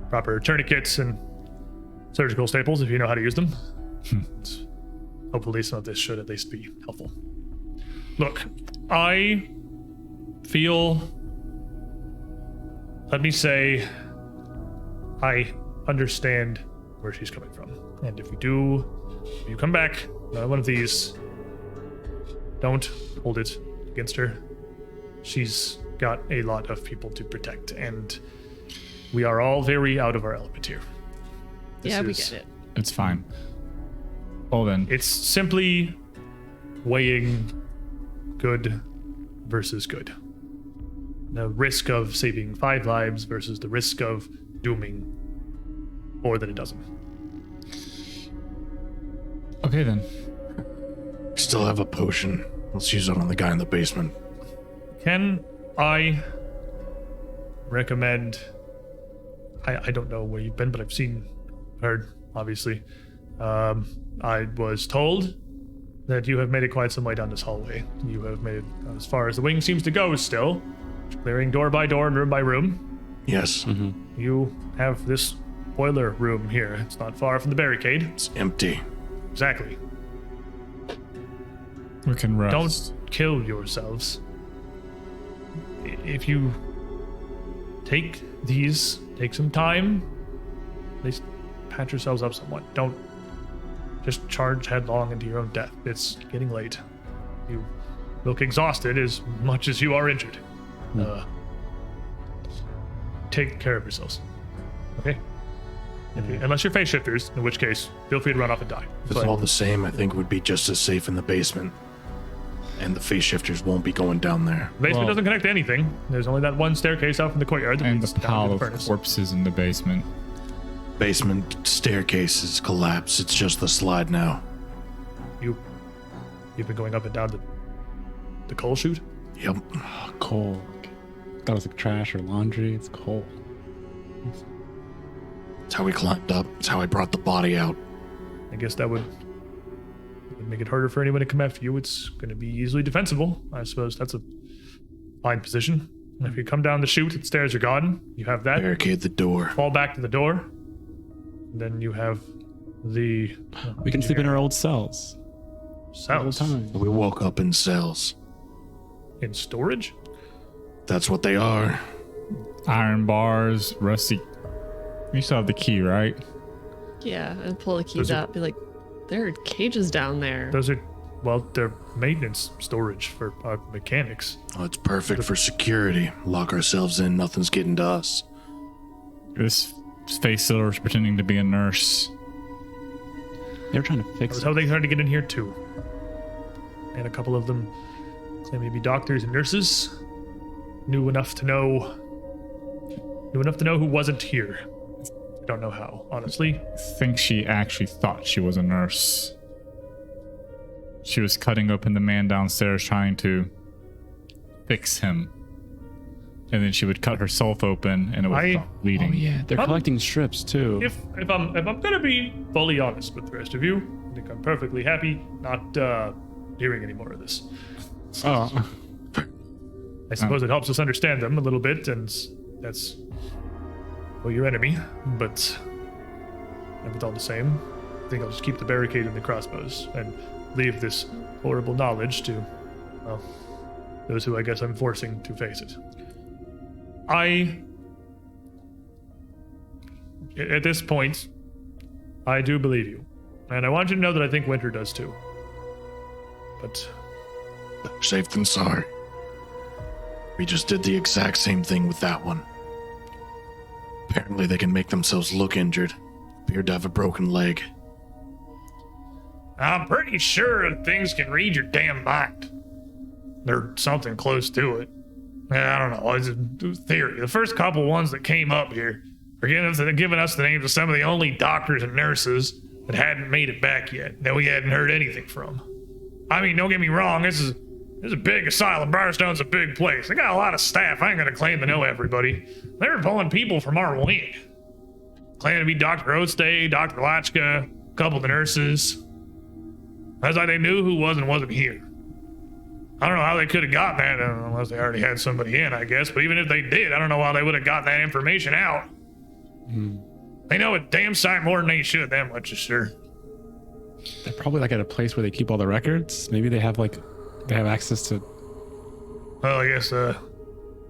proper tourniquets, and surgical staples if you know how to use them. Hopefully some of this should at least be helpful. Look, I feel... Let me say, I understand where she's coming from. And if you come back, one of these, don't hold it against her. She's got a lot of people to protect, and we are all very out of our element here.
Yeah, we get it.
It's fine. Well then.
It's simply weighing good versus good. The risk of saving 5 lives versus the risk of dooming more than a dozen.
Okay then.
Still have a potion. Let's use it on the guy in the basement.
Can I recommend... I don't know where you've been, but I've heard, obviously. I was told that you have made it quite some way down this hallway. You have made it as far as the wing seems to go still. Clearing door by door and room by room.
Yes.
You have this boiler room here. It's not far from the barricade.
It's empty.
Exactly.
We can rest.
Don't kill yourselves. If you take some time, at least patch yourselves up somewhat. Don't just charge headlong into your own death. It's getting late. You look exhausted as much as you are injured. Take care of yourselves. Okay? Unless you're face shifters, in which case, feel free to run off and die.
If it's all the same, I think it would be just as safe in the basement. And the face shifters won't be going down there.
The basement doesn't connect to anything. There's only that one staircase out from the courtyard that
And
leads
the
down
pile
to
of
the furnace.
corpses in the basement.
Basement staircase is collapsed. It's just the slide now.
You've been going up and down the coal chute?
Yep.
Coal. That was like trash or laundry. It's coal.
That's how we climbed up. That's how I brought the body out.
I guess that would make it harder for anyone to come after you. It's going to be easily defensible. I suppose that's a fine position. If you come down the chute, the stairs are gone. You have that.
Barricade the door.
Fall back to the door. Then you have the
We can sleep in our old cells. The whole
cells
time.
We woke up in cells.
in storage.
That's what they are.
Iron bars, rusty. You still have the key, right?
Yeah, and pull the keys
Those are-
out. Be like, there are cages down there.
Those are, well, they're maintenance storage for our mechanics.
Oh, it's perfect for security. Lock ourselves in, nothing's getting to us.
This space sealer is pretending to be a nurse.
They were trying to
That
fix
was
it.
how they tried to get in here too. And a couple of them, they may be doctors and nurses, knew enough to know who wasn't here. I don't know how, honestly.
I think she actually thought she was a nurse. She was cutting open the man downstairs trying to fix him. And then she would cut herself open and it would stop bleeding.
Oh yeah, they're
Um,
collecting strips too.
If I'm gonna be fully honest with the rest of you, I think I'm perfectly happy not hearing any more of this.
Oh,
I suppose it helps us understand them a little bit, and that's, well, your enemy. But if it's all the same, I think I'll just keep the barricade and the crossbows and leave this horrible knowledge to, well, those who I guess I'm forcing to face it. At this point, I do believe you. And I want you to know that I think Winter does too. But
Safe than sorry. We just did the exact same thing with that one. Apparently they can make themselves look injured. Appeared to have a broken leg.
I'm pretty sure things can read your damn mind. Or something close to it. I don't know. It's a theory. The first couple ones that came up here are giving us the names of some of the only doctors and nurses that hadn't made it back yet, that we hadn't heard anything from. I mean, don't get me wrong. This is a big asylum. Briarstone's a big place. They got a lot of staff. I ain't gonna claim to know everybody. They were pulling people from our wing. Claiming to be Dr. Ostay, Dr. Lachka, a couple of the nurses. That's like they knew who was and wasn't here. I don't know how they could have gotten that unless they already had somebody in, I guess. But even if they did, I don't know how they would have gotten that information out. They know a damn sight more than they should, that much is sure.
they're probably like at a place where they keep all the records. Maybe they have access to.
Well, I guess, yeah,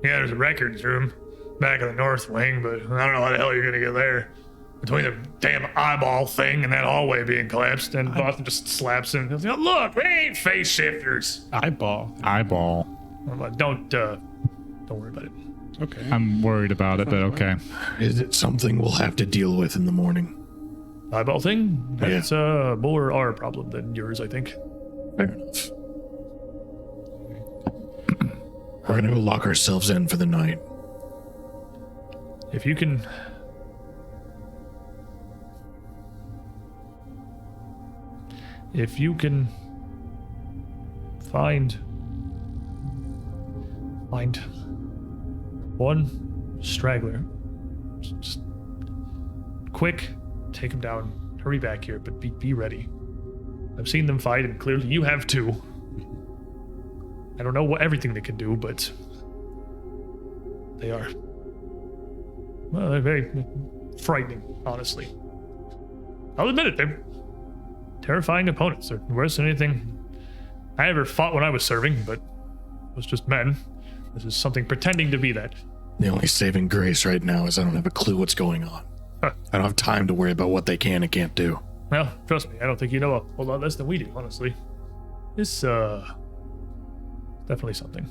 there's a records room back in the north wing, but I don't know how the hell you're gonna get there. Between the damn eyeball thing and that hallway being collapsed, and Boston just slaps him. He's like, look, we ain't face shifters.
Eyeball.
I'm like, don't worry about it.
Okay.
I'm worried about it, but okay.
Is it something we'll have to deal with in the morning?
Eyeball thing?
Yeah.
That's more our problem than yours, I think.
Fair enough. We're gonna go lock ourselves in for the night.
If you can find one straggler, just quick, take him down, hurry back here, but be ready. I've seen them fight, and clearly you have too. I don't know everything they can do, but they are, well, they're very frightening, honestly. I'll admit it, they're terrifying opponents. They're worse than anything I ever fought when I was serving, but it was just men. This is something pretending to be that.
The only saving grace right now is I don't have a clue what's going on.
Huh.
I don't have time to worry about what they can and can't do.
Well, trust me, I don't think you know a whole lot less than we do, honestly. This, definitely something.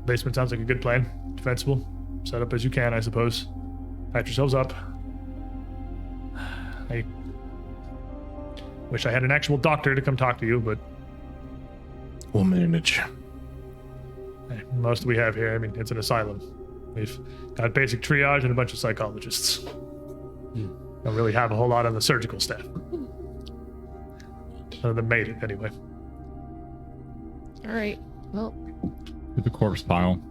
Basement sounds like a good plan. Defensible. Set up as you can, I suppose. Patch yourselves up. I wish I had an actual doctor to come talk to you, but
We'll manage.
most we have here, I mean, it's an asylum. We've got basic triage and a bunch of psychologists. Don't really have a whole lot on the surgical staff. None of them made it, anyway.
All right. Well,
To the corpse pile.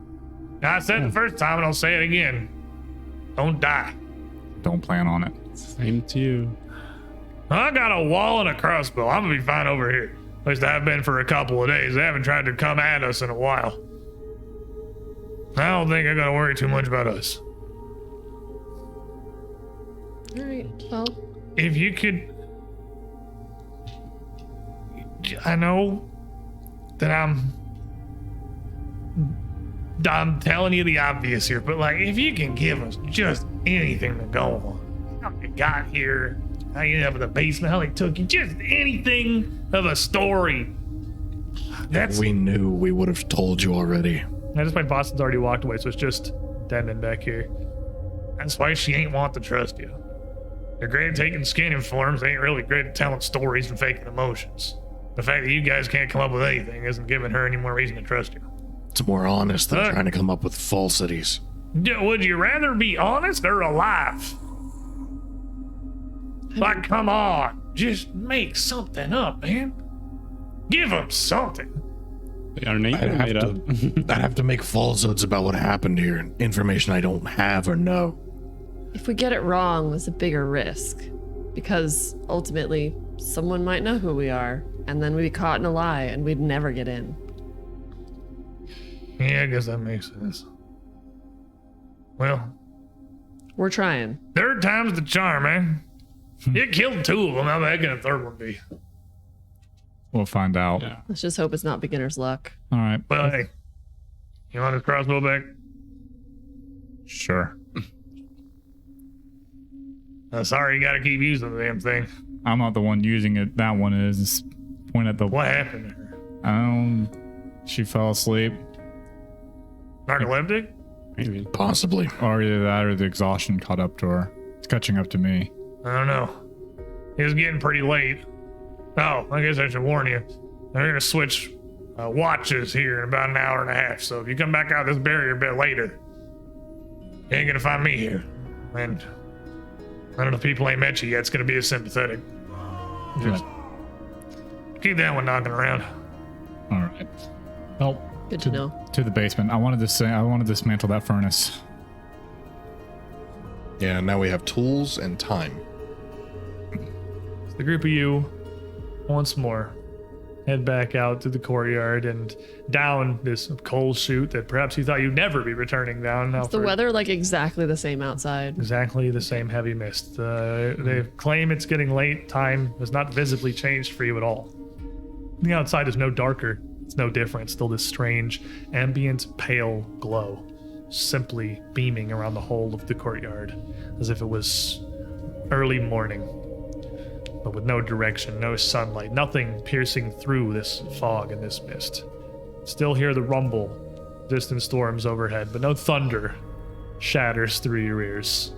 I said it the first time, and I'll say it again. Don't die.
Don't plan on it.
Same to you.
I got a wall and a crossbow. I'm gonna be fine over here. At least I have been for a couple of days. They haven't tried to come at us in a while. I don't think I gotta worry too much about us.
All right. Well,
If you could... I know that I'm telling you the obvious here, but like, if you can give us just anything to go on, how you got here, how you ended up in the basement, how they took you, just anything of a story. That's...
We knew, we would have told you already.
I just, my Boston's already walked away, so it's just Denton back here. That's why she ain't want to trust you. They're great at taking skin in forms, they ain't really great at telling stories and faking emotions. The fact that you guys can't come up with anything isn't giving her any more reason to trust you.
It's more honest than trying to come up with falsities.
Would you rather be honest or alive? Like, come on. Just make something up, man. Give them something.
Our name made up.
I'd have to make falsehoods about what happened here and information I don't have or know.
if we get it wrong, there's a bigger risk. Because ultimately, someone might know who we are, and then we'd be caught in a lie, and we'd never get in.
Yeah, I guess that makes sense. Well,
We're trying.
third time's the charm, man. You killed two of them. How bad can a third one be?
We'll find out.
Yeah.
Let's just hope it's not beginner's luck.
All right.
Well, hey, you want his crossbow back?
Sure.
Sorry, you gotta keep using the damn thing.
I'm not the one using it. That one is. Just point at the.
What happened to her?
She fell asleep.
Narcoleptic?
Maybe.
Possibly.
Or either that or the exhaustion caught up to her. It's catching up to me.
I don't know. It was getting pretty late. Oh, I guess I should warn you. They're gonna switch watches here in about an hour and a half. So if you come back out this barrier a bit later, you ain't gonna find me here. And I don't know if people ain't met you yet. It's gonna be as sympathetic. Just keep that one knocking around.
All right. Well,
Good to know.
to the basement. I wanted to say I want to dismantle that furnace.
Yeah, now we have tools and time.
The group of you, once more, head back out to the courtyard and down this coal chute that perhaps you thought you'd never be returning down. Now
Is the
for
weather like exactly the same outside?
exactly the same heavy mist. They claim it's getting late. Time has not visibly changed for you at all. The outside is no darker. It's no different. Still this strange, ambient, pale glow, simply beaming around the whole of the courtyard, as if it was early morning, but with no direction, no sunlight, nothing piercing through this fog and this mist. Still hear the rumble, distant storms overhead, but no thunder shatters through your ears.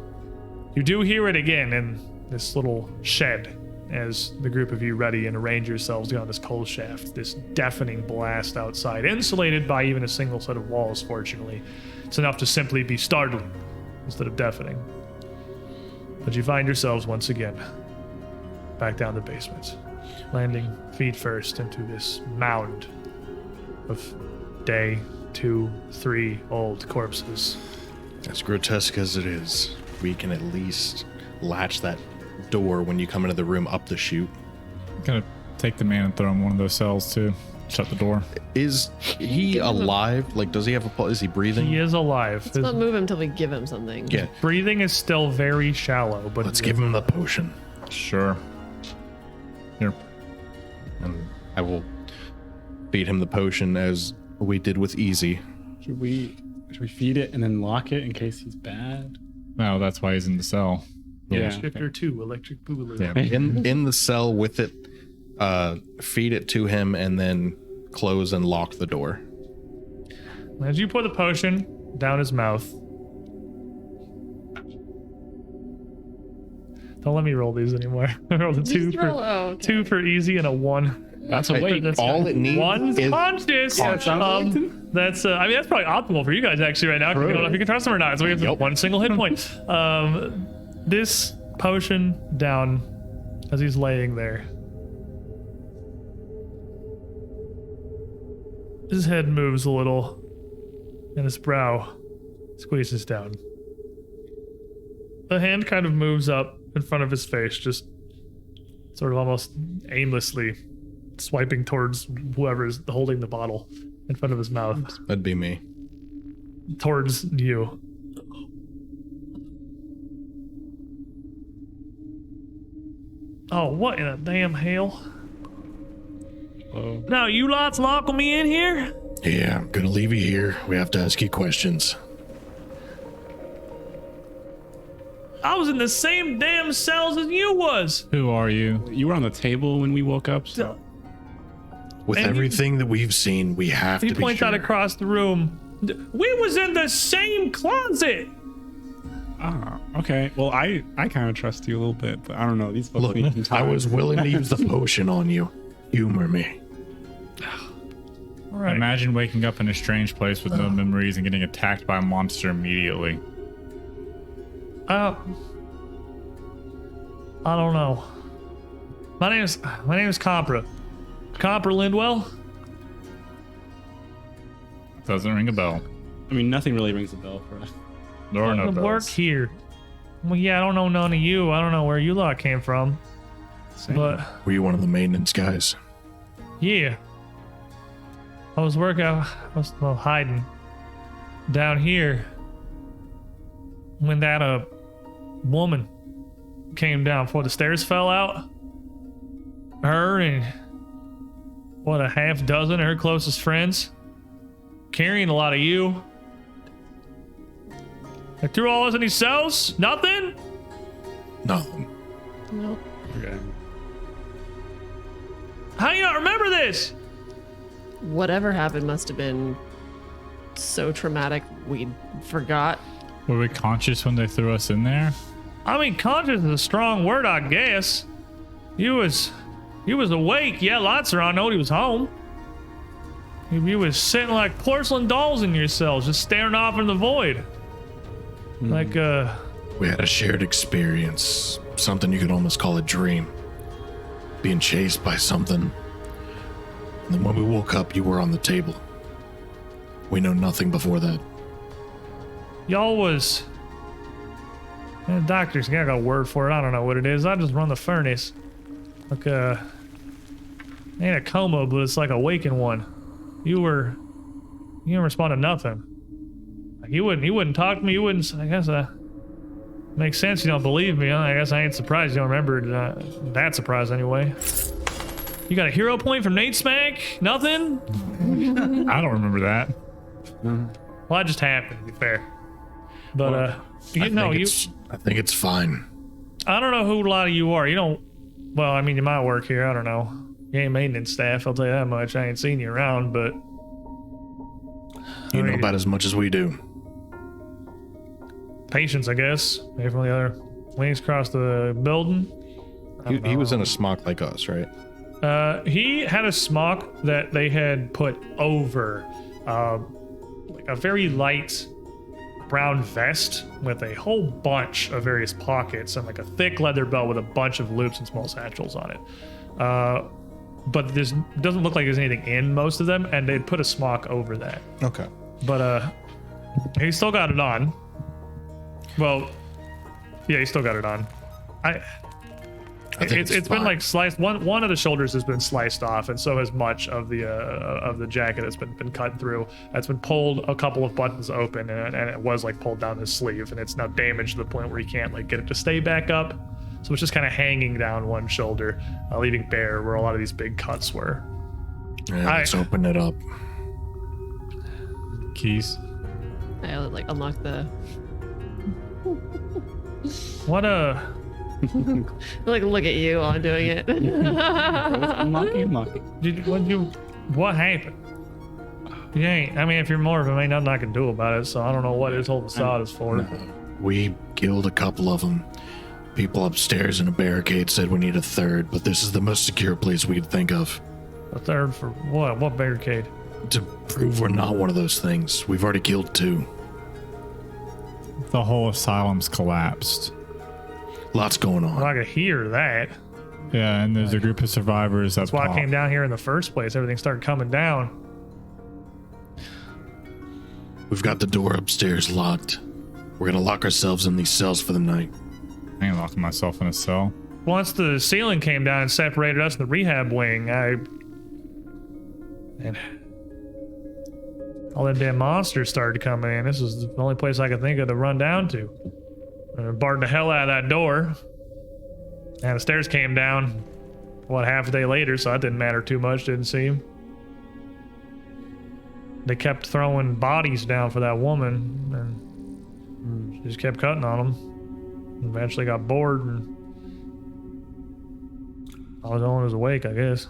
You do hear it again in this little shed as the group of you ready and arrange yourselves down this coal shaft, this deafening blast outside, insulated by even a single set of walls, fortunately. It's enough to simply be startling instead of deafening. But you find yourselves once again back down the basement, landing feet first into this mound of day 2, 3 old corpses.
As grotesque as it is, we can at least latch that door when you come into the room up the chute.
Gotta take the man and throw him in one of those cells too. Shut the door.
Is he alive? Like, does he have a pulse? Is he breathing?
He is alive.
Let's not move him until we give him something.
Yeah.
Breathing is still very shallow, but
Let's give him the potion.
Sure. Here.
And I will feed him the potion as we did with Easy.
Should we feed it and then lock it in case he's bad?
No, that's why he's in the cell.
Yeah.
Shifter 2, electric boogaloo.
Yeah. In the cell with it, feed it to him and then close and lock the door.
As you pour the potion down his mouth, don't let me roll these anymore. I rolled a 2
Just
for
roll- oh, okay.
2 for easy and a 1.
That's a weight.
That's
All it needs
One's
is
conscious.
Conscious.
That's I mean that's probably optimal for you guys actually right now. 'Cause you don't know if you can trust him or not. So we have one single hit point. This potion down as he's laying there. His head moves a little, and his brow squeezes down. The hand kind of moves up in front of his face, just sort of almost aimlessly, swiping towards whoever's holding the bottle in front of his mouth.
That'd be me.
Towards you. Oh, what in a damn hell? Now you lots locking me in here?
Yeah, I'm gonna leave you here. We have to ask you questions.
I was in the same damn cells as you was.
Who are you?
You were on the table when we woke up. So.
With
And
everything that we've seen, we have
He
to be
points
sure.
out across the room. We was in the same closet.
Ah, okay. Well, I kind of trust you a little bit, but I don't know. These folks
Look,
need some
I
time.
was willing to use the potion on you. Humor me.
All right.
Imagine waking up in a strange place with no memories and getting attacked by a monster immediately.
I don't know. My name is Compra. Compra Lindwell.
Doesn't ring a bell.
I mean, nothing really rings a bell for us.
There are no
I work
bells.
here. Well, yeah, I don't know none of you. I don't know where you lot came from. But
Were you one of the maintenance guys?
yeah, I was hiding down here when that woman came down before the stairs fell out. Her and what, a half dozen of her closest friends, carrying a lot of you. They threw all us in these cells? Nothing?
Nothing.
Nope.
Okay.
How do you not remember this?
Whatever happened must have been so traumatic we forgot.
Were we conscious when they threw us in there?
I mean, conscious is a strong word, I guess. You was awake. Yeah, lots of I know he was home. You was sitting like porcelain dolls in your cells, just staring off in the void. Like,
We had a shared experience. Something you could almost call a dream. Being chased by something. And then when we woke up, you were on the table. We know nothing before that.
y'all was... doctors got a word for it. I don't know what it is. I just run the furnace. Like, ain't a coma, but it's like a waking one. You didn't respond to nothing. Like, you wouldn't talk to me. You wouldn't, I guess, makes sense you don't believe me. Huh? I guess I ain't surprised you don't remember that surprise anyway. You got a hero point from Nate Smack? Nothing?
I don't remember that.
Well, that just happened, to be fair. But,
I think it's fine.
I don't know who a lot of you are. You don't, well, I mean, you might work here. I don't know. You ain't maintenance staff, I'll tell you that much. I ain't seen you around, but...
You know about as much as we do.
Patients, I guess. Maybe from the other wings across the building.
He was in a smock like us, right?
He had a smock that they had put over like a very light brown vest with a whole bunch of various pockets and like a thick leather belt with a bunch of loops and small satchels on it. But this doesn't look like there's anything in most of them, and they'd put a smock over that.
Okay.
But he still got it on. Well, yeah, he still got it on.
I think
It's been
fine.
like sliced. One of the shoulders has been sliced off, and so has much of the jacket that's been cut through. That's been pulled a couple of buttons open, and it was like pulled down his sleeve, and it's now damaged to the point where he can't like get it to stay back up. So it's just kind of hanging down one shoulder, leaving bare where a lot of these big cuts were.
Yeah, let's open it up.
Keys.
I like unlock the.
What
Like look at you while I'm doing it.
what happened? You ain't. I mean, if you're more of him, ain't nothing I can do about it. So I don't know what his whole facade is for.
We killed a couple of them. People upstairs in a barricade said we need a third, but this is the most secure place we could think of.
A third for what? What barricade?
To prove we're not one of those things. We've already killed 2.
The whole asylum's collapsed.
Lots going
Well,
on.
I could hear that.
Yeah, and there's a group of survivors
That's why I came down here in the first place. Everything started coming down.
We've got the door upstairs locked. We're gonna lock ourselves in these cells for the night.
I ain't locking myself in a cell.
Once the ceiling came down and separated us in the rehab wing, I And all them damn monsters started coming in. This was the only place I could think of to run down to. And I barred the hell out of that door. And the stairs came down, half a day later, so that didn't matter too much, didn't seem. They kept throwing bodies down for that woman, and she just kept cutting on them. Eventually got bored, and I was the only one who was awake, I guess.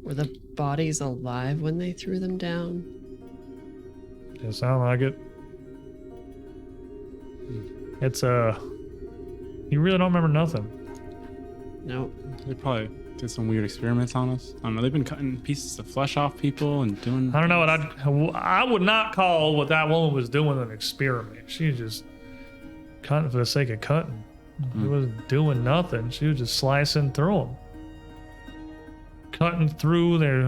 Were the bodies alive when they threw them down?
Didn't sound like it. It's you really don't remember nothing.
Nope.
They probably did some weird experiments on us. I don't know. They've been cutting pieces of flesh off people and doing.
I don't know what I would not call what that woman was doing an experiment. She was just cutting for the sake of cutting. She wasn't doing nothing. She was just slicing through them. Cutting through, they're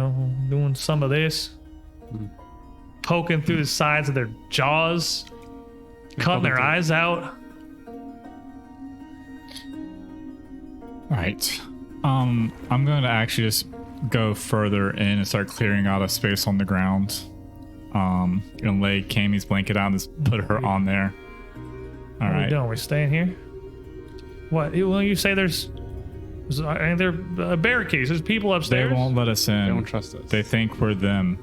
doing some of this. Poking through the sides of their jaws. Cutting their eyes out.
All right. I'm going to actually just go further in and start clearing out a space on the ground. Gonna lay Cammy's blanket out and just put her on there. All
What are we
right.
doing? We staying here? What? Well, you say there's there are barricades. There's people
They
upstairs.
won't let us in.
They don't trust us.
They think we're them.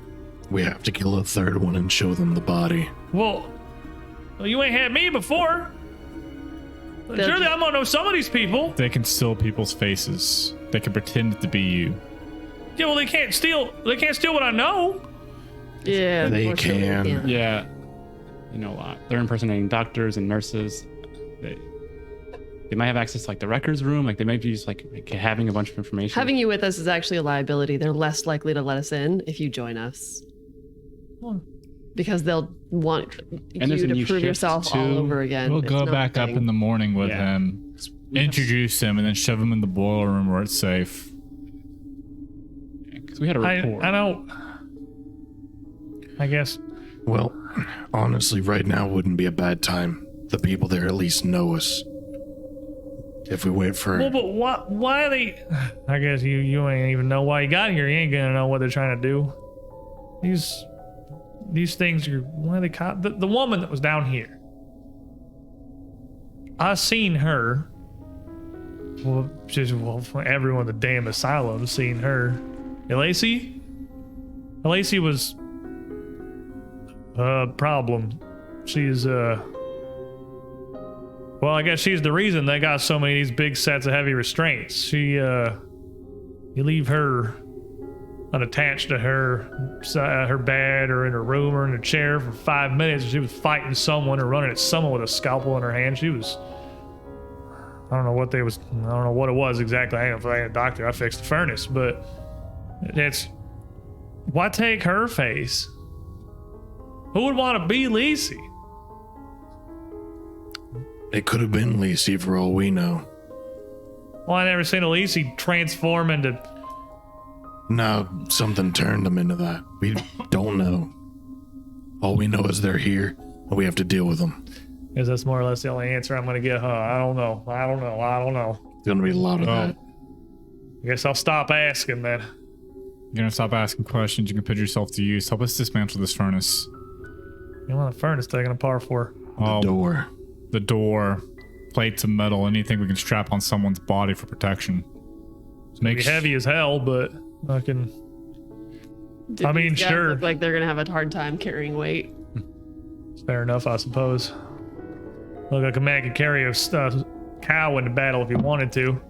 We have to kill a third one and show them the body.
Well, you ain't had me before. Surely I'm gonna know some of these people.
They can steal people's faces. They can pretend to be you.
Yeah, well, they can't steal. They can't steal what I know.
Yeah,
They
unfortunately,
can.
yeah.
Yeah, you know a lot. They're impersonating doctors and nurses. They might have access to like the records room. Like they might be just like having a bunch of information.
Having you with us is actually a liability. They're less likely to let us in if you join us. Because they'll want
And there's
you
a
to
new
shift
shift,
yourself all
too.
over again.
We'll
It's
go
not
back
a
up
thing.
in the morning with
Yeah.
him, introduce him, and then shove him in the boiler room where it's safe.
Because we had a report.
I don't. I guess.
Well, honestly, right now wouldn't be a bad time. The people there at least know us. If we wait for...
Well, but why are they? I guess you ain't even know why you got here. You ain't gonna know what they're trying to do. These things are. Why are they caught? The woman that was down here. I seen her. Well, everyone in the damn asylum seen her. Lacey was a problem. She's well, I guess she's the reason they got so many of these big sets of heavy restraints. You leave her unattached to her bed or in her room or in a chair for 5 minutes, and she was fighting someone or running at someone with a scalpel in her hand. She was. I don't know what it was exactly. I ain't a doctor. I fixed the furnace, but it's. Why take her face? Who would want to be Lacey?
It could have been Lacey for all we know.
Well, I never seen a Lacey transform into.
No, something turned them into that. We don't know. All we know is they're here, and we have to deal with them.
Because that's more or less the only answer I'm going to get, huh? I don't know.
There's gonna be a lot of that.
I guess I'll stop asking then.
You're gonna stop asking questions. You can put yourself to use. Help us dismantle this furnace.
You want the furnace taken apart for?
Oh,
Door.
the door, plates of metal, anything we can strap on someone's body for protection.
Be heavy as hell, but I can.
Do
I mean,
these guys
sure.
Look like they're gonna have a hard time carrying weight.
Fair enough, I suppose. Look like a man could carry a cow into battle if he wanted to.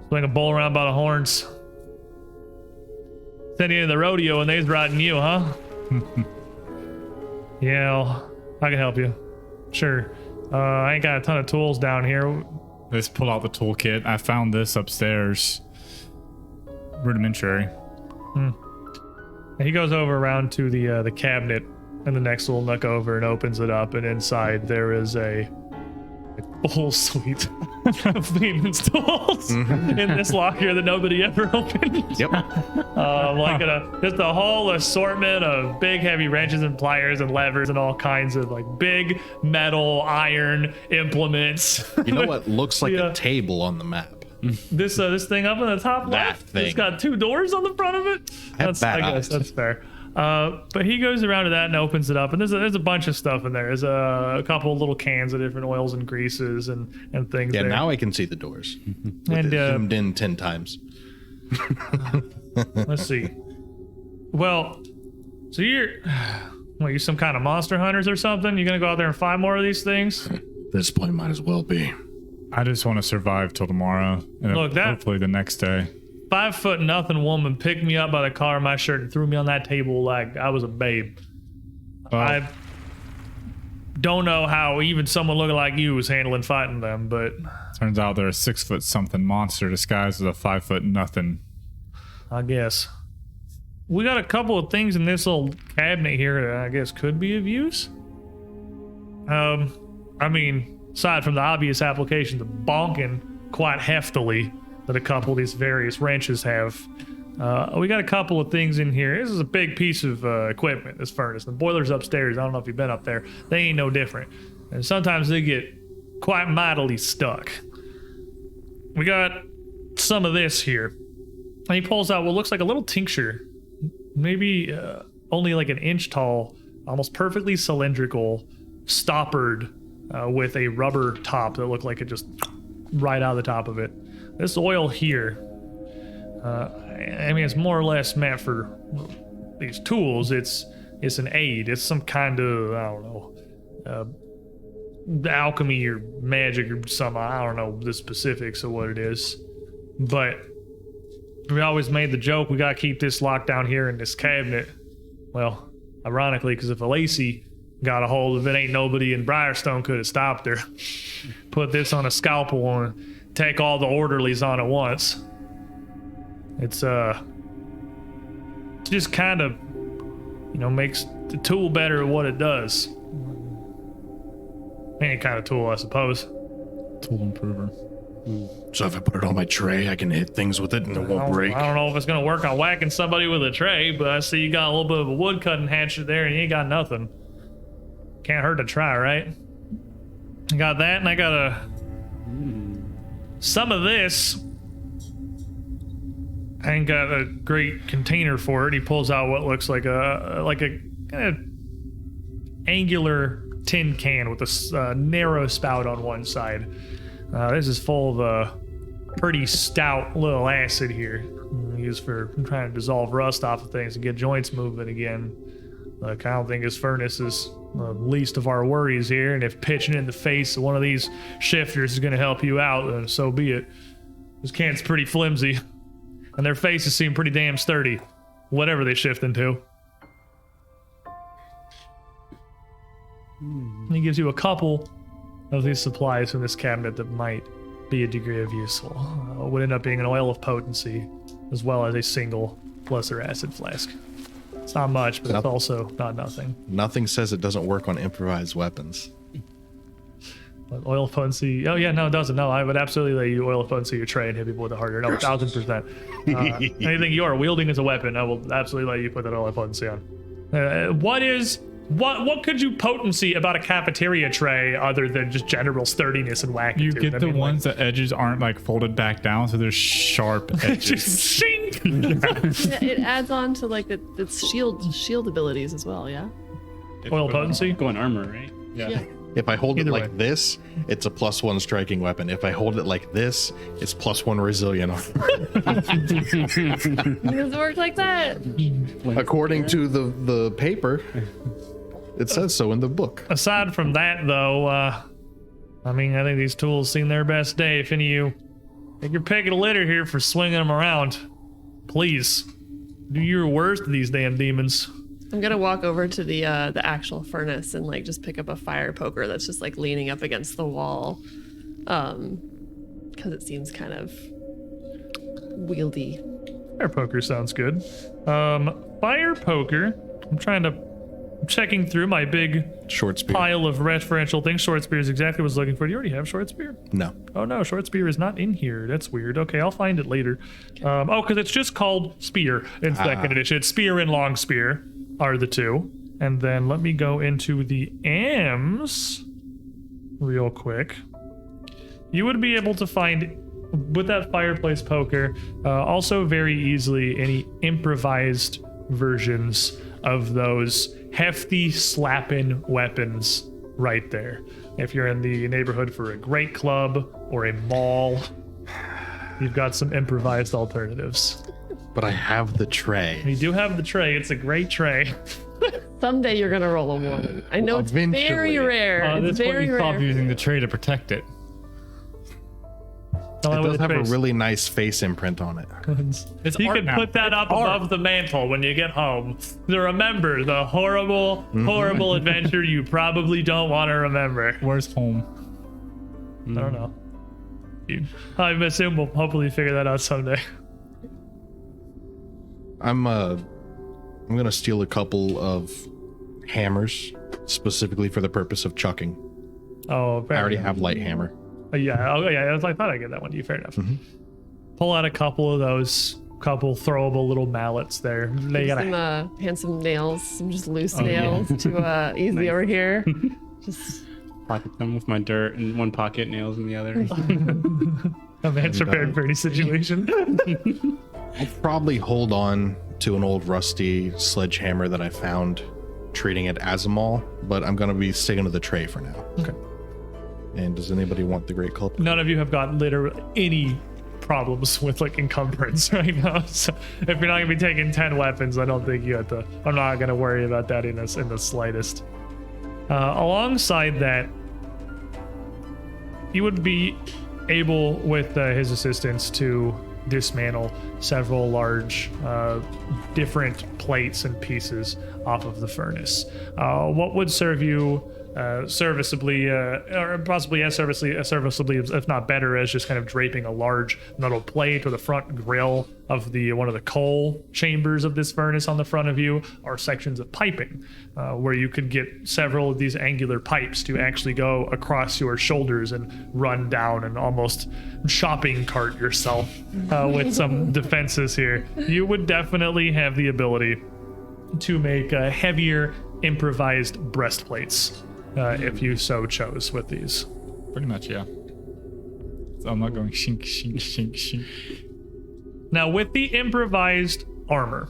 Swing a bull around by the horns. Send you into the rodeo and they's riding you, huh? Yeah, well, I can help you. Sure. I ain't got a ton of tools down here.
Let's pull out the toolkit. I found this upstairs. Rudimentary.
And he goes over around to the cabinet in the next little nook over and opens it up, and inside there is a full suite of Lehman's tools in this locker that nobody ever opened.
Yep.
Like just a whole assortment of big heavy wrenches and pliers and levers and all kinds of like big metal iron implements.
You know what looks like
Yeah.
a table on the map?
This thing up in the top
That
left.
thing.
It's got 2 doors on the front of it.
I
Guess that's fair. But he goes around to that and opens it up, and there's a bunch of stuff in there. There's a couple of little cans of different oils and greases and things.
Yeah,
there.
now I can see the doors. With
And,
it zoomed in 10 times.
Let's see. Well, so you're some kind of monster hunters or something? You're gonna go out there and find more of these things?
At this point, might as well be.
I just want to survive till tomorrow, and
Look,
hopefully the next day.
5'0" woman picked me up by the collar of my shirt and threw me on that table like I was a babe.
Well,
I don't know how even someone looking like you was handling fighting them, but
turns out they're a 6' something monster disguised as a 5' nothing.
I guess. We got a couple of things in this little cabinet here that I guess could be of use. I mean, aside from the obvious application of bonking quite heftily that a couple of these various wrenches have, we got a couple of things in here. This is a big piece of equipment, this furnace. The boiler's upstairs. I don't know if you've been up there. They ain't no different. And sometimes they get quite mightily stuck. We got some of this here. And he pulls out what looks like a little tincture. Maybe only like an inch tall, almost perfectly cylindrical, stoppered with a rubber top that looked like it just right out of the top of it. This oil here, I mean, it's more or less meant for these tools. It's an aid. It's some kind of, I don't know, alchemy or magic or something. I don't know the specifics of what it is, but we always made the joke we gotta keep this locked down here in this cabinet. Well, ironically, because if a Lacey got a hold of it, ain't nobody in Briarstone could have stopped her. Put this on a scalpel and take all the orderlies on at once. It's just kind of, makes the tool better at what it does. Any kind of tool, I suppose.
Tool improver.
So if I put it on my tray, I can hit things with it and it won't break.
I don't know if it's gonna work on whacking somebody with a tray, but I see you got a little bit of a wood cutting hatchet there and you ain't got nothing. Can't hurt to try, right? I got that, and I got some of this. I ain't got a great container for it. He pulls out what looks like a kind of angular tin can with a narrow spout on one side. This is full of a pretty stout little acid here, used for trying to dissolve rust off of things and get joints moving again. Look, I don't think his furnace is the least of our worries here, and if pitching in the face of one of these shifters is going to help you out, then so be it. This can's pretty flimsy, and their faces seem pretty damn sturdy, whatever they shift into. And he gives you a couple of these supplies from this cabinet that might be a degree of useful. Would end up being an oil of potency, as well as a single lesser acid flask. It's not much, but it's also not nothing.
Nothing says it doesn't work on improvised weapons.
But oil of potency, oh yeah, no, it doesn't. No, I would absolutely let you oil of potency your tray and hit people with it harder. No, 1000%. Anything you are wielding as a weapon, I will absolutely let you put that oil of potency on. What could you potency about a cafeteria tray other than just general sturdiness and whack?
You get the ones that edges aren't like folded back down, so they're sharp edges.
Just shink!
Yeah, it adds on to like its shield abilities as well. Yeah.
Oil potency?
Go on armor, right?
Yeah.
If I hold
Either
it
way.
like this, it's a +1 striking weapon. If I hold it like this, it's +1 resilient armor.
It doesn't work like that.
According to the paper, it says so in the book.
Aside from that, though, I think these tools seen their best day. If any of you think you're picking a litter here for swinging them around, please do your worst to these damn demons.
I'm gonna walk over to the actual furnace and like just pick up a fire poker that's just like leaning up against the wall, because it seems kind of wieldy.
Fire poker sounds good. Fire poker. I'm checking through my big
Short spear.
pile of referential things. Short spear is exactly what I was looking for. Do you already have short spear?
No.
Oh no, short spear is not in here. That's weird. Okay, I'll find it later. Because it's just called spear in second edition. It's spear and long spear are the two. And then let me go into the M's real quick. You would be able to find with that fireplace poker, also very easily any improvised versions of those hefty slapping weapons right there. If you're in the neighborhood for a great club or a mall, you've got some improvised alternatives.
But I have the tray.
You do have the tray. It's a great tray.
Someday you're gonna roll a 1. I know it's very
Eventually.
rare.
At
It's
this point,
very
you stop
rare.
using the tray to protect it.
The only
It
way
does
the
have a
tray's-
really nice face imprint on it.
It's
You
art
can
now.
put that up above the mantle when you get home to remember the horrible, horrible adventure you probably don't want to remember.
Where's home?
I don't know. I assume we'll hopefully figure that out someday.
I'm gonna steal a couple of hammers specifically for the purpose of chucking.
Oh,
I already have light hammer.
Yeah. Oh, yeah. I thought I'd get that one to you. Fair enough. Pull out a couple of those, couple throwable little mallets there. They got
Some handsome nails, some just loose nails to easy over here. Just
Pocket them with my dirt in one pocket, nails in the other.
a man's prepared for any situation.
I'll probably hold on to an old rusty sledgehammer that I found, treating it as a maul, but I'm gonna be sticking to the tray for now.
Okay.
And does anybody want the great culprit?
None of you have got literally any problems with like encumbrance right now. So if you're not gonna be taking 10 weapons, I don't think you have to. I'm not gonna worry about that in the slightest. Alongside that, you would be able, with his assistance, to dismantle several large different plates and pieces off of the furnace. What would serve you serviceably, or possibly as serviceably, if not better, as just kind of draping a large metal plate or the front grill of one of the coal chambers of this furnace on the front of you, are sections of piping, where you could get several of these angular pipes to actually go across your shoulders and run down and almost shopping cart yourself with some defenses here. You would definitely have the ability to make heavier improvised breastplates if you so chose with these.
Pretty much, yeah. So I'm not going shink, shink, shink, shink.
Now, with the improvised armor,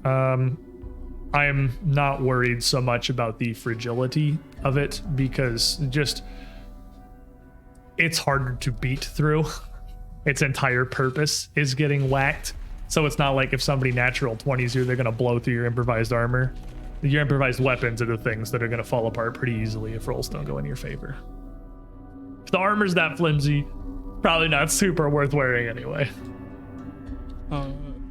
I am not worried so much about the fragility of it, because it's harder to beat through. Its entire purpose is getting whacked. So it's not like if somebody natural 20s you, they're going to blow through your improvised armor. Your improvised weapons are the things that are going to fall apart pretty easily if rolls don't go in your favor. If the armor's that flimsy, probably not super worth wearing anyway.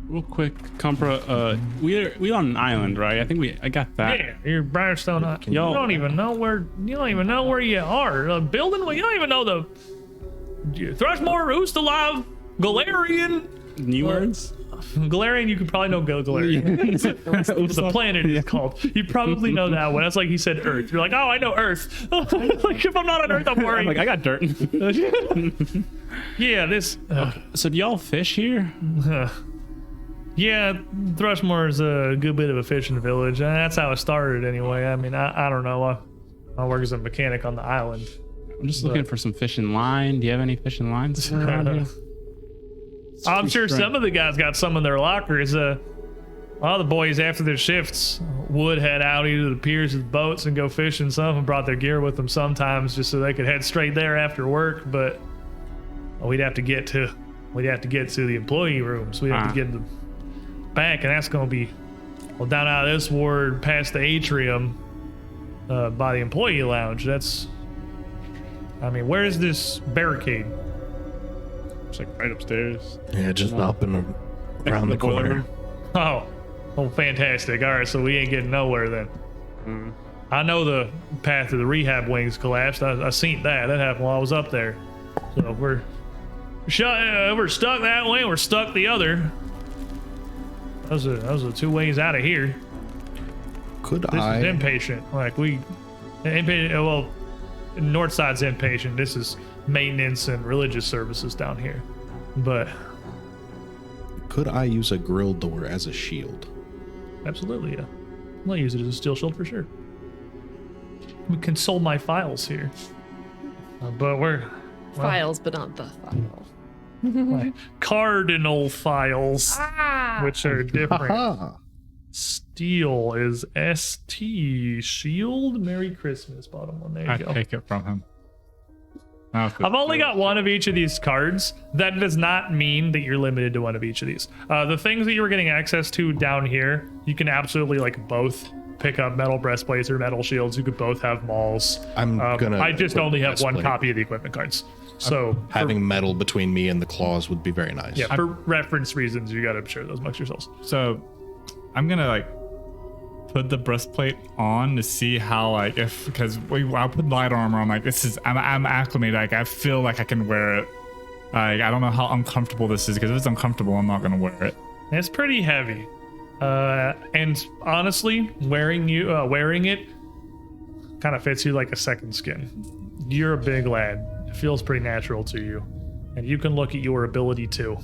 Real quick, Compra, we on an island, right? I think I got that.
Yeah, you're Briarstone. You
Yo.
don't even know where you are. The building. You don't even know the Thrushmore, Ustalav, Galarian.
New words?
Galarian, you could probably know Galarian. The planet is called. You probably know that one. That's like he said Earth. You're like, oh, I know Earth. Like if I'm not on Earth, I'm worried.
Like, I got dirt.
Yeah, this.
So do y'all fish here?
Yeah, Thrushmore is a good bit of a fishing village, and that's how it started anyway. I mean, I don't know. I work as a mechanic on the island.
I'm just looking for some fishing line. Do you have any fishing lines around here?
I'm sure some of the guys got some in their lockers. A lot of the boys after their shifts would head out either to the piers with boats and go fishing. Some of them brought their gear with them sometimes just so they could head straight there after work. But we'd have to get to the employee rooms. We'd have to get in the back, and that's going to be down out of this ward past the atrium by the employee lounge. Where's this barricade?
It's like right upstairs.
Yeah, just up and around the
boiler
corner.
room.
Oh, fantastic. All right, so we ain't getting nowhere then. I know the path to the rehab wings collapsed. I seen that. That happened while I was up there. So we're stuck that way. We're stuck the other. Those are the two ways out of here.
Could
This is
I?
inpatient. Well, north side's inpatient. This is maintenance and religious services down here. But
Could I use a grill door as a shield?
absolutely, yeah. I'll use it as a steel shield for sure. We console my files here. But we're
files, but not the file.
My cardinal files, which are different.
Ah,
Steel is ST. Shield. Merry Christmas. Bottom one. There you
I
go.
take it from him.
I've only got one of each of these cards. That does not mean that you're limited to one of each of these. The things that you were getting access to down here, you can absolutely like both pick up metal breastplates or metal shields. You could both have mauls. I just only have one copy of the equipment cards. So
having metal between me and the claws would be very nice.
yeah, for reference reasons, you got to share those amongst yourselves.
So I'm gonna like put the breastplate on to see how like because I put light armor on, like I'm acclimated, like I feel like I can wear it. Like I don't know how uncomfortable this is, because if it's uncomfortable I'm not gonna wear it.
It's pretty heavy, and honestly, wearing it kind of fits you like a second skin. You're a big lad. It feels pretty natural to you, and you can look at your ability too,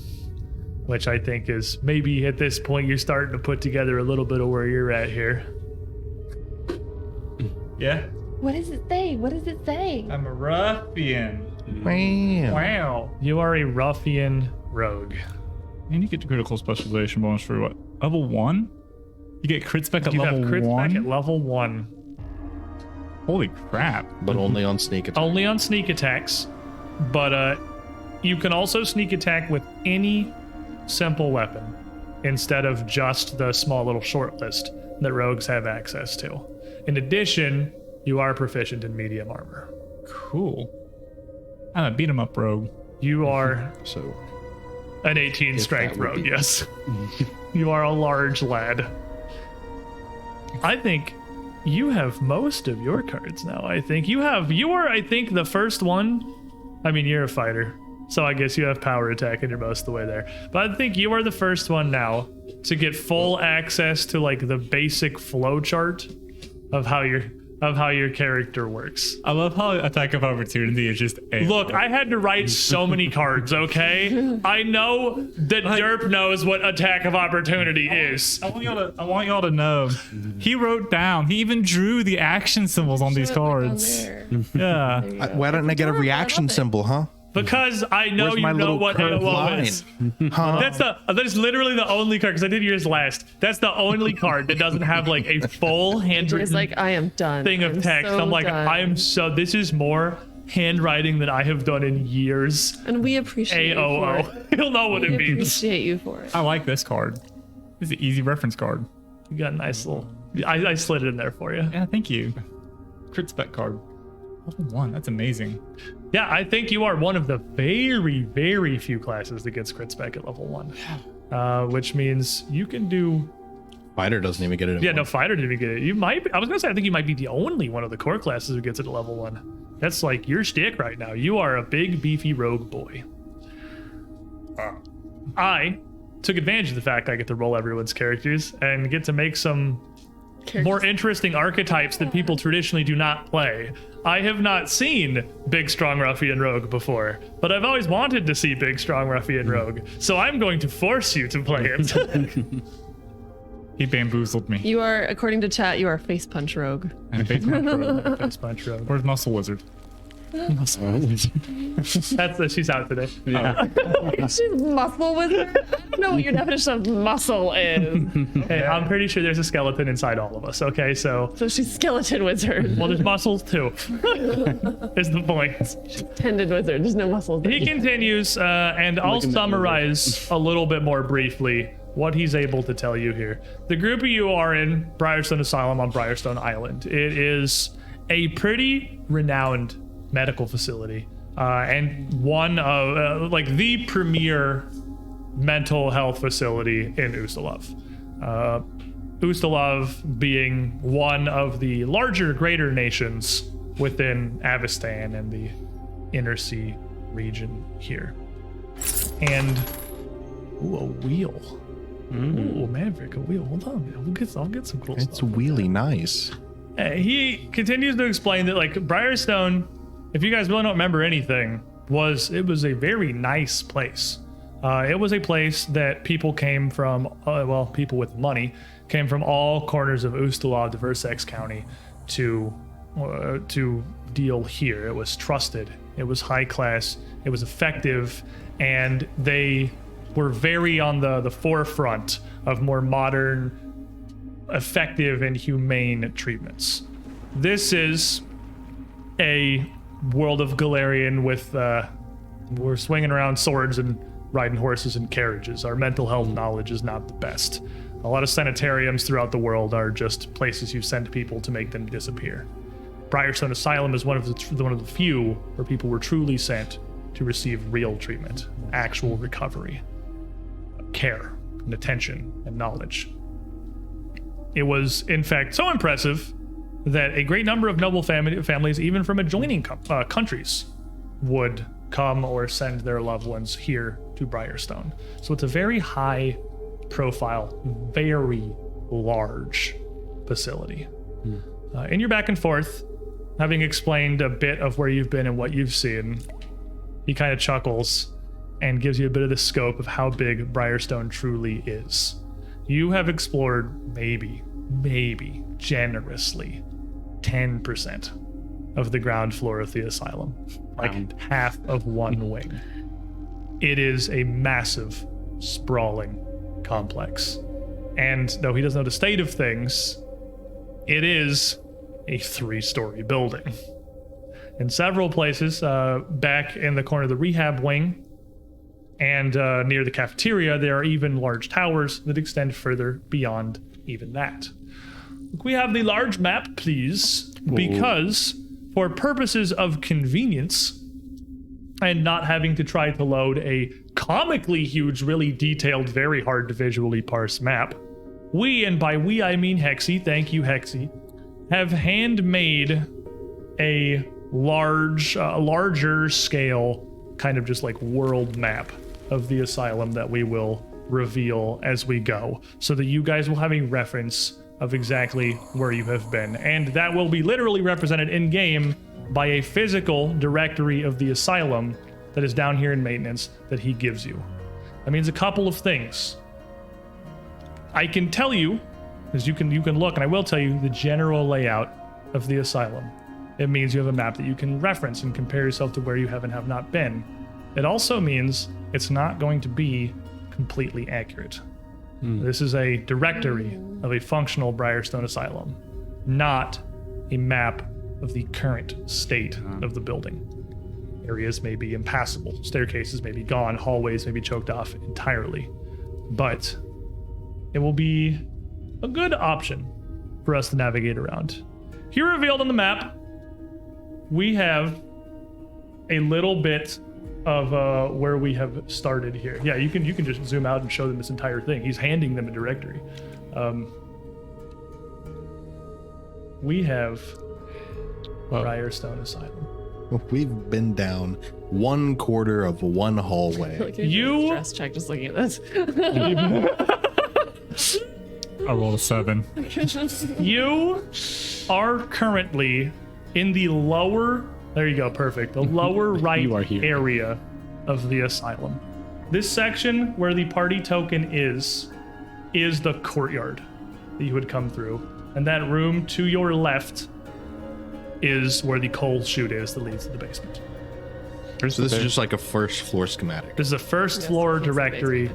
which I think is maybe at this point you're starting to put together a little bit of where you're at here.
Yeah,
What does it say? What does it say?
I'm a ruffian.
Wow.
Wow.
You are a ruffian rogue.
And you get the critical specialization bonus for what? Level 1? You get crit spec at
You
level
have crit
1?
spec at level 1.
Holy crap.
But only on sneak attack.
Only on sneak attacks, but you can also sneak attack with any simple weapon instead of just the small little short list that rogues have access to. In addition, you are proficient in medium armor.
Cool. I'm a beat 'em up rogue.
You are
So
an 18
If
strength
that would
rogue,
be-
yes. You are a large lad. I think you have most of your cards now. I think you are, I think, the first one. I mean, you're a fighter, so I guess you have power attack and you're most of the way there. But I think you are the first one now to get full access to like the basic flow chart of how your character works.
I love how attack of opportunity is just a
Look, I had to write so many cards, okay? I know that Derp knows what attack of opportunity is.
I want y'all to know. He wrote down. He even drew the action symbols on these cards. Yeah.
why didn't I get a reaction symbol, huh?
Because I know
Where's
you
my
know
little
what
curved
AOO
line?
is.
Huh?
That's literally the only card, because I did yours last. That's the only card that doesn't have like a full
It's
handwritten
like, I am done.
thing of
I'm
text.
so
I'm like,
done.
this is more handwriting than I have done in years.
And we appreciate you for it.
AOO. You'll know what
We
it means.
appreciate you for it.
I like this card. This is an easy reference card.
You got a nice little. I slid it in there for you.
Yeah, thank you. Crit spec card. Level 1. That's amazing.
Yeah, I think you are one of the very, very few classes that gets crit spec at level 1. Which means you can do.
Fighter doesn't even get it.
Yeah, no, fighter didn't get it. You might. I was gonna say, I think you might be the only one of the core classes who gets it at level 1. That's like your shtick right now. You are a big, beefy rogue boy. I took advantage of the fact I get to roll everyone's characters and get to make some more interesting archetypes that people traditionally do not play. I have not seen Big Strong Ruffian Rogue before, but I've always wanted to see Big Strong Ruffian Rogue, so I'm going to force you to play it.
He bamboozled me.
You are, according to chat, you are face punch rogue.
And face punch rogue.
Face punch Rogue.
Where's Muscle Wizard?
That's she's out today.
Yeah.
She's muscle wizard. I don't know what your definition of muscle is.
Hey, I'm pretty sure there's a skeleton inside all of us, okay? So,
So she's skeleton wizard.
well, there's muscles too, is the point.
Tendon wizard. There's no muscles.
He continues, and I'll summarize a little bit more briefly what he's able to tell you here. The group of you are in Briarstone Asylum on Briarstone Island. It is a pretty renowned medical facility, and one of like the premier mental health facility in Ustalav. Ustalav being one of the larger, greater nations within Avestan and the Inner Sea region here. And ooh, a wheel. Ooh, Maverick, a wheel. Hold on, I'll get some cool
It's
stuff.
really nice.
He continues to explain that like Briarstone, if you guys really don't remember anything, it was a very nice place. It was a place that people came from, people with money came from all corners of Ustalav, Diversex County, to deal here. It was trusted. It was high class. It was effective, and they were very on the forefront of more modern, effective, and humane treatments. This is a world of Galarian with we're swinging around swords and riding horses and carriages. Our mental health knowledge is not the best. A lot of sanitariums throughout the world are just places you send people to make them disappear. Briarstone Asylum is one of the few where people were truly sent to receive real treatment, actual recovery, care, and attention, and knowledge. It was, in fact, so impressive that a great number of noble families, even from adjoining countries, would come or send their loved ones here to Briarstone. So it's a very high profile, very large facility. In your back and forth, having explained a bit of where you've been and what you've seen, he kind of chuckles and gives you a bit of the scope of how big Briarstone truly is. You have explored maybe generously 10% of the ground floor of the asylum, like half of one wing. It is a massive, sprawling complex. And though he doesn't know the state of things, it is a 3-story building. In several places, back in the corner of the rehab wing and near the cafeteria, there are even large towers that extend further beyond even that. We have the large map, please, because for purposes of convenience and not having to try to load a comically huge, really detailed, very hard to visually parse map, we, and by we I mean Hexy, thank you Hexy, have handmade a larger scale, kind of just like world map of the asylum that we will reveal as we go, so that you guys will have a reference of exactly where you have been. And that will be literally represented in-game by a physical directory of the asylum that is down here in maintenance that he gives you. That means a couple of things. I can tell you, because you can look, and I will tell you the general layout of the asylum. It means you have a map that you can reference and compare yourself to where you have and have not been. It also means it's not going to be completely accurate. This is a directory of a functional Briarstone Asylum, not a map of the current state of the building. Areas may be impassable, staircases may be gone, hallways may be choked off entirely, but it will be a good option for us to navigate around. Here revealed on the map, we have a little bit of where we have started here. Yeah, you can just zoom out and show them this entire thing. He's handing them a directory. We have Briarstone Asylum.
We've been down 1/4 of one hallway.
Like you stress check just looking at this.
I rolled a 7.
You are currently in the lower, there you go, perfect, the lower right area of the asylum. This section where the party token is the courtyard that you would come through. And that room to your left is where the coal chute is that leads to the basement.
So this is just like a first floor schematic.
This is a first floor directory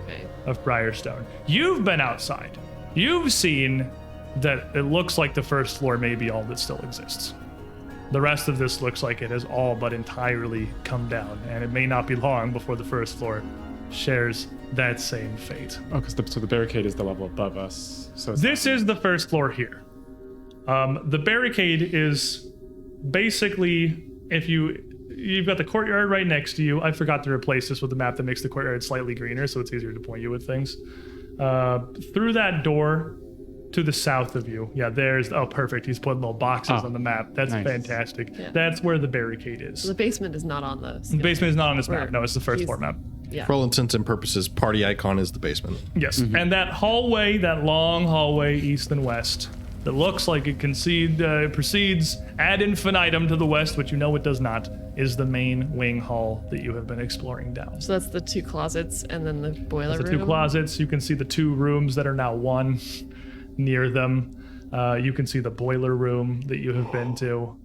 of Briarstone. You've been outside. You've seen that it looks like the first floor may be all that still exists. The rest of this looks like it has all but entirely come down, and it may not be long before the first floor shares that same fate.
Oh, because so the barricade is the level above us. So
This is the first floor here. The barricade is basically, if you've got the courtyard right next to you. I forgot to replace this with a map that makes the courtyard slightly greener, so it's easier to point you with things. Through that door to the south of you, there's, oh perfect, he's putting little boxes on the map. That's nice. Fantastic. Yeah. That's where the barricade is.
So the basement is not on the
The basement is not on this map. No, it's the first floor map.
Yeah.
For all intents and purposes, party icon is the basement.
Yes, and that hallway, that long hallway east and west, that looks like it proceeds ad infinitum to the west, which you know it does not, is the main wing hall that you have been exploring down.
So that's the 2 closets and then the boiler room?
The 2 closets. You can see the 2 rooms that are now 1 near them. You can see the boiler room that you have been to.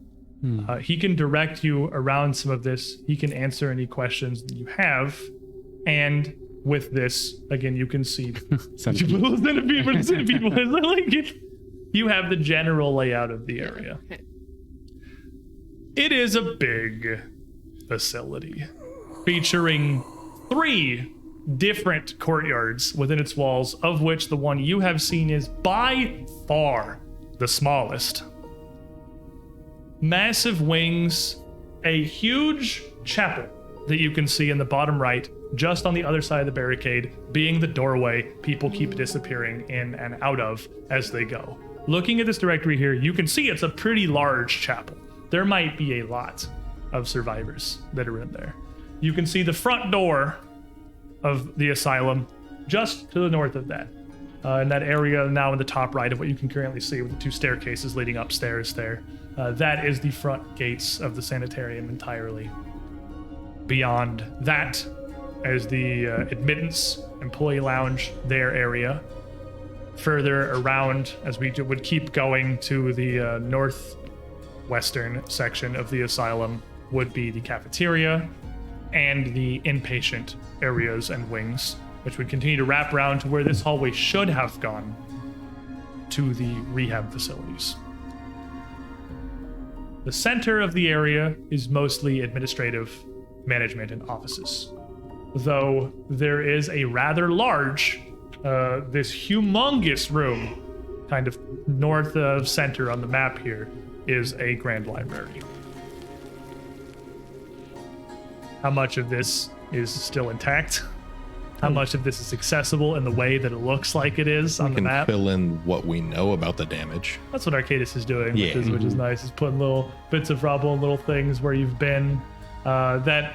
He can direct you around some of this. He can answer any questions that you have. And with this, again, you can see
Centipede.
centipede ones. I like it. You have the general layout of the area.
Okay.
It is a big facility featuring 3 different courtyards within its walls, of which the one you have seen is by far the smallest. Massive wings, a huge chapel that you can see in the bottom right, just on the other side of the barricade, being the doorway people keep disappearing in and out of as they go. Looking at this directory here, you can see it's a pretty large chapel. There might be a lot of survivors that are in there. You can see the front door of the asylum just to the north of that. In that area now in the top right of what you can currently see with the 2 staircases leading upstairs there. That is the front gates of the sanitarium entirely. Beyond that is the admittance, employee lounge, their area. Further around, as we would keep going to the northwestern section of the asylum, would be the cafeteria and the inpatient areas and wings, which would continue to wrap around to where this hallway should have gone, to the rehab facilities. The center of the area is mostly administrative, management, and offices, though there is a rather large, this humongous room, kind of north of center on the map here, is a grand library. How much of this is still intact? How much of this is accessible in the way that it looks like it is on
We
the
can
map?
fill in what we know about the damage.
That's what Arcadis is doing,
Yeah.
which is nice. Is putting little bits of rubble and little things where you've been. That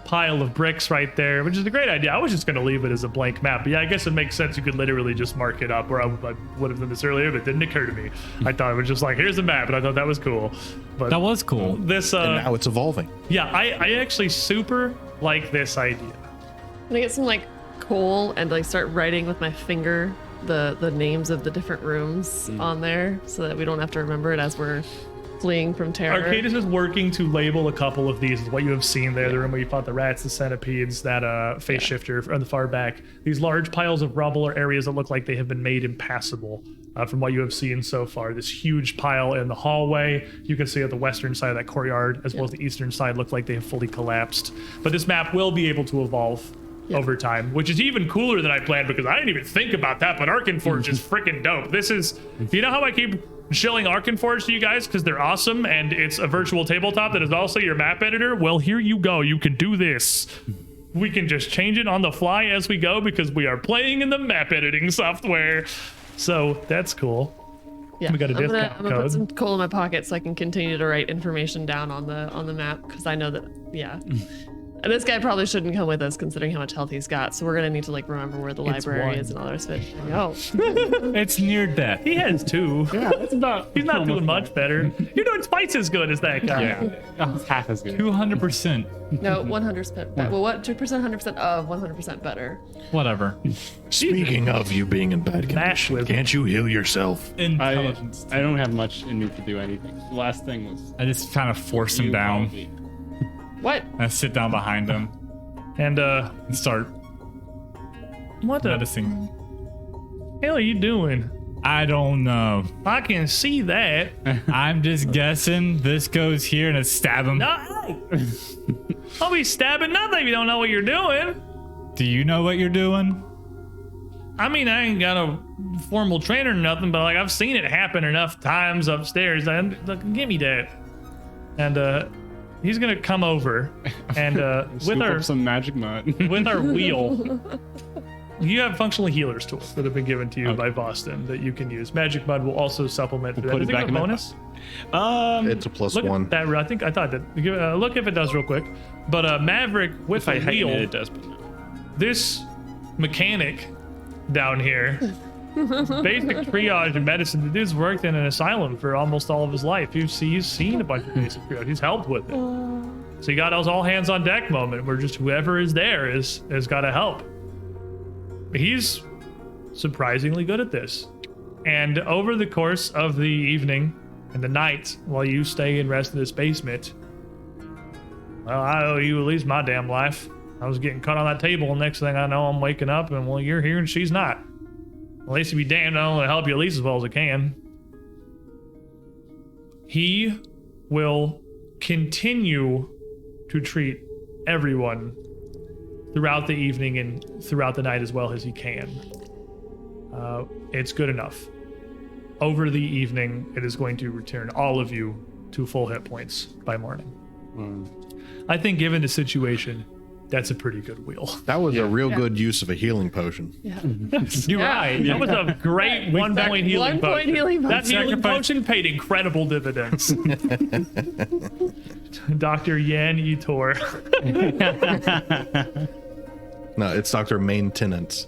pile of bricks right there, which is a great idea. I was just going to leave it as a blank map, but yeah, I guess it makes sense. You could literally just mark it up, or I would have done this earlier, but it didn't occur to me. I thought it was just like, here's a map, and I thought that was cool. But
That was cool.
this,
And now it's evolving.
yeah, I actually super like this idea.
Can I get some like coal and like start writing with my finger the names of the different rooms on there so that we don't have to remember it as we're fleeing from terror?
Arcadis is working to label a couple of these, what you have seen there, the room where you fought the rats, the centipedes, that face shifter on the far back. These large piles of rubble or areas that look like they have been made impassable from what you have seen so far. This huge pile in the hallway, you can see at the western side of that courtyard, as well as the eastern side, look like they have fully collapsed. But this map will be able to evolve over time, which is even cooler than I planned, because I didn't even think about that, but Arkenforge is freaking dope. This is, you know how I keep shilling Arkenforge to you guys because they're awesome and it's a virtual tabletop that is also your map editor? Well, here you go. You can do this. We can just change it on the fly as we go because we are playing in the map editing software. So that's cool.
Yeah,
We got a
I'm
discount
gonna put
code.
some coal in my pocket so I can continue to write information down on the map, because I know that, yeah. And this guy probably shouldn't come with us considering how much health he's got, so we're gonna need to like remember where the library
one.
is and all the rest of it. Oh,
It's near death.
He has 2.
yeah, that's about.
He's not doing much better. You're doing twice as good as that guy.
Yeah, it's half as good.
200%.
No, 100%. Well, what 2%, 100% of 100% better.
Whatever.
Speaking of you being in bad
Mash
condition,
with-
can't you heal yourself?
Intelligence.
I don't have much in me to do anything. The last thing was
I just kind of force him
you
down.
called me.
What?
I sit down behind him
And
and start
what the
medicine.
hell are you doing?
I don't know.
I can see that.
I'm just guessing this goes here and I stab him.
No, hey. I'll be stabbing nothing if you don't know what you're doing.
Do you know what you're doing?
I mean, I ain't got a formal trainer or nothing, but like I've seen it happen enough times upstairs. And look, give me that. And he's gonna come over and with
Scoop
our
up some magic mud.
with our wheel. You have functional healers tools that have been given to you by Boston that you can use. Magic Mud will also supplement for that.
put
Does
it
it
back
have
in
a
my
bonus?
It's a plus
Look
one.
at that. I thought that. Look if it does real quick. But Maverick with
If I
a
heighten
wheel.
it, it does. But no.
This mechanic down here, basic triage and medicine. The dude's worked in an asylum for almost all of his life. He's seen a bunch of basic triage. He's helped with it. So you got those all hands on deck moment where just whoever is there has got to help. He's surprisingly good at this. And over the course of the evening and the night, while you stay and rest in this basement, well, I owe you at least my damn life. I was getting cut on that table, and next thing I know, I'm waking up, and well, you're here and she's not. At least you be damned, I want to help you at least as well as I can. He will continue to treat everyone throughout the evening and throughout the night as well as he can. It's good enough. Over the evening, it is going to return all of you to full hit points by morning. I think given the situation, that's a pretty good wheel.
That was a real good use of a healing potion.
Yeah.
You're right. That was a great 1 point healing potion.
1 point healing potion.
That healing potion paid incredible dividends. Dr. Yan Etor.
No, it's Dr. Maintenance.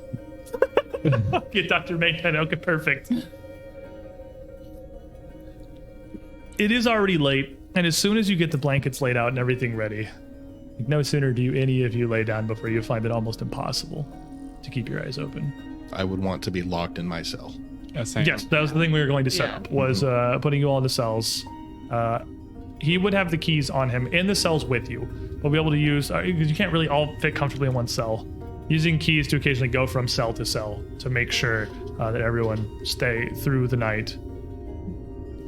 Get Dr. Mayton. Okay, perfect. It is already late, and as soon as you get the blankets laid out and everything ready, no sooner do any of you lay down before you find it almost impossible to keep your eyes open.
I would want to be locked in my cell.
Yes, that was the thing we were going to set up, was putting you all in the cells. He would have the keys on him in the cells with you. We'll be able to use, because you can't really all fit comfortably in one cell, using keys to occasionally go from cell to cell to make sure that everyone stay through the night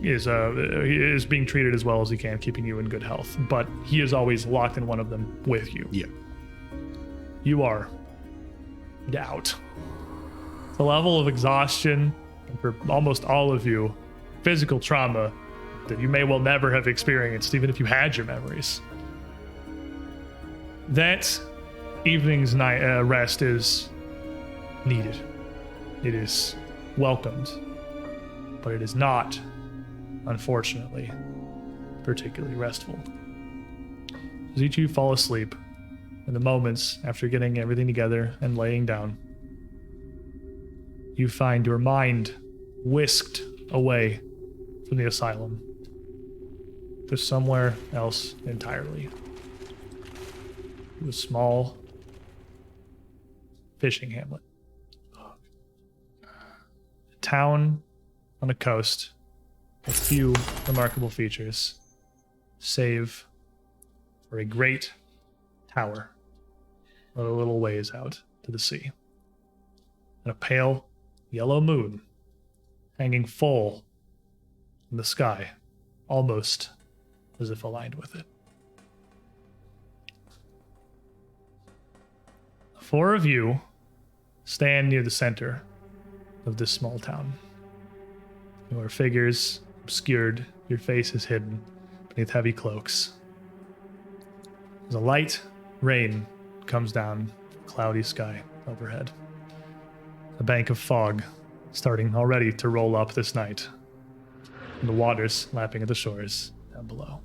is being treated as well as he can, keeping you in good health. But he is always locked in one of them with you.
Yeah.
You are out. The level of exhaustion, and for almost all of you, physical trauma that you may well never have experienced, even if you had your memories. That evening's rest is needed. It is welcomed, but it is not, unfortunately, particularly restful. As each of you fall asleep, in the moments after getting everything together and laying down, you find your mind whisked away from the asylum to somewhere else entirely. To a small fishing hamlet. A town on a coast with few remarkable features, save for a great tower a little ways out to the sea. And a pale yellow moon hanging full in the sky, almost as if aligned with it. The four of you stand near the center of this small town. Your figures obscured, your faces hidden beneath heavy cloaks. As a light rain comes down from the cloudy sky overhead. A bank of fog starting already to roll up this night, and the waters lapping at the shores down below.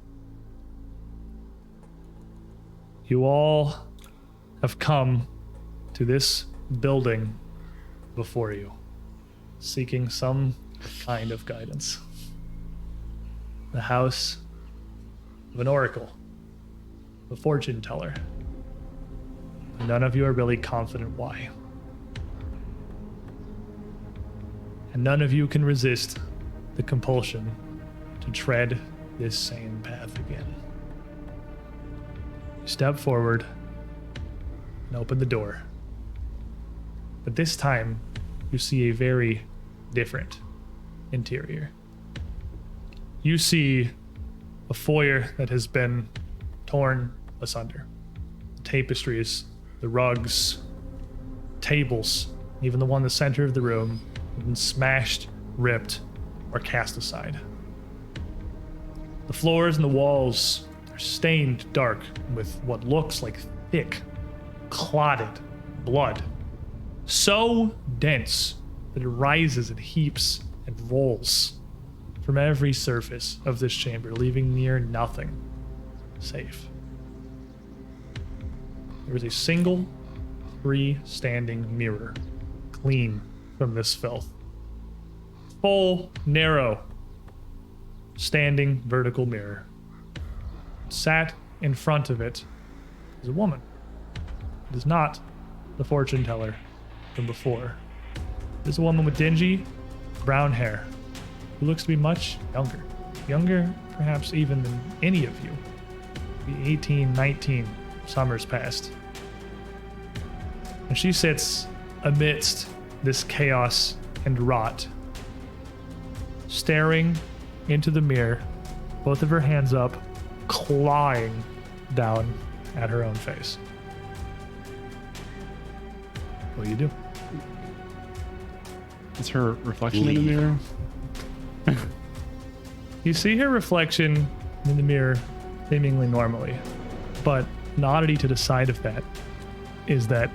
You all have come to this building before you, seeking some kind of guidance. The house of an oracle, a fortune teller. None of you are really confident why. And none of you can resist the compulsion to tread this same path again. You step forward and open the door. But this time, you see a very different interior. You see a foyer that has been torn asunder. The tapestries, the rugs, tables, even the one in the center of the room, have been smashed, ripped, or cast aside. The floors and the walls are stained dark with what looks like thick, clotted blood. So dense that it rises in heaps and rolls from every surface of this chamber, leaving near nothing safe. There is a single freestanding mirror, clean from this filth. Full, narrow, standing vertical mirror. Sat in front of it is a woman. It is not the fortune teller from before. It is a woman with dingy brown hair who looks to be much younger. Younger, perhaps, even than any of you. Maybe 18, 19 summers past. And she sits amidst this chaos and rot, staring into the mirror, both of her hands up, clawing down at her own face. What do you do?
Is her reflection in the mirror?
You see her reflection in the mirror seemingly normally, but an oddity to the side of that is that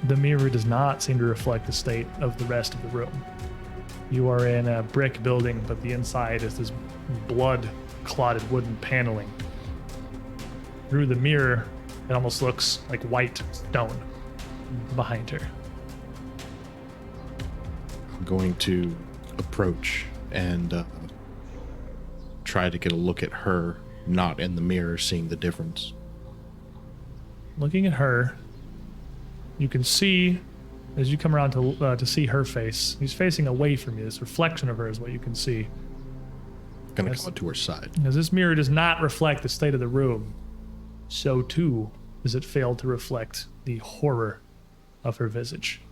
the mirror does not seem to reflect the state of the rest of the room. You are in a brick building, but the inside is this blood-clotted wooden paneling. Through the mirror, it almost looks like white stone behind her.
I'm going to approach and try to get a look at her, not in the mirror, seeing the difference.
Looking at her, you can see, as you come around to see her face, he's facing away from you. This reflection of her is what you can see.
I'm going to come up to her side.
As this mirror does not reflect the state of the room, so too does it fail to reflect the horror of her visage.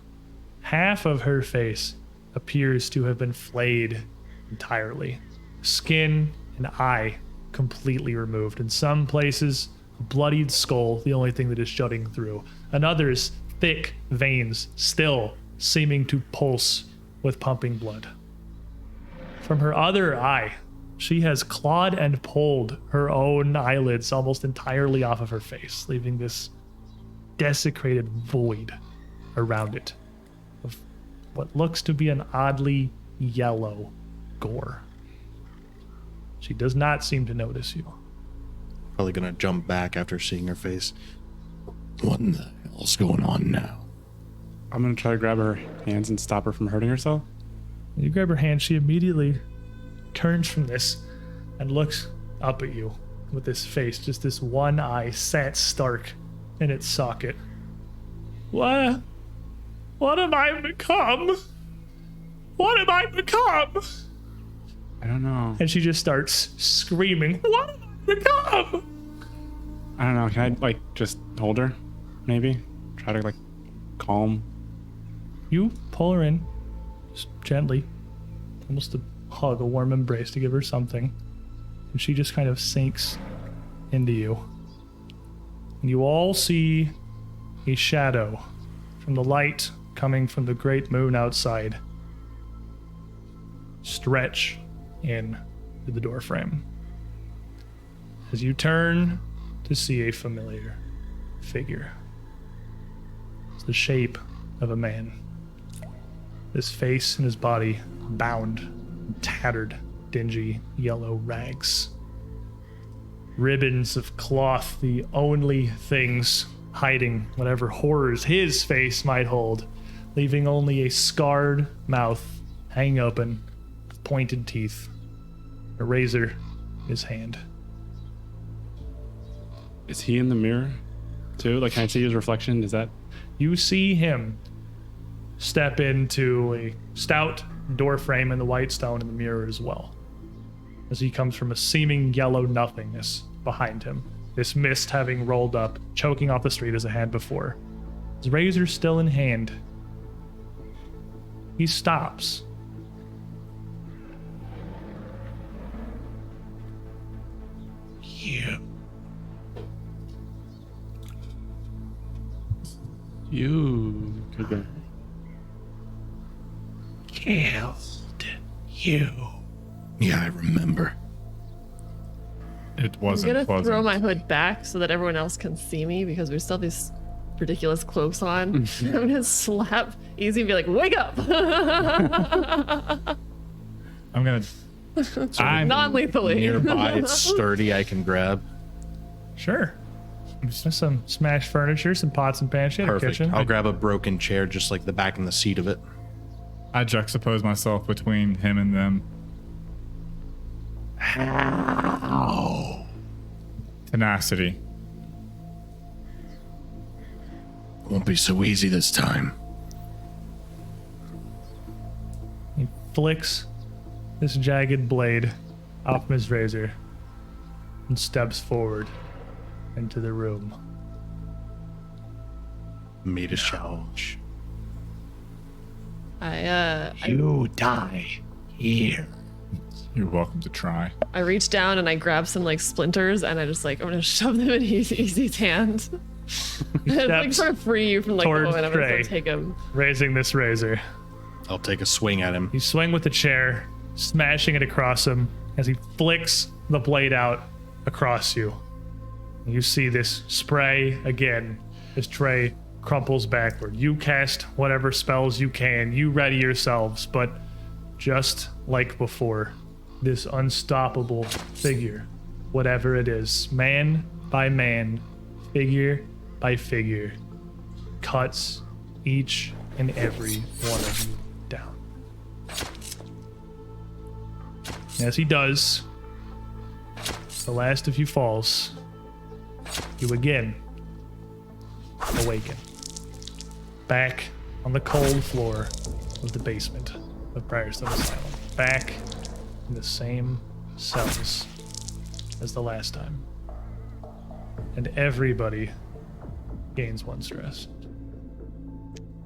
Half of her face appears to have been flayed entirely. Skin and eye completely removed. In some places, a bloodied skull, the only thing that is jutting through. In others, thick veins still seeming to pulse with pumping blood. From her other eye, she has clawed and pulled her own eyelids almost entirely off of her face, leaving this desecrated void around it of what looks to be an oddly yellow gore. She does not seem to notice you.
Probably going to jump back after seeing her face. What in the hell's going on now?
I'm gonna try to grab her hands and stop her from hurting herself.
You grab her hand, she immediately turns from this and looks up at you with this face, just this one eye set stark in its socket. What have I become? What have I become?
I don't know.
And she just starts screaming, what have I become?
I don't know. Can I like just hold her? Maybe try to like calm.
You pull her in, just gently, almost a hug, a warm embrace to give her something. And she just kind of sinks into you. And you all see a shadow from the light coming from the great moon outside stretch in to the doorframe. As you turn to see a familiar figure. It's the shape of a man. His face and his body bound in tattered, dingy yellow rags. Ribbons of cloth, the only things hiding whatever horrors his face might hold, leaving only a scarred mouth hanging open with pointed teeth, a razor in his hand.
Is he in the mirror too? Like, can I see his reflection? Is that?
You see him step into a stout door frame in the white stone in the mirror as well, as he comes from a seeming yellow nothingness behind him, this mist having rolled up, choking off the street as it had before. His razor still in hand, he stops.
You could go.
Killed you. Yeah, I remember.
It
I'm
wasn't
gonna
pleasant.
throw my hood back so that everyone else can see me because we still have these ridiculous cloaks on. I'm gonna slap Easy and be like, "Wake up!"
I'm gonna. I'm
Non-lethally.
Nearby, it's sturdy, I can grab.
Sure. Just some smashed furniture, some pots and pans. She had a
Perfect.
kitchen.
I'll grab a broken chair, just like the back and the seat of it.
I juxtapose myself between him and them.
Ow.
Tenacity.
Won't be so easy this time.
He flicks this jagged blade off from his razor and steps forward into the room.
made a challenge.
You die here.
You're welcome to try.
I reach down and I grab some like splinters and I just like, I'm gonna shove them in Easy's hand. And like sort of free you from like the
towards
moment I'm gonna
Trey.
start take him.
Raising this razor.
I'll take a swing at him.
You swing with the chair, smashing it across him as he flicks the blade out across you. You see this spray again as Trey crumples backward. You cast whatever spells you can. You ready yourselves, but just like before, this unstoppable figure, whatever it is, man by man, figure by figure, cuts each and every one of you down. As he does, the last of you falls. You again awaken. Back on the cold floor of the basement of Briarstone Asylum. Back in the same cells as the last time. And everybody gains 1 stress.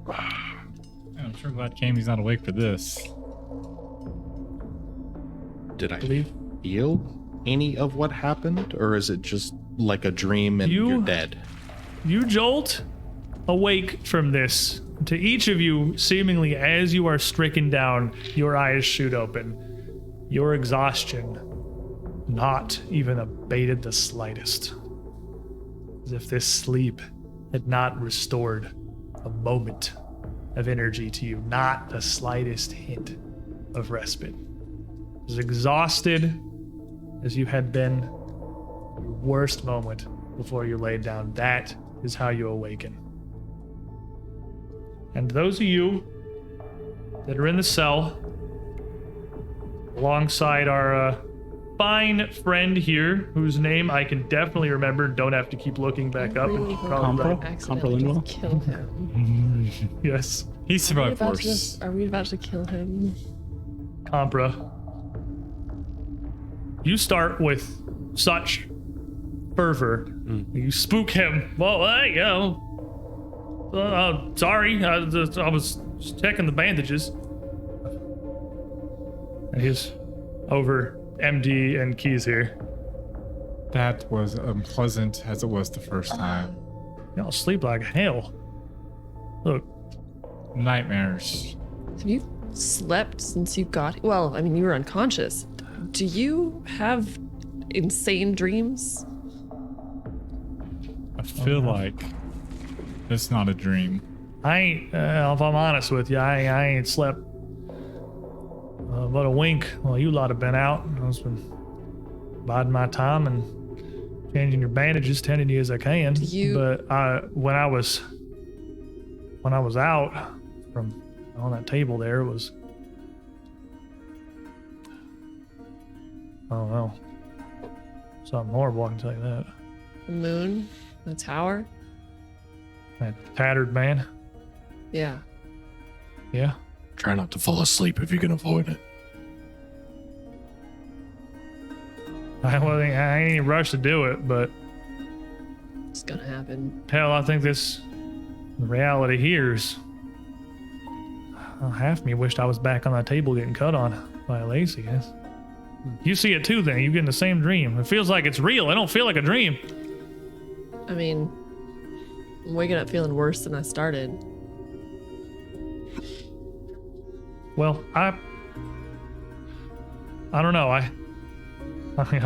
I'm sure glad Camy's not awake for this.
Did I
Believe
feel any of what happened, or is it just like a dream and you're dead?
you jolt awake from this. To each of you, seemingly as you are stricken down, your eyes shoot open. Your exhaustion not even abated the slightest. As if this sleep had not restored a moment of energy to you, not the slightest hint of respite. As exhausted as you had been, your worst moment before you laid down, that is how you awaken. And those of you that are in the cell, alongside our fine friend here, whose name I can definitely remember, don't have to keep looking back up.
Really
And
hope
probably
I
right.
don't accidentally just kill him.
Yes,
He survived
Are we
worse.
about to kill him?
Compra. You start with such fervor. You spook him. Well, there you go. Sorry, I was just checking the bandages. And he's over MD and Keys here.
That was unpleasant as it was the first time.
Y'all sleep like hell. Look,
Nightmares.
Have you slept since you got? Well, I mean, you were unconscious. Do you have insane dreams?
I feel like it's not a dream.
I ain't, if I'm honest with you, I ain't slept but a wink while you lot have been out. I've just been biding my time and changing your bandages, tending you as I can. But when I was out from on that table there, it was, I don't know, something horrible, I can tell you that.
The moon, the tower.
That tattered man.
Yeah.
Yeah.
Try not to fall asleep if you can avoid it.
I ain't in a rush to do it, but
It's gonna happen.
hell, I think the reality here is, half me wished I was back on that table getting cut on by Lacey. Yes. You see it too, then. You get in the same dream. It feels like it's real. It don't feel like a dream.
I mean, I'm waking up feeling worse than I started.
Well, I don't know. I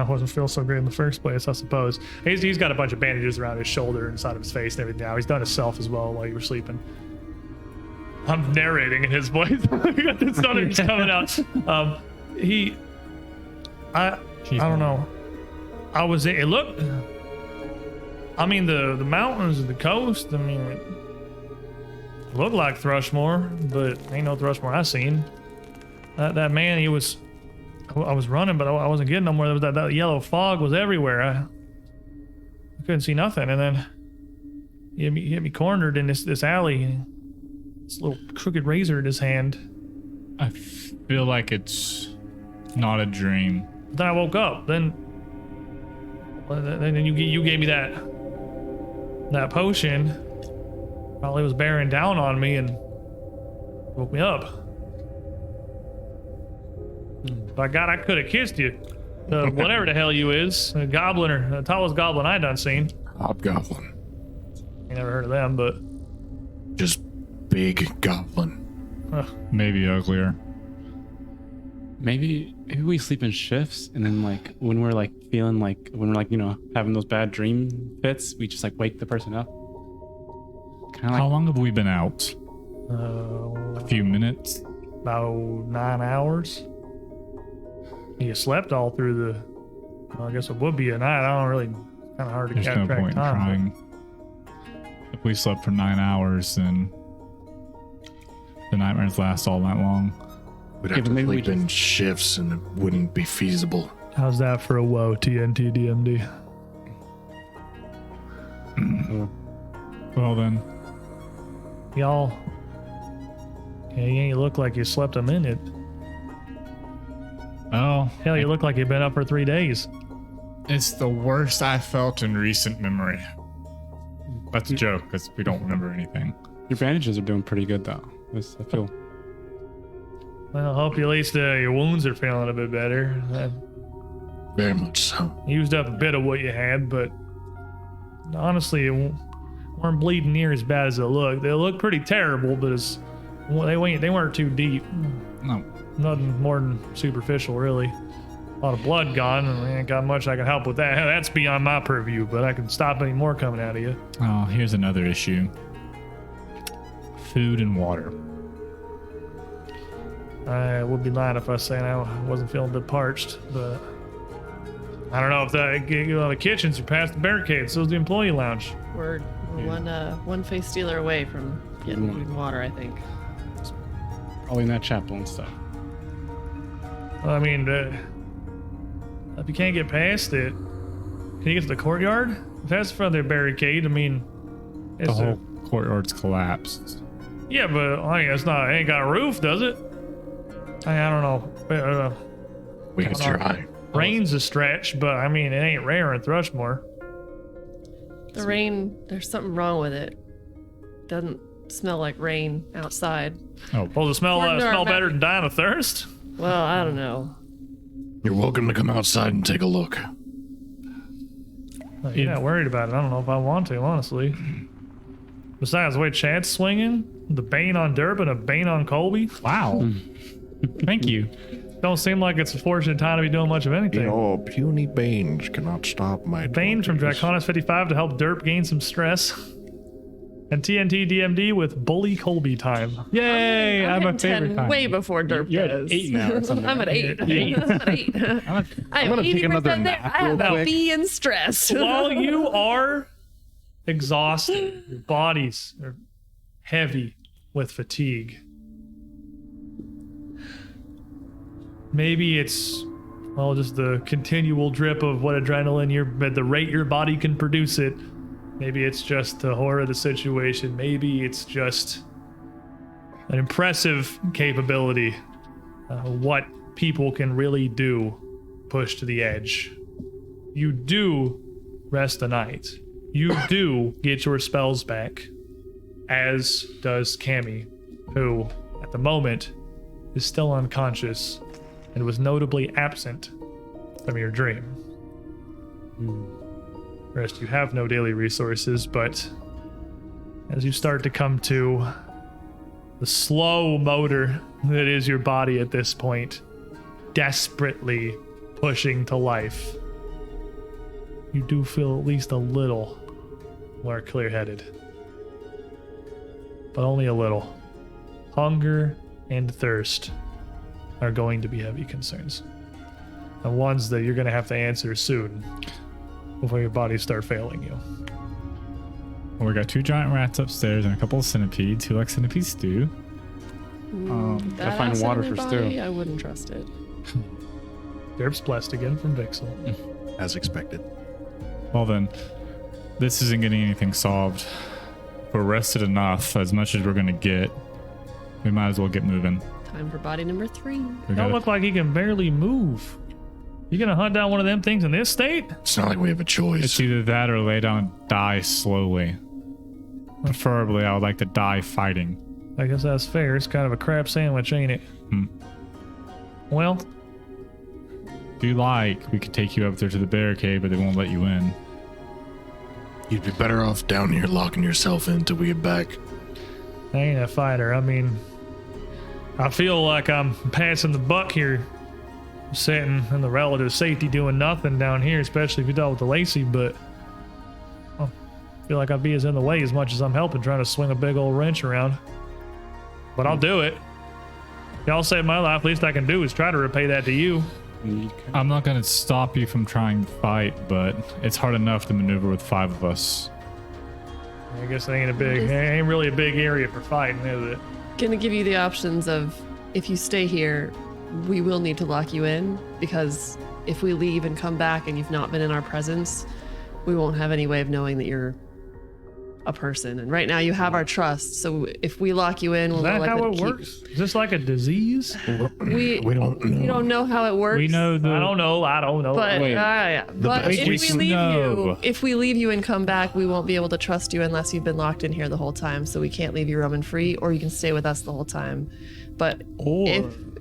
wasn't feel so great in the first place, I suppose. He's got a bunch of bandages around his shoulder and side of his face and everything now. He's done himself as well while you were sleeping. I'm narrating in his voice. We got this stutter just coming out. I don't know. It looked, I mean, the mountains and the coast, I mean, it looked like Thrushmore, but ain't no Thrushmore I seen. That man, I was running, but I wasn't getting nowhere. There was that yellow fog was everywhere. I couldn't see nothing. And then he hit me cornered in this alley. This little crooked razor in his hand.
I feel like it's not a dream.
Then I woke up. Then you gave me that potion, Probably was bearing down on me and woke me up. By God, I could have kissed you. Whatever the hell you is. A goblin or the tallest goblin I done seen.
Hobgoblin.
I never heard of them, but
Just big goblin.
Maybe uglier.
Maybe we sleep in shifts, and then like when we're like feeling like when we're like having those bad dream fits, we just like wake the person up. Kind of
How
like
long have we been out? A few minutes?
about 9 hours. You slept all through the. Well, I guess it would be a night. I don't really. Kind of hard to
There's
catch
no
track
point
of
in
time.
trying. If we slept for 9 hours, then the nightmares last all night long.
We'd
Yeah,
have
but
to
maybe we
sleep in shifts and it wouldn't be feasible.
But how's that for a woe, TNT DMD?
Well then,
Y'all. Yeah, you ain't look like you slept a minute.
oh,
Hell, you look like you've been up for 3 days.
it's the worst I felt in recent memory. That's a joke because we don't remember anything.
your bandages are doing pretty good though. I feel.
Well, I hope at least your wounds are feeling a bit better. I
Very much so.
used up a bit of what you had, but honestly, weren't bleeding near as bad as it looked. They look pretty terrible, but they weren't too deep.
No,
Nothing more than superficial, really. A lot of blood gone, and I ain't got much I can help with that. That's beyond my purview, but I can stop any more coming out of you.
oh, here's another issue. Food and water.
I would be lying if I say I wasn't feeling a bit parched, but I don't know if the kitchens are past the barricade. So's the employee lounge.
We're one face stealer away from getting food and water, I think.
Probably in that chapel and stuff.
Well, I mean, if you can't get past it, can you get to the courtyard? If that's from the barricade, I mean,
The whole courtyard's collapsed.
yeah, but I mean, it ain't got a roof, does it? I don't know.
We could try.
Rain's a stretch, but I mean, it ain't rare in Thrushmore.
The rain, there's something wrong with it. Doesn't smell like rain outside.
Oh,
Well, does it smell,
According to our
smell
map-
better than dying of thirst?
Well, I don't know.
You're welcome to come outside and take a look.
You're not worried about it. I don't know if I want to, honestly. Besides, the way Chad's swinging, the Bane on Derp and a Bane on Colby,
wow. Thank you.
don't seem like it's a fortunate time to be doing much of anything.
Your puny banes cannot stop my
Bane from
tortures.
Draconis 55 to help Derp gain some stress. And TNT DMD with Bully Colby time.
Yay! I'm a
hitting 10
favorite time.
way before Derp
You're at
does.
8 now or something.
I'm at 8.
Eight.
I'm at 8. I'm
gonna take another
80% there.
nap
I have
real
a
quick.
B in stress.
While you are exhausted, your bodies are heavy with fatigue. Maybe it's, well, just the continual drip of what adrenaline at the rate your body can produce it. Maybe it's just the horror of the situation. Maybe it's just an impressive capability. What people can really do pushed to the edge. You do rest the night. You do get your spells back, as does Cammy, who, at the moment, is still unconscious and was notably absent from your dream. Rest, you have no daily resources, but as you start to come to, the slow motor that is your body at this point, desperately pushing to life, you do feel at least a little more clear-headed. But only a little. Hunger and thirst are going to be heavy concerns. And ones that you're going to have to answer soon before your bodies start failing you.
Well, we got 2 giant rats upstairs and a couple of centipedes. Who likes centipede stew?
That
find
acid
water
in
for
my
stew.
body, I wouldn't trust it.
Derp's blessed again from Vixel.
As expected.
Well then, this isn't getting anything solved. We're rested enough, as much as we're gonna get. We might as well get moving.
Time for body number 3.
We
Don't
gotta-
look like he can barely move. You gonna hunt down one of them things in this state?
It's not like we have a choice.
It's either that or lay down and die slowly. Preferably, I would like to die fighting.
I guess that's fair. It's kind of a crab sandwich, ain't it? Well,
If you like, we could take you up there to the barricade, but they won't let you in.
You'd be better off down here locking yourself in till we get back.
I ain't a fighter. I mean, I feel like I'm passing the buck here, sitting in the relative safety doing nothing down here, especially if you dealt with the Lacey, but I feel like I'd be as in the way as much as I'm helping trying to swing a big old wrench around. But I'll do it. Y'all saved my life. Least I can do is try to repay that to you.
I'm not going to stop you from trying to fight, but it's hard enough to maneuver with 5 of us.
I guess it ain't really a big area for fighting, is it?
Gonna give you the options of, if you stay here, we will need to lock you in, because if we leave and come back and you've not been in our presence, we won't have any way of knowing that you're a person. And right now you have our trust, so if we lock you in, we'll
Is that
likely
how it
keep-
works? Is this like a disease?
We
We don't know.
we don't know how it works.
We know the.
I don't know.
But,
Wait.
but
best
if
we
we leave you and come back, we won't be able to trust you unless you've been locked in here the whole time. So we can't leave you roaming free, or you can stay with us the whole time. But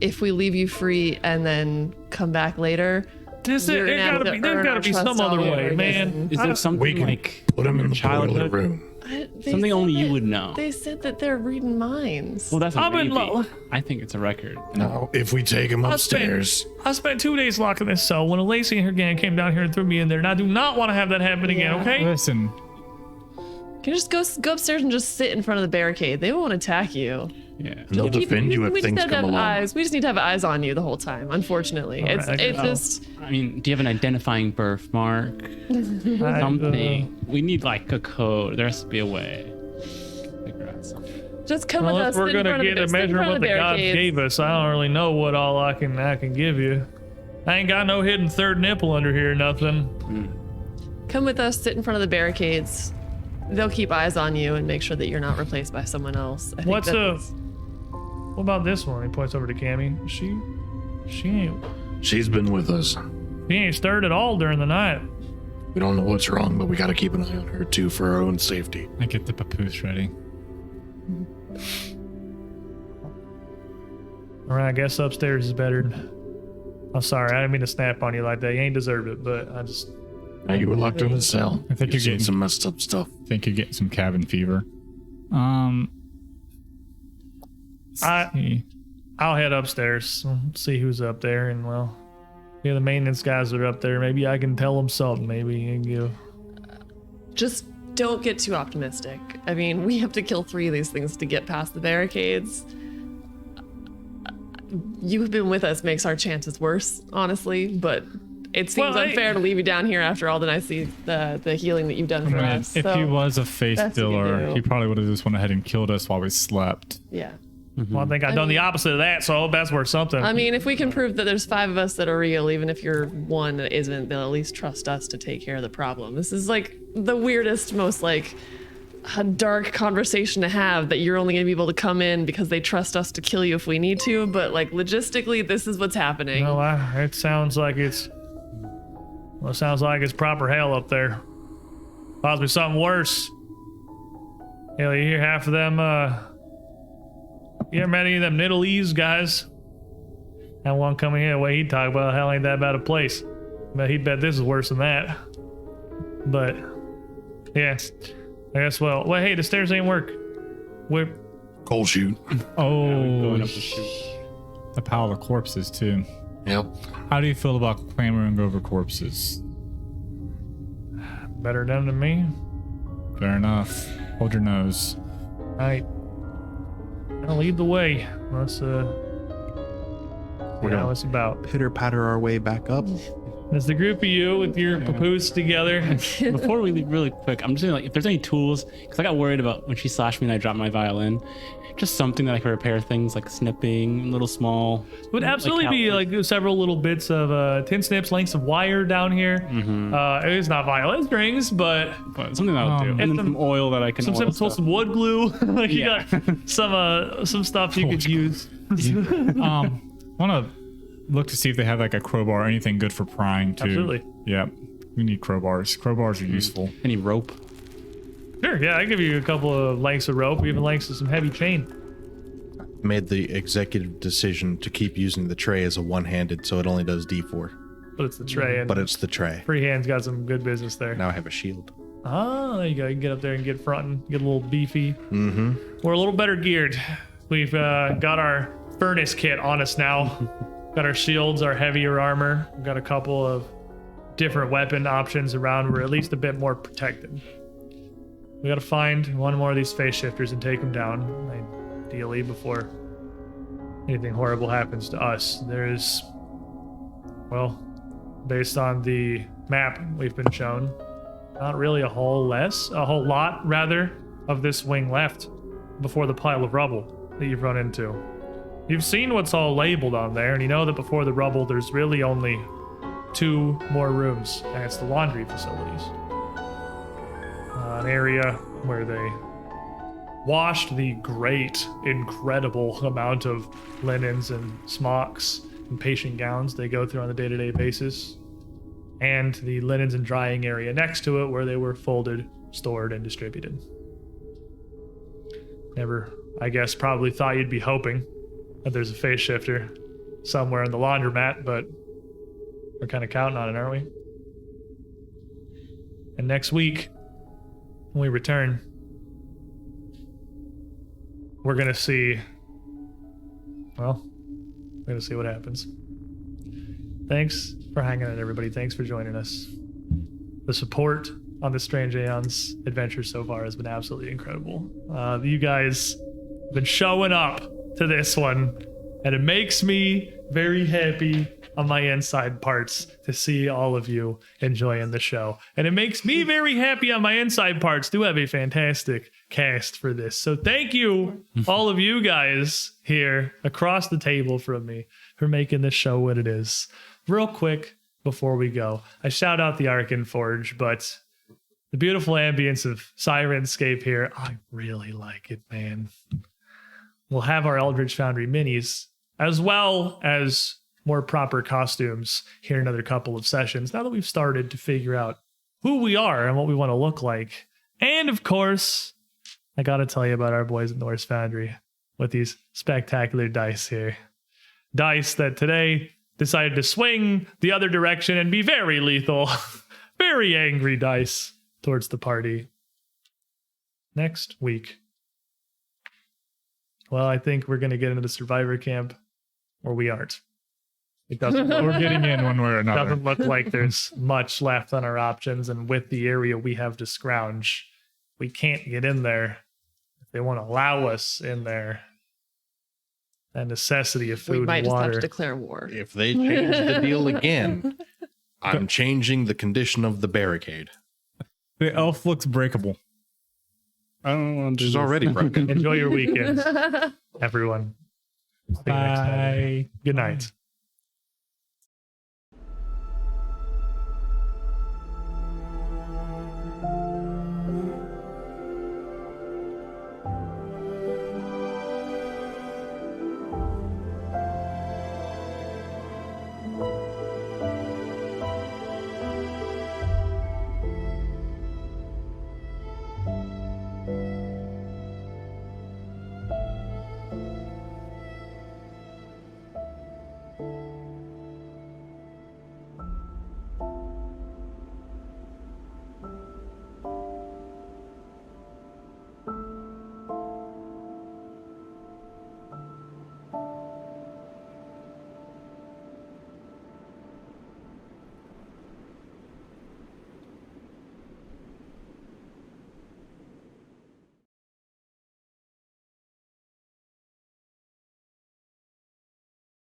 if we leave you free and then come back later,
There's
you're gonna have to
gotta
earn
be
our
some
trust
other
all
way,
over
man.
again.
Is there something
We can
like
put him in the boiler
childhood?
room.
They
Something
said
only you
that-
would know.
They said that they're reading minds.
Well, that's a
I've been
maybe. I think it's a record.
Now, if we take him upstairs,
I spent 2 days locked in this cell when a Lacey and her gang came down here and threw me in there, and I do not want to have that happen again,
Yeah.
okay?
Listen,
Can you just go upstairs and just sit in front of the barricade? They won't attack you.
Yeah.
they'll defend you if
we
things
just have
come
to have
along.
eyes. We just need to have eyes on you the whole time. Unfortunately,
All
it's
right, I
it's
guess.
just
I mean, do you have an identifying birthmark? Something. We need like a code. There has to be a way. Figure out something.
just come with
Unless
us.
we're
sit in
gonna
front of
get a
sit in
measure
front
of
of
what the gods
barricades.
gave us, I don't really know what all I can give you. I ain't got no hidden third nipple under here, nothing.
Come with us. Sit in front of the barricades. They'll keep eyes on you and make sure that you're not replaced by someone else. I think
What's
that's-
what about this one? He points over to Cammy. She
She's been with us.
ain't stirred at all during the night.
We don't know what's wrong, but we got to keep an eye on her too for our own safety.
I get the papoose ready.
All right, I guess upstairs is better. I'm sorry, I didn't mean to snap on you like that. You ain't deserved it, but I just
Now you were locked in a cell.
I think
You've
you're
seen
getting-
some messed up stuff.
Think you're getting some cabin fever.
I'll head upstairs, see who's up there, and well, yeah, the maintenance guys are up there. Maybe I can tell them something. Maybe you.
Just don't get too optimistic. I mean, we have to kill 3 of these things to get past the barricades. You have been with us makes our chances worse, honestly, but it seems
Well,
unfair to leave you down here after all the healing that you've done for us.
If
So,
he was a face
best you can
dealer,
do.
he probably would have just went ahead and killed us while we slept.
yeah.
Well, I think I've done the opposite of that, so I hope that's worth something.
I mean, if we can prove that there's 5 of us that are real, even if you're one that isn't, they'll at least trust us to take care of the problem. This is like the weirdest, most like a dark conversation to have, that you're only gonna be able to come in because they trust us to kill you if we need to. But like logistically, this is what's happening.
no, it sounds like it's. Well, it sounds like it's proper hell up there. Possibly something worse. Hell, you hear half of them. You ever met any of them Niddleese guys? That one coming here, the way he'd talk about hell ain't that bad a place. But he'd bet this is worse than that. But yeah, I guess. Well, hey, the stairs ain't work. We're
Coal shoot.
Oh,
Going up the chute.
the pile of corpses too.
Yep.
How do you feel about clambering over corpses?
better done than me.
Fair enough. Hold your nose.
Right. I'll lead the way. Let's
We're
see how
gonna
it's about.
pitter patter our way back up.
There's the group of you with your papoose together.
Before we leave, really quick, I'm just saying, like, if there's any tools, because I got worried about when she slashed me and I dropped my violin, just something that I could repair things like snipping, little small.
It would absolutely be like several little bits of tin snips, lengths of wire down here. It's not violin strings, but
Something that'll do. And then some oil that I can oil stuff.
some wood glue. Like
Yeah.
you got some stuff you could use.
Want to look to see if they have like a crowbar or anything good for prying too.
Absolutely.
Yep. We need crowbars. Crowbars are useful.
Any rope.
Sure, yeah, I give you a couple of lengths of rope, even lengths of some heavy chain.
Made the executive decision to keep using the tray as a one-handed, so it only does D4.
But it's the tray, and
But it's the tray.
free hand's got some good business there.
Now I have a shield.
Ah, there you go. You can get up there and get fronting, get a little beefy.
Mm-hmm.
We're a little better geared. We've got our furnace kit on us now. Got our shields, our heavier armor. We've got a couple of different weapon options around. We're at least a bit more protected. We gotta find one more of these face shifters and take them down, ideally before anything horrible happens to us. There's, well, based on the map we've been shown, not really a whole lot rather, of this wing left before the pile of rubble that you've run into. You've seen what's all labeled on there, and you know that before the rubble, there's really only 2 more rooms, and it's the laundry facilities. An area where they washed the great, incredible amount of linens and smocks and patient gowns they go through on a day-to-day basis, and the linens and drying area next to it where they were folded, stored, and distributed. Never, I guess, probably thought you'd be hoping that there's a face shifter somewhere in the laundromat, but we're kind of counting on it, aren't we? And next week, when we return, we're gonna see, well, we're gonna see what happens. Thanks for hanging out, everybody. Thanks for joining us. The support on the Strange Aeons adventure so far has been absolutely incredible. You guys have been showing up to this one, and it makes me very happy on my inside parts to see all of you enjoying the show. And it makes me very happy on my inside parts to have a fantastic cast for this. So thank you, all of you guys here across the table from me, for making this show what it is. Real quick before we go, I shout out the Arkan Forge, but the beautiful ambience of Sirenscape here, I really like it, man. We'll have our Eldritch Foundry minis, as well as more proper costumes here in another couple of sessions, now that we've started to figure out who we are and what we want to look like. And of course, I gotta tell you about our boys at Norse Foundry with these spectacular dice here. Dice that today decided to swing the other direction and be very lethal. Very angry dice towards the party. Next week, well, I think we're gonna get into the survivor camp, or we aren't. It doesn't look,
We're getting in one way or another.
doesn't look like there's much left on our options, and with the area we have to scrounge, we can't get in there. If they want to allow us in there, that necessity of
We
food
might
and
just have
water.
to declare war.
If they change the deal again, I'm changing the condition of the barricade,
The elf looks breakable.
I don't want
which
to do
is
this.
already broken.
Enjoy your weekend, everyone. See you next time.
Bye.
Good night.